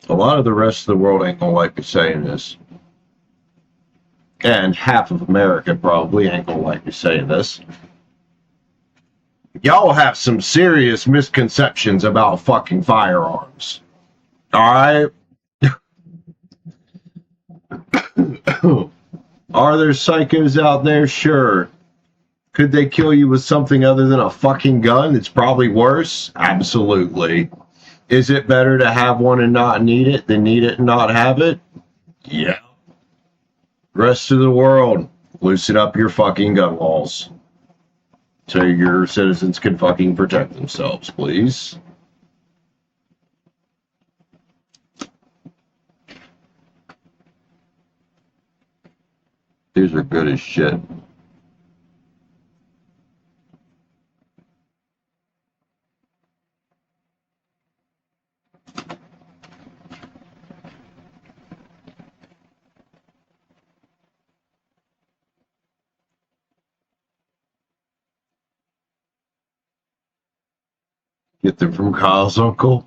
A lot of the rest of the world ain't gonna like me saying this. And half of America probably ain't gonna like me saying this. Y'all have some serious misconceptions about fucking firearms. Alright? Are there psychos out there? Sure. Could they kill you with something other than a fucking gun? It's probably worse. Absolutely. Is it better to have one and not need it than need it and not have it? Yeah. Rest of the world, loosen up your fucking gun laws so your citizens can fucking protect themselves, please. These are good as shit. Get them from Kyle's uncle.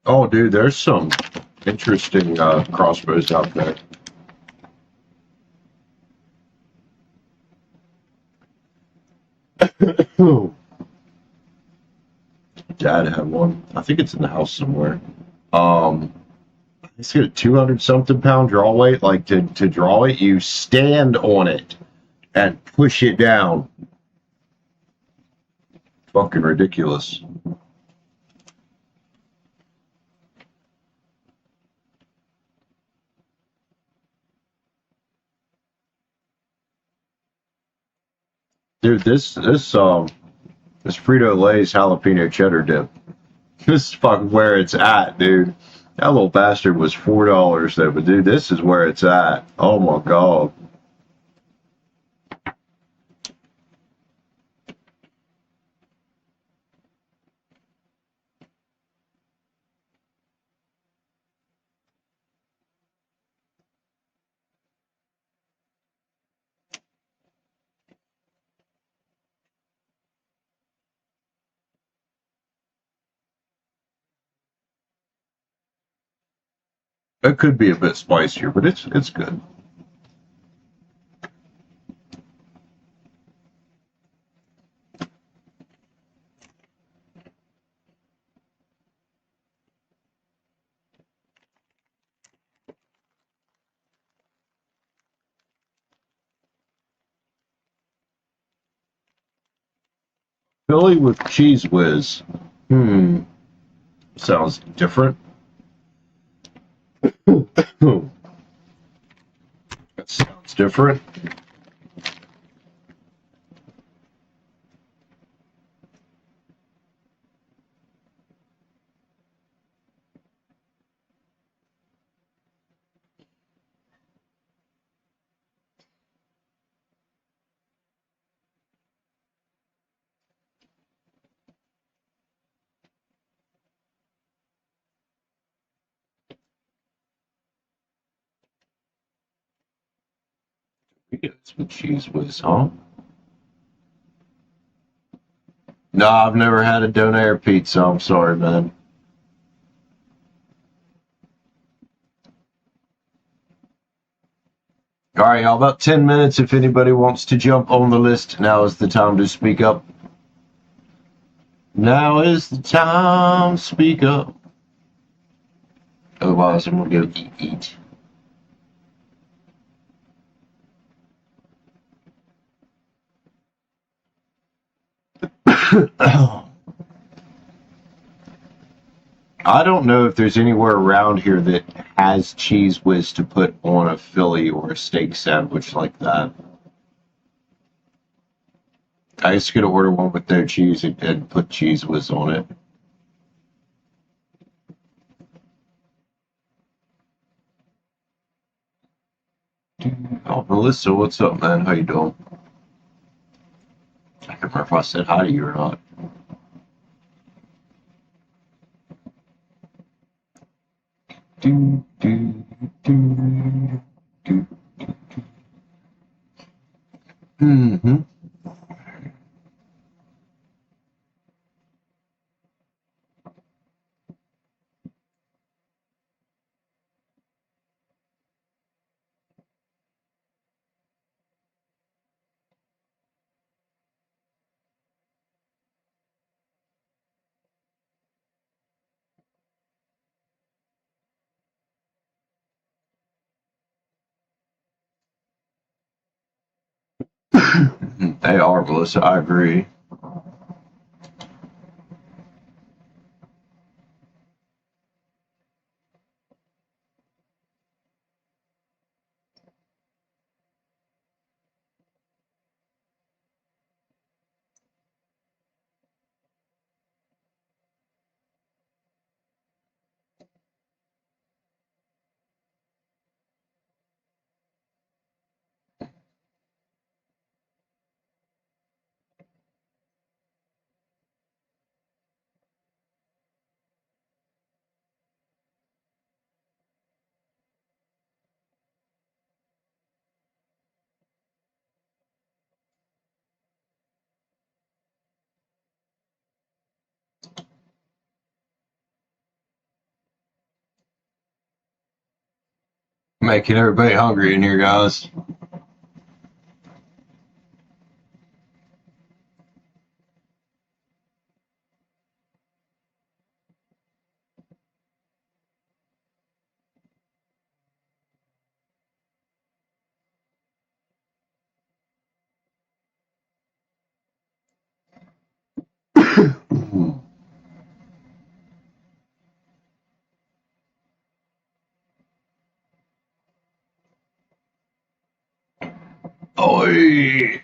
Oh, dude, there's some interesting crossbows out there. Dad had one. I think it's in the house somewhere. It's got a 200 something pound draw weight. Like to draw it, you stand on it and push it down. Fucking ridiculous. Dude, this Frito-Lay's jalapeno cheddar dip. This is fucking where it's at, dude. That little bastard was $4 though, but dude, this is where it's at. Oh my god. It could be a bit spicier, but it's good. Philly with cheese whiz. Sounds different. That sounds different. It's with cheese whiz, huh? No, I've never had a donair pizza. I'm sorry, man. All right, y'all, about 10 minutes. If anybody wants to jump on the list, now is the time to speak up. Now is the time to speak up. Otherwise, I'm going to go eat. I don't know if there's anywhere around here that has cheese whiz to put on a Philly or a steak sandwich like that. I just gonna order one with no cheese and put cheese whiz on it. Oh, Melissa, what's up, man? How you doing? I can't remember if I said hi to you or not. Do, do, do, do, do. Mm-hmm. They are, Melissa. I agree. Making everybody hungry in here, guys. Oi!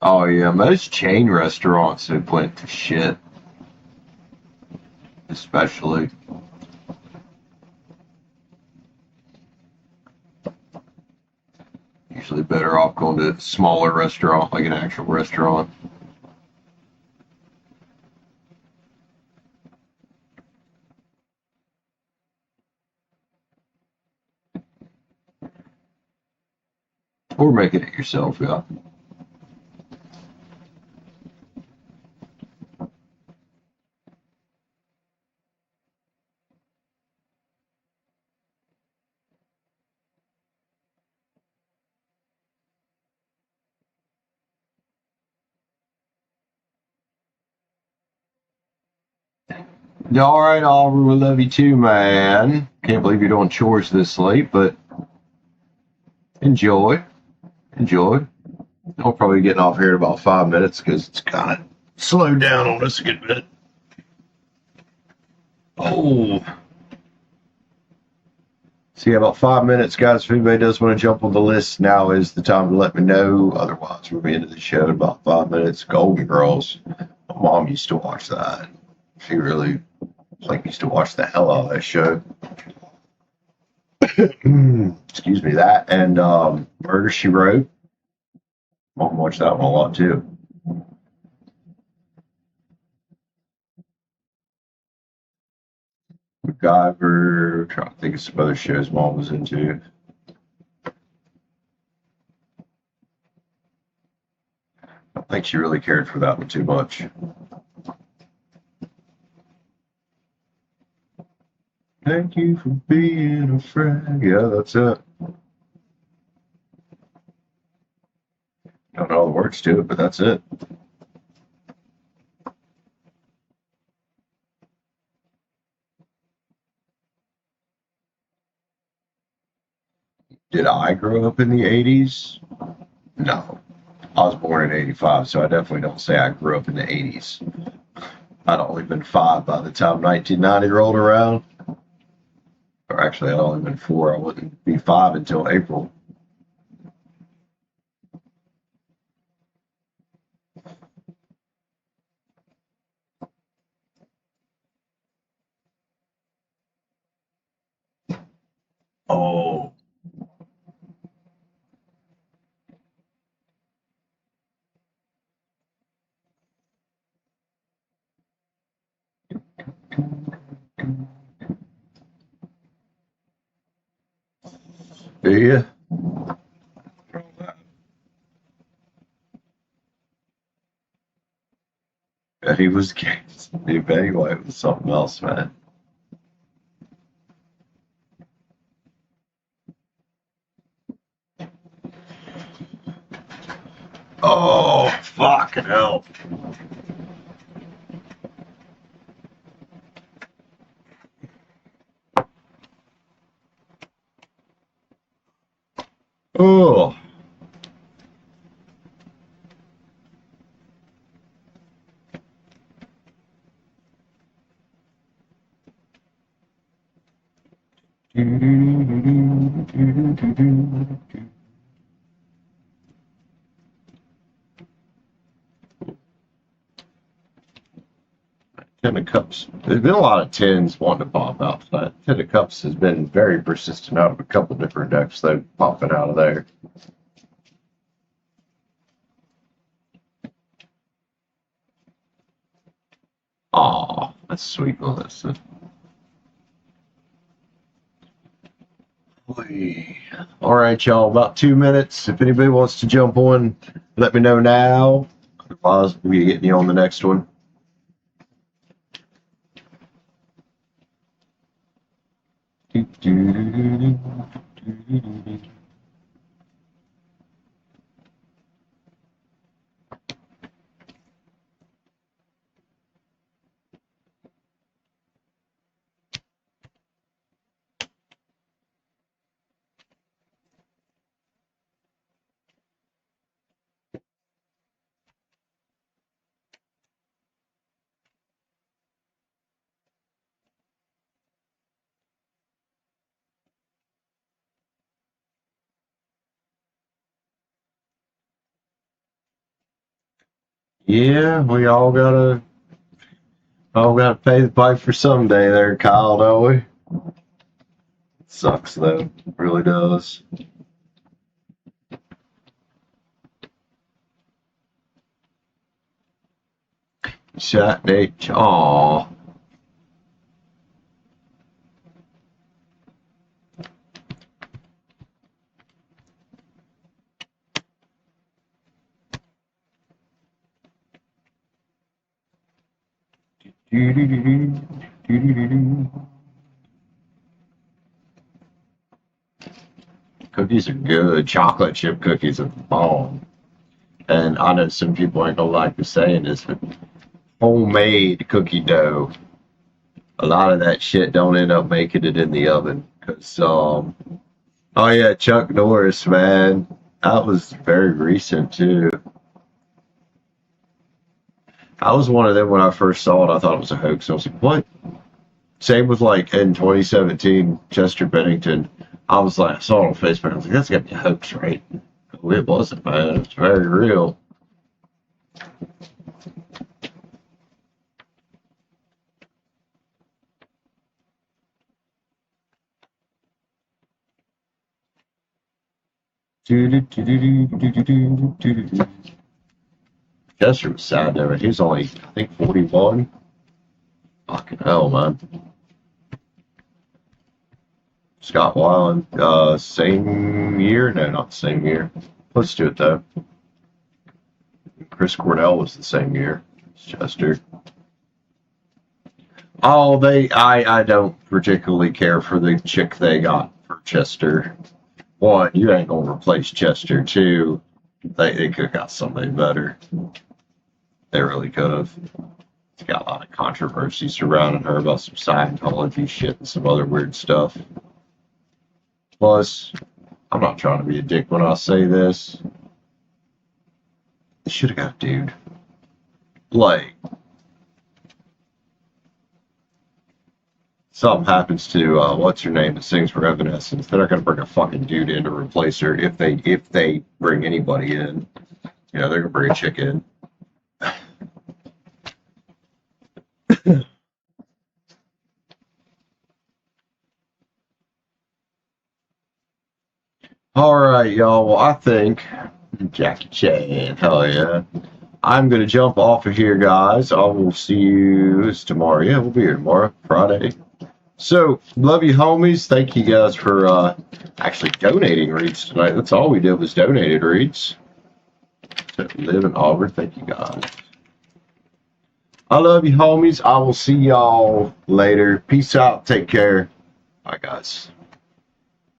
Oh yeah, most chain restaurants have went to shit, especially. Usually better off going to a smaller restaurant, like an actual restaurant. Or making it yourself, yeah. All right, Oliver, we love you too, man. Can't believe you're doing chores this late, but enjoy. Enjoy. I'll probably be getting off here in about 5 minutes because it's kind of slowed down on us a good bit. Oh. See, about 5 minutes, guys. If anybody does want to jump on the list, now is the time to let me know. Otherwise, we'll be into the show in about 5 minutes. Golden Girls. My mom used to watch that. She really used to watch the hell out of that show. Excuse me, that and Murder She Wrote. Mom watched that one a lot too. MacGyver. Trying to think of some other shows mom was into. I don't think she really cared for that one too much. Thank you for being a friend. Yeah, that's it. Don't know all the words to it, but that's it. Did I grow up in the 80s? No. I was born in 85, so I definitely don't say I grew up in the 80s. I'd only been 5 by the time 1990 rolled around. Or actually, I'd only been 4. I wouldn't be 5 until April. Oh. Do you? He was games. Dude, Betty White was something else, man. Oh, fucking hell. Oh. Ten of Cups. There's been a lot of tens wanting to pop out tonight. Ten of Cups has been very persistent out of a couple different decks, though, popping out of there. Aw, that's sweet, Melissa. All right, y'all. About 2 minutes. If anybody wants to jump on, let me know now. Otherwise, we'll be getting you on the next one. Yeah, we all gotta pay the pipe for someday there, Kyle, don't we? It sucks though. It really does. Chat date. Aw. Cookies are good. Chocolate chip cookies are bomb. And I know some people ain't gonna like me saying this, but homemade cookie dough, a lot of that shit don't end up making it in the oven. Cause oh yeah, Chuck Norris, man, that was very recent too. I was one of them when I first saw it. I thought it was a hoax. I was like, what? Same with like in 2017, Chester Bennington. I was like, I saw it on Facebook. I was like, that's got to be a hoax, right? It wasn't, man. It's very real. Chester was sad there. He was only, I think, 41. Fucking hell, man. Scott Weiland, same year? No, not the same year. Let's do it though. Chris Cornell was the same year as Chester. Oh, I don't particularly care for the chick they got for Chester. One, you ain't gonna replace Chester. Two, they could have got somebody better. They really could have. It's got a lot of controversy surrounding her about some Scientology shit and some other weird stuff. Plus, I'm not trying to be a dick when I say this. They should have got a dude. Like, something happens to what's her name that sings for Evanescence, they're not gonna bring a fucking dude in to replace her if they bring anybody in. You know, they're gonna bring a chick in. All right, y'all. Well, I think Jackie Chan. Hell yeah. I'm gonna jump off of here, guys. I will see you tomorrow. Yeah, we'll be here tomorrow, Friday. So, love you, homies. Thank you guys for actually donating reads tonight. That's all we did was donated reads. So, live in Auburn. Thank you, guys. I love you, homies. I will see y'all later. Peace out. Take care. Bye, guys.